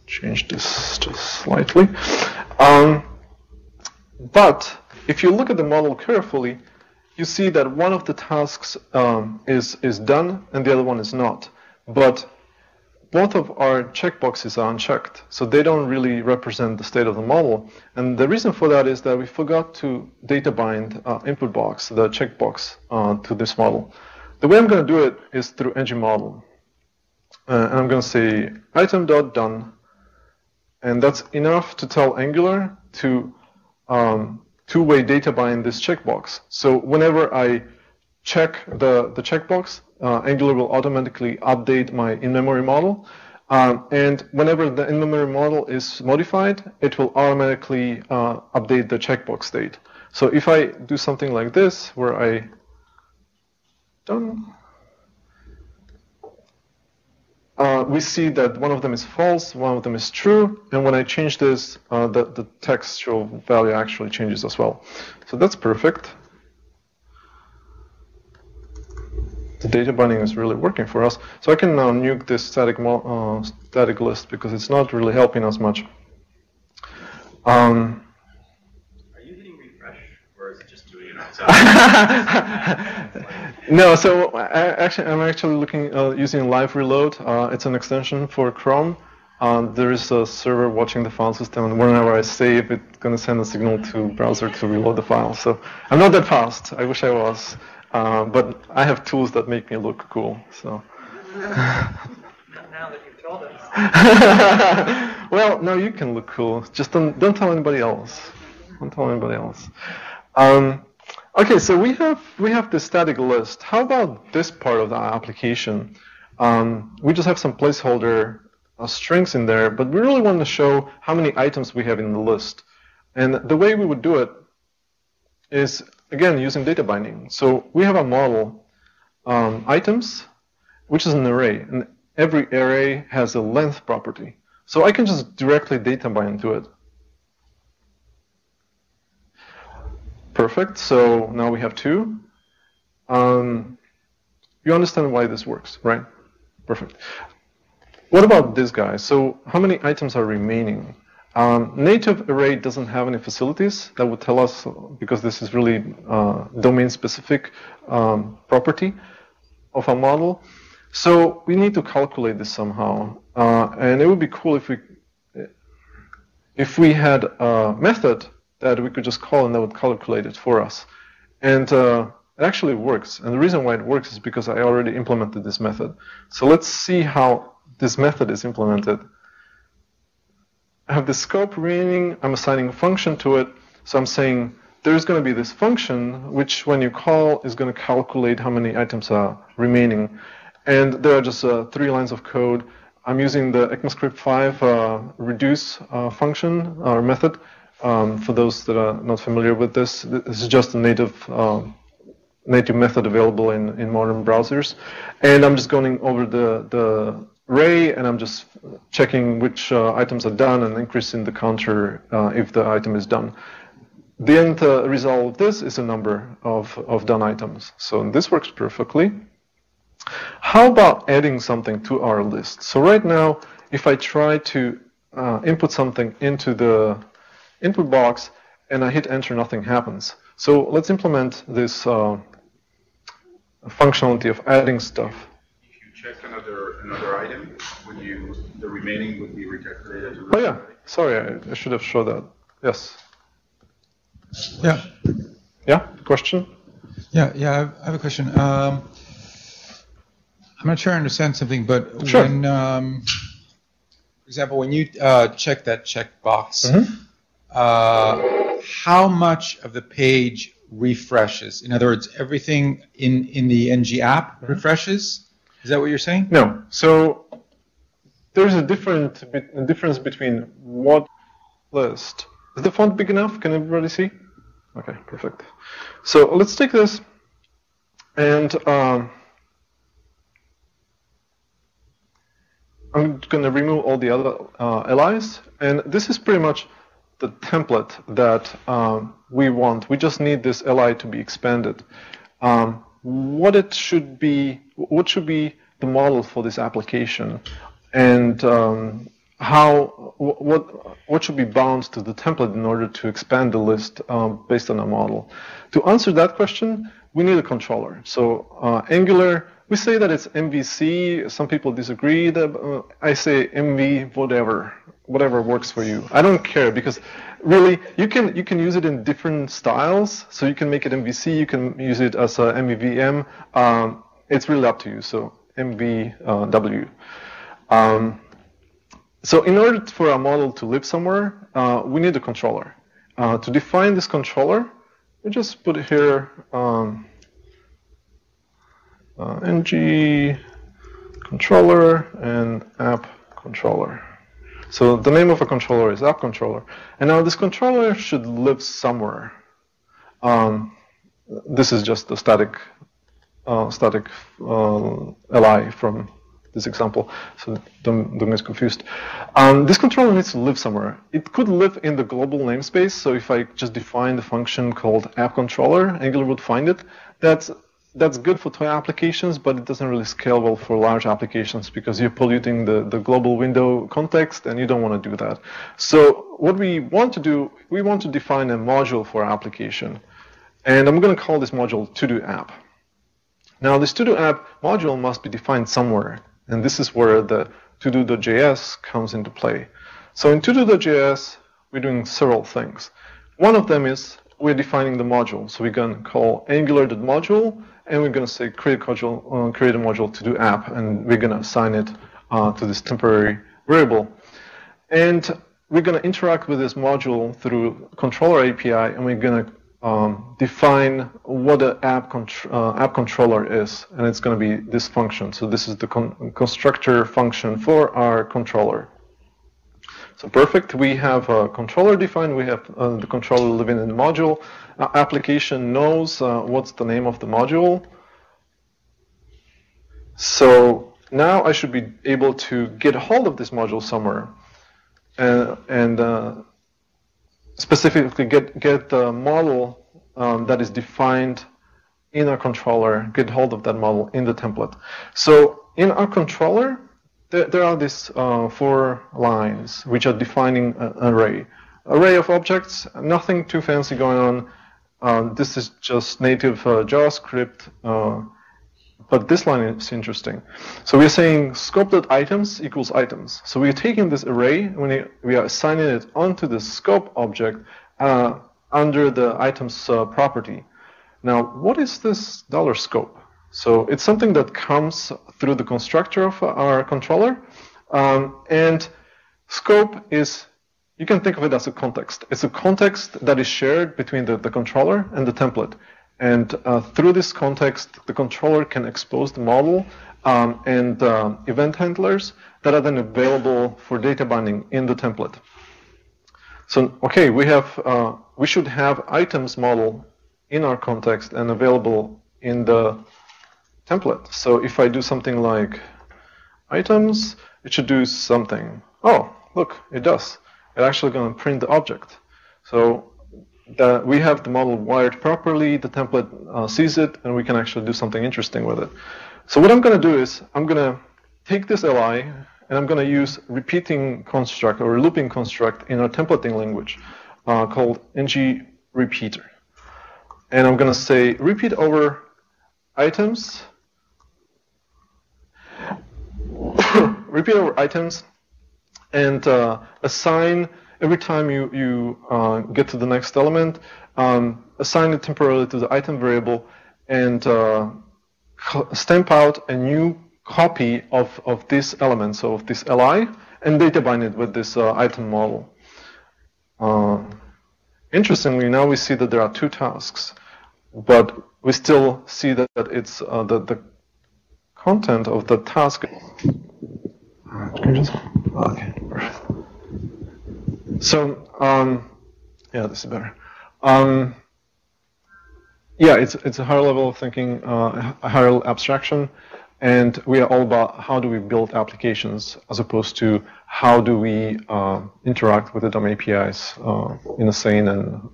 change this just slightly. But if you look at the model carefully, you see that one of the tasks is done and the other one is not. But both of our checkboxes are unchecked, so they don't really represent the state of the model. And the reason for that is that we forgot to data bind input box, the checkbox, to this model. The way I'm going to do it is through ngModel. And I'm going to say item.done. And that's enough to tell Angular to two-way data bind this checkbox. So whenever I check the checkbox, Angular will automatically update my in-memory model. And whenever the in-memory model is modified, it will automatically update the checkbox state. So if I do something like this, where I done, we see that one of them is false, one of them is true, and when I change this, the textual value actually changes as well. So that's perfect. The data binding is really working for us. So I can now nuke this static list because it's not really helping us much. Are you hitting refresh, or is it just doing it outside? No, so I'm actually looking using Live Reload. It's an extension for Chrome. There is a server watching the file system, and whenever I save, it's going to send a signal to browser to reload the file. So I'm not that fast. I wish I was. But I have tools that make me look cool. So. Now that you've told us. Well, no, you can look cool. Just don't tell anybody else. Don't tell anybody else. Okay, so we have this static list. How about this part of the application? We just have some placeholder strings in there, but we really want to show how many items we have in the list. And the way we would do it is, again, using data binding. So we have a model, items, which is an array. And every array has a length property. So I can just directly data bind to it. Perfect. So now we have 2. You understand why this works, right? Perfect. What about this guy? So how many items are remaining? Native array doesn't have any facilities that would tell us, because this is really domain-specific property of a model. So we need to calculate this somehow. And it would be cool if we had a method that we could just call and that would calculate it for us. And it actually works. And the reason why it works is because I already implemented this method. So let's see how this method is implemented. I have the scope remaining. I'm assigning a function to it. So I'm saying there's going to be this function, which when you call is going to calculate how many items are remaining. And there are just 3 lines of code. I'm using the ECMAScript 5 reduce function or method. For those that are not familiar with this, this is just a native method available in modern browsers. And I'm just going over the array, and I'm just checking which items are done and increasing the counter if the item is done. The end result of this is a number of done items. So this works perfectly. How about adding something to our list? So right now, if I try to input something into the input box and I hit enter, nothing happens. So let's implement this functionality of adding stuff. If you check another item, the remaining would be recalculated to Oh yeah, sorry, I should have showed that. Yes. Yeah. Yeah, question? Yeah, I have a question. I'm not sure I understand something, but sure. When, for example, when you check that checkbox, how much of the page refreshes? In other words, everything in the NG app refreshes? Is that what you're saying? No. So there's a difference between what list. Is the font big enough? Can everybody see? Okay, perfect. So let's take this and I'm going to remove all the other LIs, and this is pretty much the template that we want. We just need this LI to be expanded. What should be the model for this application, and what should be bound to the template in order to expand the list based on a model? To answer that question, we need a controller. So Angular, we say that it's MVC. Some people disagree. I say MV whatever works for you. I don't care, because really you can use it in different styles. So you can make it MVC. You can use it as a MVVM. It's really up to you. So MVW. So in order for a model to live somewhere, we need a controller. To define this controller, we just put here ng controller and app controller. So the name of a controller is app controller. And now this controller should live somewhere. This is just the static LI from this example, so don't get confused. This controller needs to live somewhere. It could live in the global namespace, so if I just define the function called app controller, Angular would find it. That's good for toy applications, but it doesn't really scale well for large applications because you're polluting the global window context, and you don't want to do that. So what we want to do, we want to define a module for our application. And I'm going to call this module to-do app. Now this to-do app module must be defined somewhere. And this is where the todo.js comes into play. So in todo.js, we're doing several things. One of them is we're defining the module. So we're going to call angular.module, and we're going to say create a module to do app, and we're going to assign it to this temporary variable. And we're going to interact with this module through controller API, and we're going to define what an app controller is, and it's going to be this function. So this is the constructor function for our controller. So perfect. We have a controller defined. We have the controller living in the module. Application knows what's the name of the module. So now I should be able to get a hold of this module somewhere, and specifically get the model that is defined in our controller, get hold of that model in the template. So in our controller, there are these 4 lines which are defining an array of objects. Nothing too fancy going on. This is just native JavaScript. But this line is interesting. So we're saying scope.items equals items. So we're taking this array, and we are assigning it onto the scope object under the items property. Now, what is this $scope? So it's something that comes through the constructor of our controller. And scope is, you can think of it as a context. It's a context that is shared between the controller and the template. And through this context, the controller can expose the model and event handlers that are then available for data binding in the template. So, okay, we should have items model in our context and available in the template. So if I do something like items, it should do something. Oh, look, it does. It's actually going to print the object. So we have the model wired properly, the template sees it, and we can actually do something interesting with it. So what I'm going to do is I'm going to take this li, and I'm going to use repeating construct or looping construct in our templating language called ngRepeater. And I'm going to say repeat over items, repeat over items, and assign every time you get to the next element, assign it temporarily to the item variable, and stamp out a new copy of this element, so of this li, and data bind it with this item model. Interestingly, now we see that there are 2 tasks, but we still see that it's the content of the task. Okay, perfect. So, yeah, this is better. Yeah, it's a higher level of thinking, a higher level abstraction, and we are all about how do we build applications as opposed to how do we interact with the DOM APIs in a sane and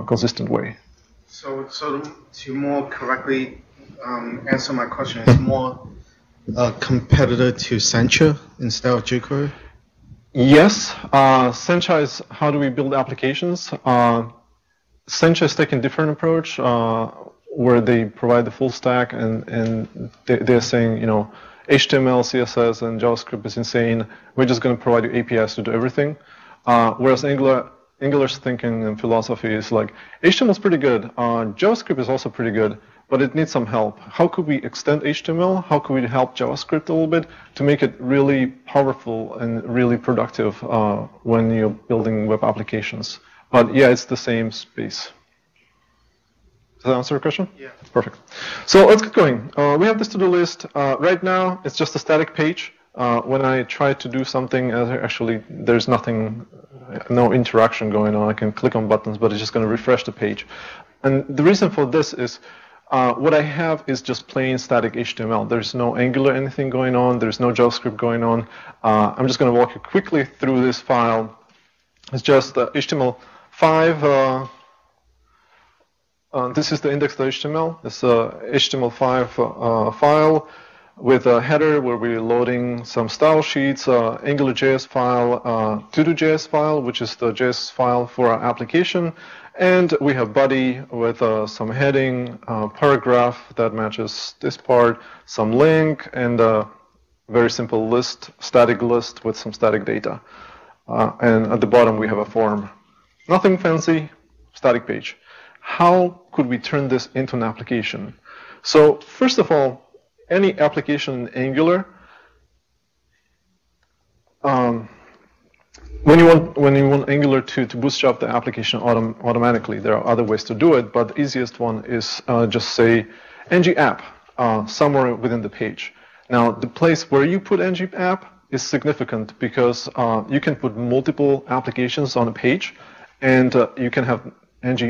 consistent way. So to more correctly answer my question, it's more a competitor to Sencha instead of jQuery? Yes, Sencha is how do we build applications. Sencha is taking a different approach where they provide the full stack and they're saying, you know, HTML, CSS, and JavaScript is insane. We're just going to provide you APIs to do everything. Whereas Angular's thinking and philosophy is like, HTML is pretty good. JavaScript is also pretty good, but it needs some help. How could we extend HTML? How could we help JavaScript a little bit to make it really powerful and really productive when you're building web applications? But yeah, it's the same space. Does that answer your question? Yeah. Perfect. So let's get going. We have this to-do list. Right now, it's just a static page. When I try to do something, actually, there's nothing, no interaction going on. I can click on buttons, but it's just going to refresh the page. And the reason for this is what I have is just plain static HTML. There's no Angular anything going on. There's no JavaScript going on. I'm just going to walk you quickly through this file. It's just HTML5. This is the index.html. It's a HTML5 file with a header where we're loading some style sheets, AngularJS file, to-do.js file, which is the JS file for our application, and we have body with some heading, paragraph that matches this part, some link, and a very simple list, static list with some static data. And at the bottom we have a form. Nothing fancy, static page. How could we turn this into an application? So first of all, any application in Angular when you want Angular to bootstrap the application automatically, there are other ways to do it, but the easiest one is just say ng app somewhere within the page. Now, the place where you put ng app is significant because you can put multiple applications on a page, and you can have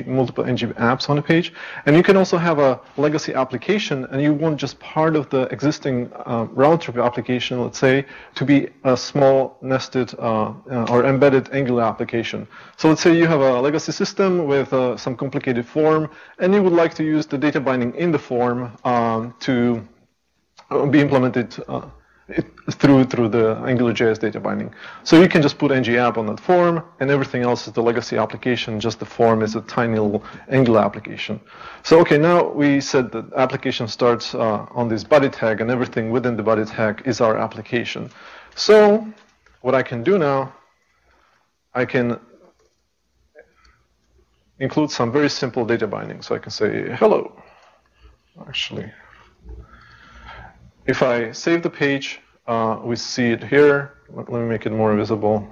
multiple ng apps on a page, and you can also have a legacy application, and you want just part of the existing round trip application, let's say, to be a small nested or embedded Angular application. So let's say you have a legacy system with some complicated form, and you would like to use the data binding in the form to be implemented through the AngularJS data binding. So you can just put ng app on that form, and everything else is the legacy application. Just the form is a tiny little Angular application. So okay, now we said that application starts on this body tag, and everything within the body tag is our application. So what I can do now, I can include some very simple data binding. So I can say hello. Actually, if I save the page, we see it here. Let me make it more visible.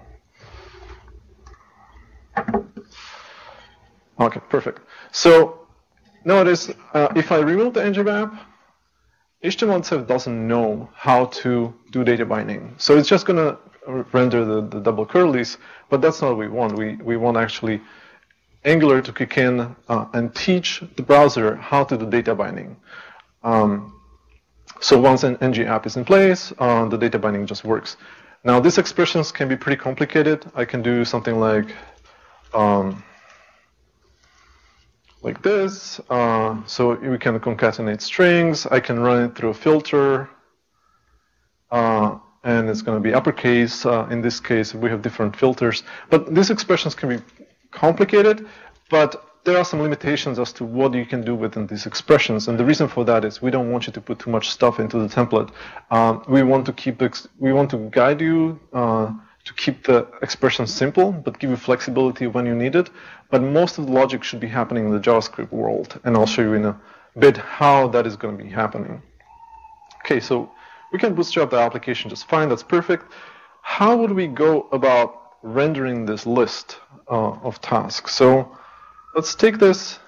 Okay, perfect. So notice if I remove the ng app, HTML itself doesn't know how to do data binding. So it's just going to render the double curlies, but that's not what we want. We want actually Angular to kick in and teach the browser how to do data binding. So once an ng app is in place, the data binding just works. Now these expressions can be pretty complicated. I can do something like this. So we can concatenate strings. I can run it through a filter, and it's going to be uppercase. In this case, we have different filters. But these expressions can be complicated, but there are some limitations as to what you can do within these expressions, and the reason for that is we don't want you to put too much stuff into the template. We want to guide you to keep the expression simple, but give you flexibility when you need it. But most of the logic should be happening in the JavaScript world, and I'll show you in a bit how that is going to be happening. Okay, so we can bootstrap the application just fine. That's perfect. How would we go about rendering this list of tasks? So let's take this